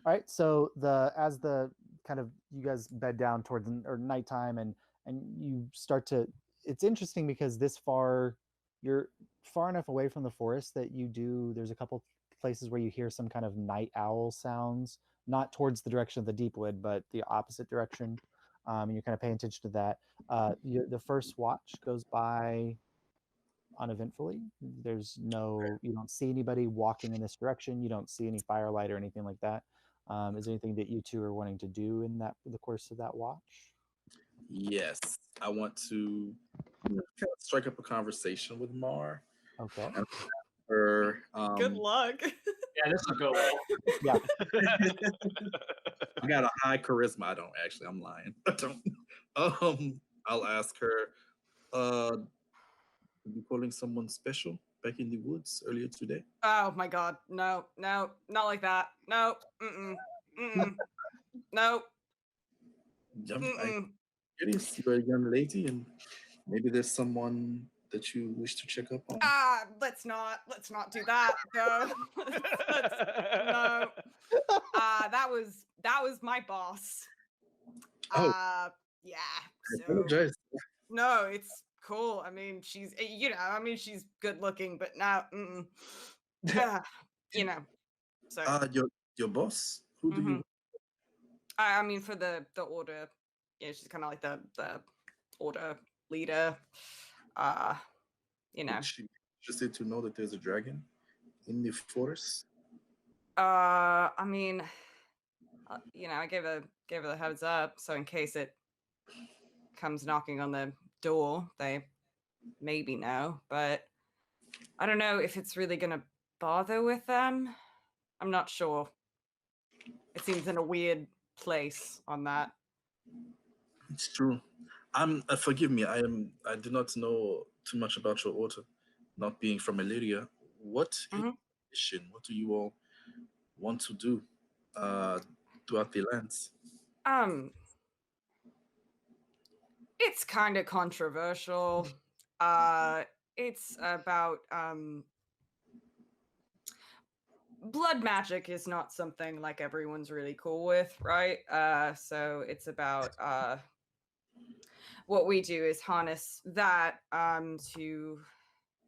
All right. So as the kind of you guys bed down towards nighttime, and you start to. It's interesting because you're far enough away from the forest that there's a couple places where you hear some kind of night owl sounds, not towards the direction of the Deepwood, but the opposite direction. And you're kind of paying attention to that. The first watch goes by uneventfully. There's no, you don't see anybody walking in this direction. You don't see any firelight or anything like that. Is there anything that you two are wanting to do in the course of that watch? Yes, I want to kind of strike up a conversation with Mar. Okay. And her, Good luck. Yeah, this will go well. Yeah. I got a high charisma. I don't actually. I'm lying. I don't. I'll ask her. Did you calling someone special back in the woods earlier today? Oh my god, no, not like that. No, no. I'm curious. You're a young lady, and maybe there's someone that you wish to check up on. Let's not do that. No, no. That was my boss. Oh. Yeah. I So apologize. no, it's cool. I mean, she's she's good looking, but now, So Your boss. Who do you? I mean, for the order, she's kind of like the order leader. She interested to know that there's a dragon in the forest. I mean, I gave her the heads up, so in case it comes knocking on the door, they maybe know. But I don't know if it's really gonna bother with them. I'm not sure. It seems in a weird place on that. It's true. Forgive me. I do not know too much about your order, not being from Alyria. What is your mission? What do you all want to do throughout the lands? It's kind of controversial. It's about blood magic is not something like everyone's really cool with, right? So it's about what we do is harness that to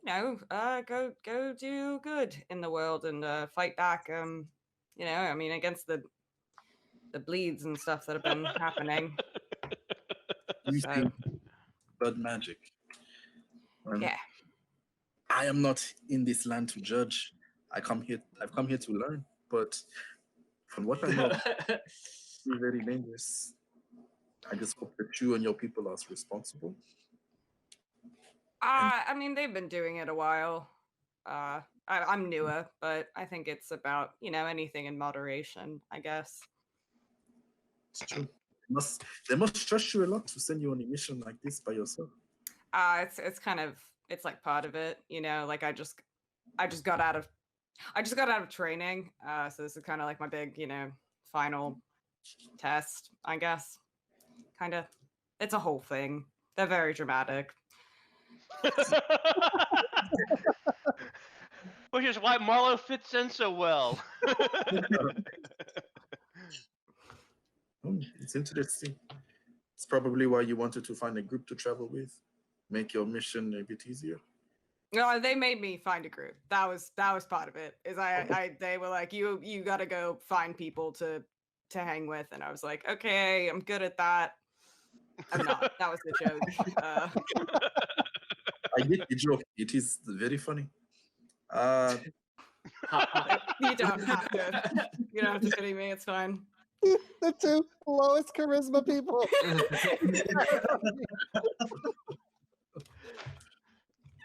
go do good in the world and fight back I mean against the bleeds and stuff that have been happening. Using blood magic. Yeah. I am not in this land to judge. I've come here to learn, but from what I know, it's very dangerous. I just hope that you and your people are responsible. I mean, they've been doing it a while. I'm newer, but I think it's about, anything in moderation, I guess. It's true. They must trust you a lot to send you on a mission like this by yourself. It's kind of, it's like part of it, like I just got out of training. So this is kind of like my big, final test, I guess. Kind of. It's a whole thing. They're very dramatic. Which is why Marlowe fits in so well. It's interesting. It's probably why you wanted to find a group to travel with, make your mission a bit easier. No, they made me find a group. That was part of it. Is they were like, you got to go find people to hang with, and I was like, okay, I'm good at that. I'm not. That was the joke. I get the joke. It is very funny. You don't have to. You don't have to pity me. It's fine. The two lowest charisma people.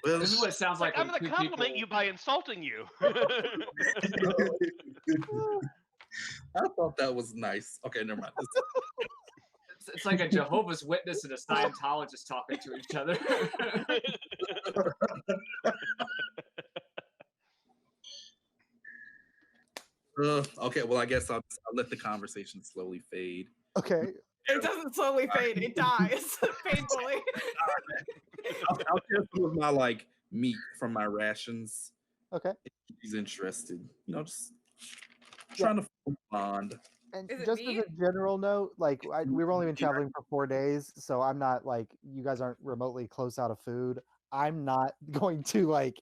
Well, This is what it sounds like. I'm going to compliment you by insulting you. I thought that was nice. Okay, never mind. It's like a Jehovah's Witness and a Scientologist talking to each other. Okay, well, I guess I'll let the conversation slowly fade. Okay. It doesn't slowly fade. It dies painfully. I'll share some of my meat from my rations. Okay. If he's interested, just trying to bond. And Is it just as meat? a general note, we've only been traveling for 4 days, so I'm not you guys aren't remotely close out of food. I'm not going to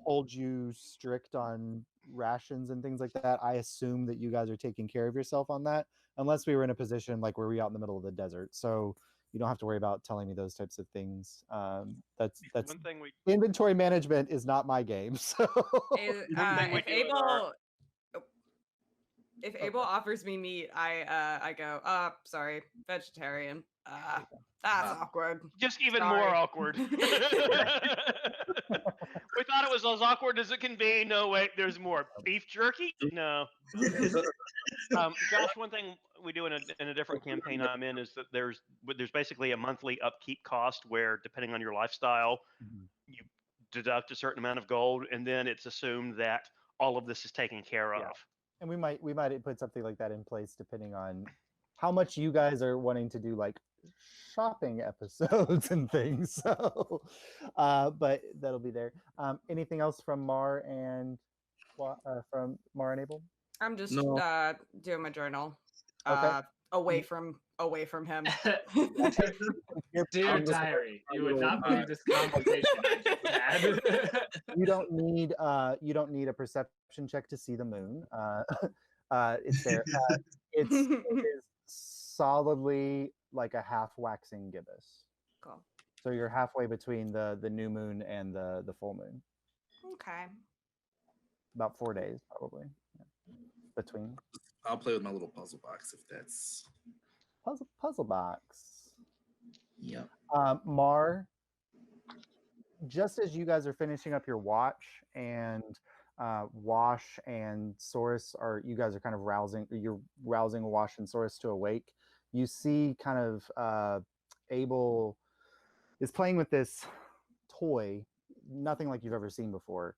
hold you strict on rations and things like that. I assume that you guys are taking care of yourself on that, unless we were in a position where we're out in the middle of the desert. So you don't have to worry about telling me those types of things. That's One thing we inventory management is not my game. So One thing we If do in our- Abel, if Abel offers me meat, I go, sorry, vegetarian. That's awkward. just even Sorry. more awkward. We thought it was as awkward as it can be. No, wait, there's more. Beef jerky? No. Josh, one thing we do in a different campaign I'm in is that there's basically a monthly upkeep cost where, depending on your lifestyle, you deduct a certain amount of gold, and then it's assumed that all of this is taken care of. Yeah. And we might put something like that in place depending on how much you guys are wanting to do, like shopping episodes and things. So, but that'll be there. Anything else from Mar and Abel? I'm just No. doing my journal. Okay. Away from him. Dear diary, you would not believe this conversation I just had. You don't need a perception check to see the moon. It's there. It is solidly like a half waxing gibbous. Cool. So you're halfway between the new moon and the full moon. Okay. About 4 days, probably. Yeah. Between. I'll play with my little puzzle box if that's. Puzzle box. Yeah. Mar, just as you guys are finishing up your watch, and Wash and Source you guys are kind of you're rousing Wash and Source to awake. You see kind of Abel is playing with this toy, nothing like you've ever seen before.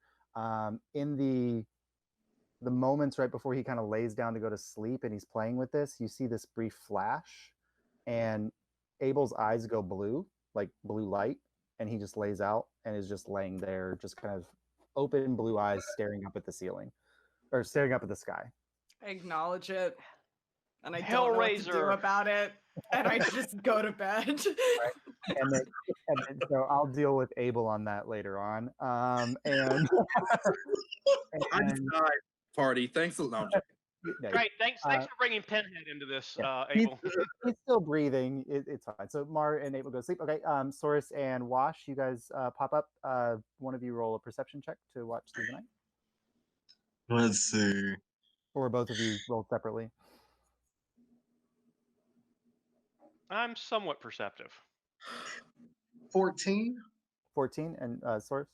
In the moments right before he kind of lays down to go to sleep and he's playing with this, you see this brief flash, and Abel's eyes go blue, like blue light, and he just lays out and is just laying there, just kind of open blue eyes staring up at the ceiling, or staring up at the sky. I acknowledge it, and I don't know what to do Hellraiser. about it, and I just go to bed. Right. And then so I'll deal with Abel on that later on. And Party. Thanks a lot. Great, thanks for bringing Pinhead into this, he's, Abel. he's still breathing. It's fine. So Mar and Abel go to sleep. Okay. Source and Wash, you guys pop up. One of you roll a perception check to watch through the night. Let's see. Or both of you roll separately. I'm somewhat perceptive. 14. 14 and Source.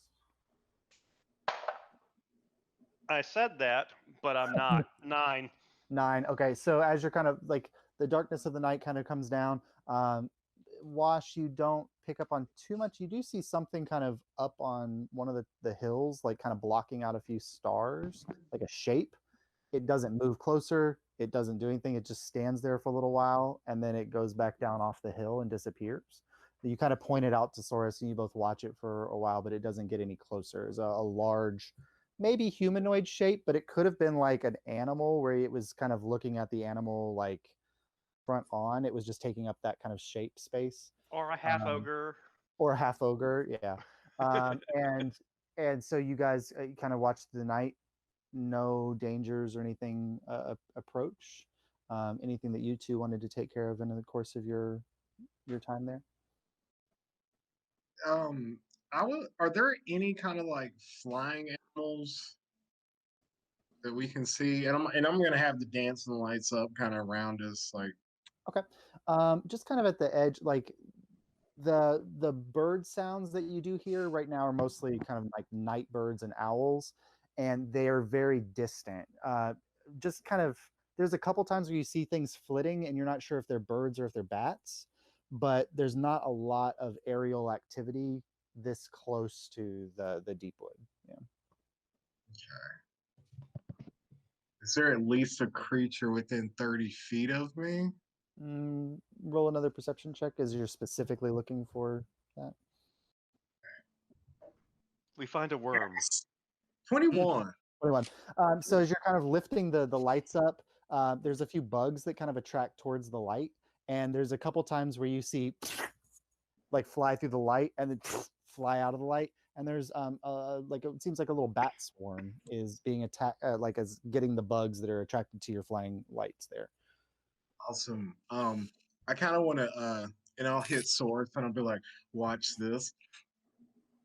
I said that, but I'm not. 9. 9. Okay, so as you're kind of like the darkness of the night kind of comes down, Wash, you don't pick up on too much. You do see something kind of up on one of the hills, like kind of blocking out a few stars, like a shape. It doesn't move closer. It doesn't do anything. It just stands there for a little while, and then it goes back down off the hill and disappears. You kind of point it out to Soros, and you both watch it for a while, but it doesn't get any closer. It's a large, maybe humanoid shape, but it could have been like an animal where it was kind of looking at the animal like front on. It was just taking up that kind of shape space. Or a half ogre. Or a half ogre, yeah. And so you guys kind of watch the night. No dangers or anything approach. Anything that you two wanted to take care of in the course of your time there? Are there any kind of like flying animals that we can see? And I'm gonna have the dancing lights up kind of around us, like. Okay. Just kind of at the edge, like the bird sounds that you do hear right now are mostly kind of like night birds and owls, and they are very distant. Just kind of, there's a couple times where you see things flitting and you're not sure if they're birds or if they're bats, but there's not a lot of aerial activity this close to the Deepwood. Yeah. Okay. Is there at least a creature within 30 feet of me? Roll another perception check as you're specifically looking for that. We find a worm. 21. 21. So as you're kind of lifting the lights up, there's a few bugs that kind of attract towards the light, and there's a couple times where you see like fly through the light and then fly out of the light, and there's like it seems like a little bat swarm is being attacked, like as getting the bugs that are attracted to your flying lights there. Awesome. I kind of want to and I'll hit swords, and I'll be like, "Watch this."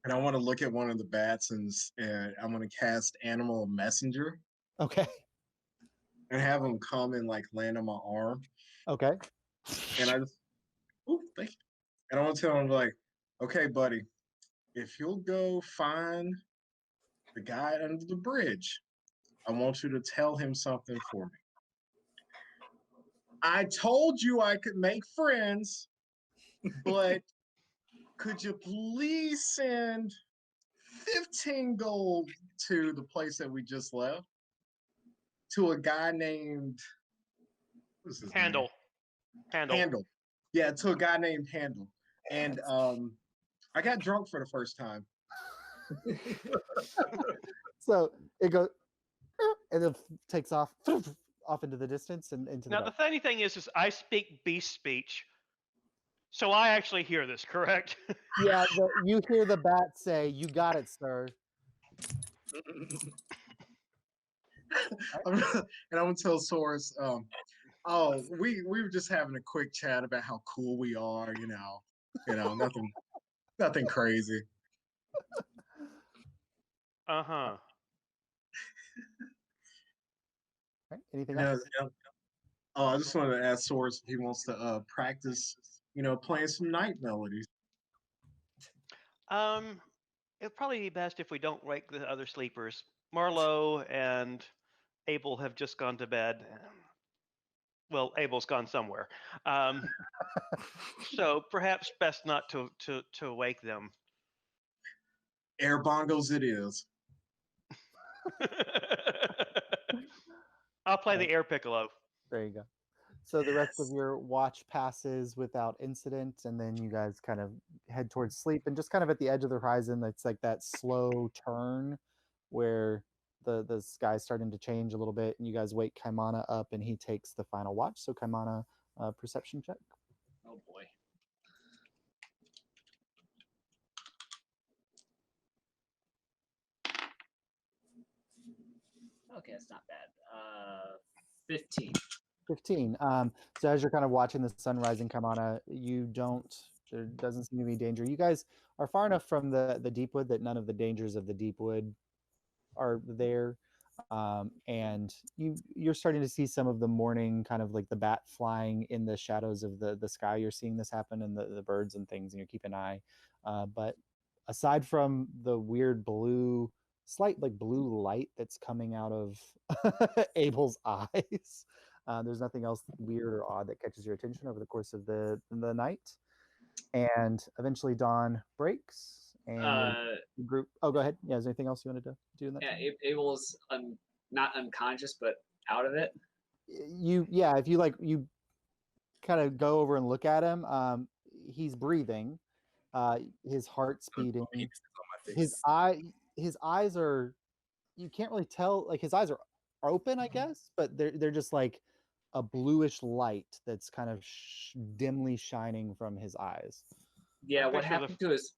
And I want to look at one of the bats, and I'm going to cast Animal Messenger Okay. and have him come and like land on my arm. Okay. And I just, ooh, thank you. And I want to tell him like, "Okay, buddy, if you'll go find the guy under the bridge, I want you to tell him something for me. I told you I could make friends, but could you please send 15 gold to the place that we just left to a guy named what's his Handle. name? Handle. Yeah, to a guy named Handle. And I got drunk for the first time. So it goes, and it takes off into the distance and into the Now, the dark. funny thing is I speak beast speech, so I actually hear this, correct? Yeah, you hear the bat say, "You got it, sir." And I'm gonna tell Source, oh, we were just having a quick chat about how cool we are, nothing crazy. Uh-huh. Right? Anything Yeah, else? oh, I just wanted to ask Source if he wants to practice, playing some night melodies. It'd probably be best if we don't wake the other sleepers. Marlowe and Abel have just gone to bed. Well, Abel's gone somewhere. So perhaps best not to wake them. Air bongos it is. I'll play Right. the air piccolo. There you go. So the rest of your watch passes without incident, and then you guys kind of head towards sleep, and just kind of at the edge of the horizon, it's like that slow turn where the sky's starting to change a little bit, and you guys wake Kaimana up, and he takes the final watch. So Kaimana, perception check. Oh boy. Okay, that's not bad. 15. 15. So as you're kind of watching the sun rising, Kaimana, there doesn't seem to be danger. You guys are far enough from the Deepwood that none of the dangers of the Deepwood are there. And you're starting to see some of the morning, kind of like the bat flying in the shadows of the sky. You're seeing this happen, and the birds and things, and you're keeping an eye. But aside from the weird slight like blue light that's coming out of Abel's eyes, there's nothing else weird or odd that catches your attention over the course of the night. And eventually dawn breaks, and the group. Oh, go ahead. Yeah, is there anything else you wanted to do in that? Yeah, Abel's not unconscious, but out of it. If you kind of go over and look at him, he's breathing, his heart's beating, his eyes are, you can't really tell, like his eyes are open, I guess, but they're just like a bluish light that's kind of dimly shining from his eyes. Yeah, what happened to his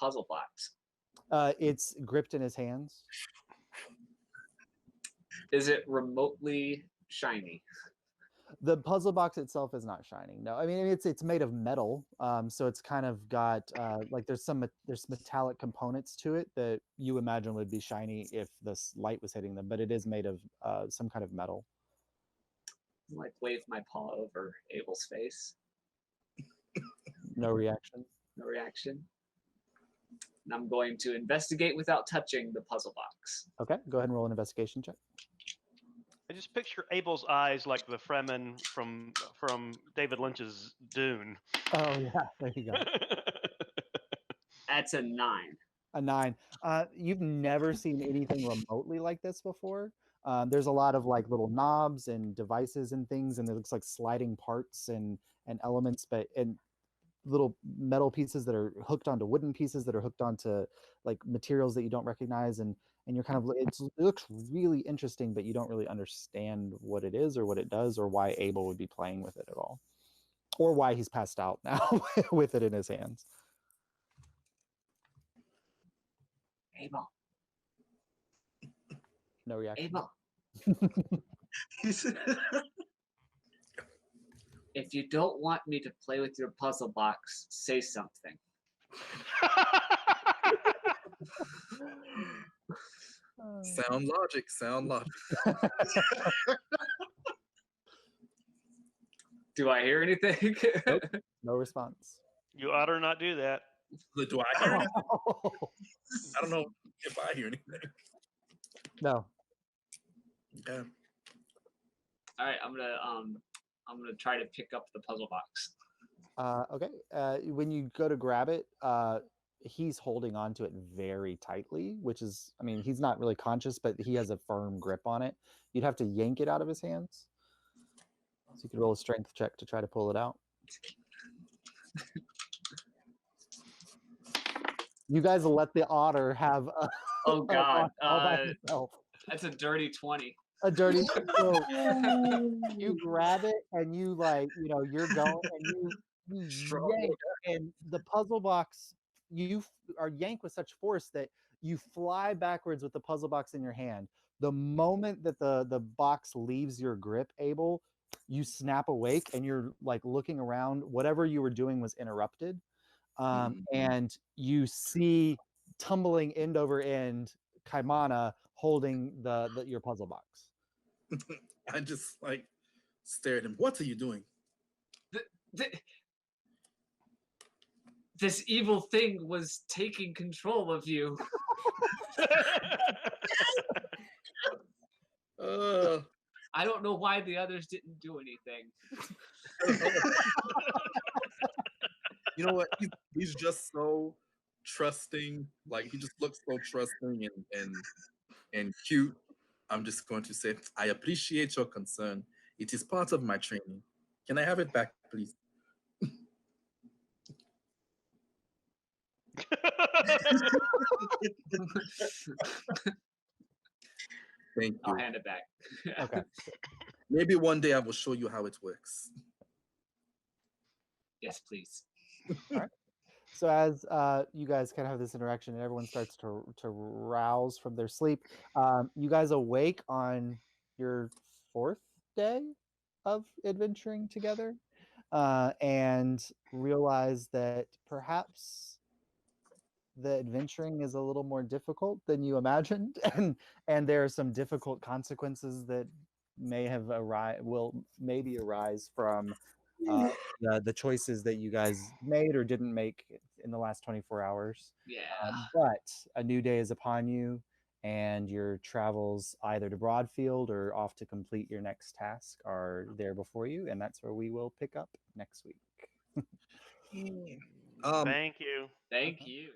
puzzle box? It's gripped in his hands. Is it remotely shiny? The puzzle box itself is not shining. No, I mean it's made of metal, so it's kind of got like there's metallic components to it that you imagine would be shiny if this light was hitting them, but it is made of some kind of metal. I like wave my paw over Abel's face. No reaction. No reaction. And I'm going to investigate without touching the puzzle box. Okay, go ahead and roll an investigation check. I just picture Abel's eyes like the Fremen from David Lynch's Dune. Oh yeah, there you go. That's a 9. A 9. You've never seen anything remotely like this before. There's a lot of like little knobs and devices and things, and it looks like sliding parts and elements, and little metal pieces that are hooked onto wooden pieces that are hooked onto like materials that you don't recognize, and you're kind of, it looks really interesting, but you don't really understand what it is or what it does or why Abel would be playing with it at all, or why he's passed out now with it in his hands. Abel. No reaction. Abel. If you don't want me to play with your puzzle box, say something. Sound logic. Sound logic. Do I hear anything? Nope. No response. You ought to not do that. Do I hear anything? I don't know if I hear anything. No. Okay. All right, I'm gonna try to pick up the puzzle box. Okay. When you go to grab it, he's holding on to it very tightly, which is, I mean, he's not really conscious, but he has a firm grip on it. You'd have to yank it out of his hands. So you could roll a strength check to try to pull it out. You guys will let the otter have Oh God, all by himself. that's a dirty 20. A dirty. So you grab it and you you're going and you yank, and the puzzle box, you are yanked with such force that you fly backwards with the puzzle box in your hand. The moment that the box leaves your grip, Abel, you snap awake and you're like looking around. Whatever you were doing was interrupted. And you see tumbling end over end Kaimana holding your puzzle box. I just like stare at him. What are you doing? This evil thing was taking control of you. I don't know why the others didn't do anything. You know what? He's just so trusting. Like he just looks so trusting and cute. I'm just going to say, I appreciate your concern. It is part of my training. Can I have it back, please? Thank you. I'll hand it back. Okay. Maybe one day I will show you how it works. Yes, please. All right. So as you guys kind of have this interaction and everyone starts to rouse from their sleep, you guys awake on your 4th day of adventuring together, and realize that perhaps the adventuring is a little more difficult than you imagined, and there are some difficult consequences that will maybe arise from the choices that you guys made or didn't make in the last 24 hours. Yeah. But a new day is upon you, and your travels either to Broadfield or off to complete your next task are there before you, and that's where we will pick up next week. Thank you. Thank you.